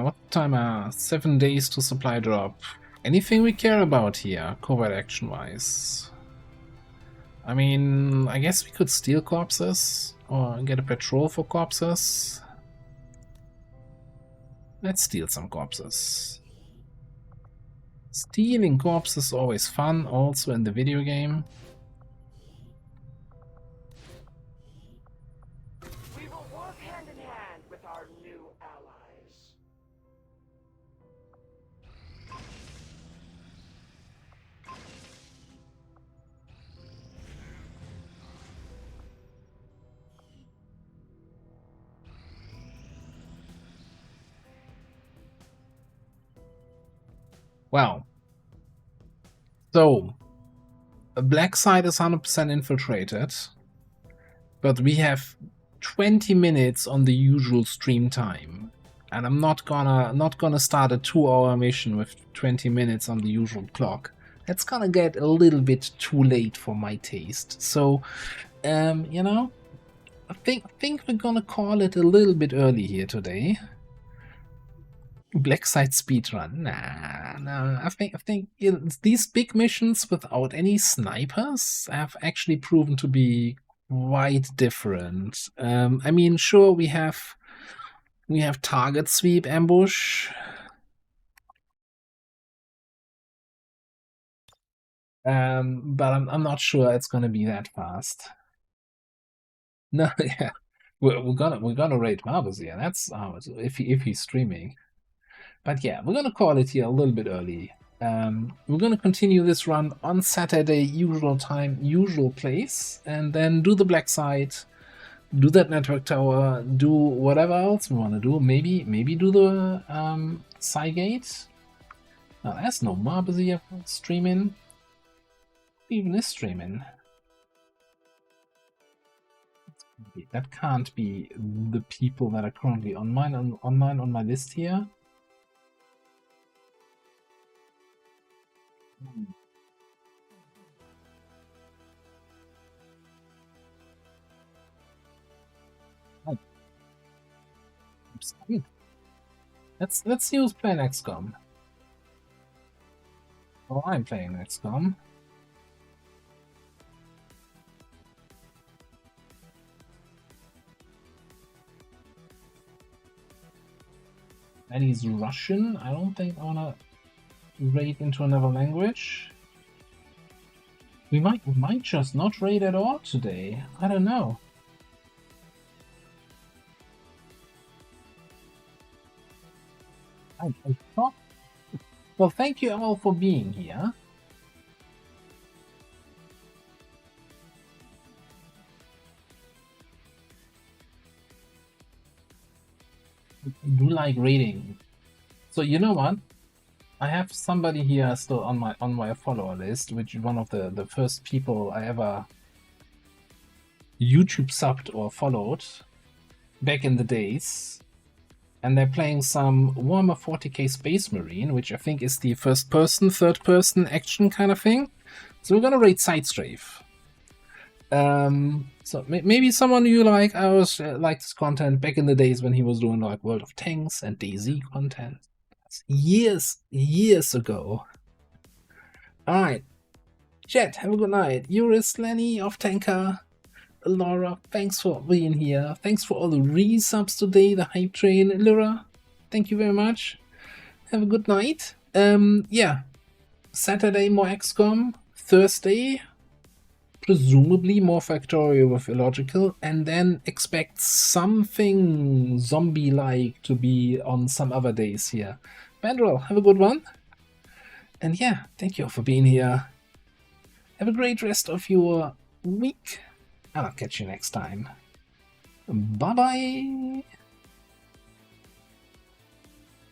What time? 7 days to supply drop. Anything we care about here, covert action-wise? I mean, I guess we could steal corpses or get a patrol for corpses. Let's steal some corpses. Stealing corpses is always fun, also in the video game. We will work hand in hand with our new allies. Well, so the black side is 100% infiltrated, but we have 20 minutes on the usual stream time, and I'm not gonna start a 2-hour mission with 20 minutes on the usual clock. That's gonna get a little bit too late for my taste. So, you know, I think we're gonna call it a little bit early here today. Black side speedrun. Nah. I think you know, these big missions without any snipers have actually proven to be quite different. I mean, sure, we have target sweep ambush. But I'm not sure it's gonna be that fast. No, yeah. We're gonna raid Marbles here. That's if he's streaming. But yeah, we're gonna call it here a little bit early. We're gonna continue this run on Saturday, usual time, usual place, and then do the black side, do that network tower, do whatever else we want to do. Maybe do the Cygate. Now there's no Marbles here streaming. Who even is streaming? That can't be the people that are currently online on my list here. Let's use Plan XCOM. Oh, I'm playing XCOM. And he's Russian. I don't think I wanna raid into another language. We might just not raid at all today. I don't know. I thought. Well, thank you all for being here. I do like raiding So you know what? I have somebody here still on my follower list, which is one of the first people I ever YouTube subbed or followed back in the days. And they're playing some Warhammer 40k Space Marine, which I think is the first person, third person action kind of thing. So we're gonna raid Side Strafe. So maybe someone you like, I was liked his content back in the days when he was doing like World of Tanks and DayZ content. That's years ago. Alright. Chat, have a good night. Yuris, Lenny, Off Tanker, Laura, thanks for being here. Thanks for all the resubs today, the hype train. Lyra, thank you very much. Have a good night. Yeah. Saturday more XCOM. Thursday presumably more Factorio with Illogical, and then expect something zombie-like to be on some other days here. Bandrel, have a good one. And yeah, thank you all for being here. Have a great rest of your week. I'll catch you next time. Bye-bye!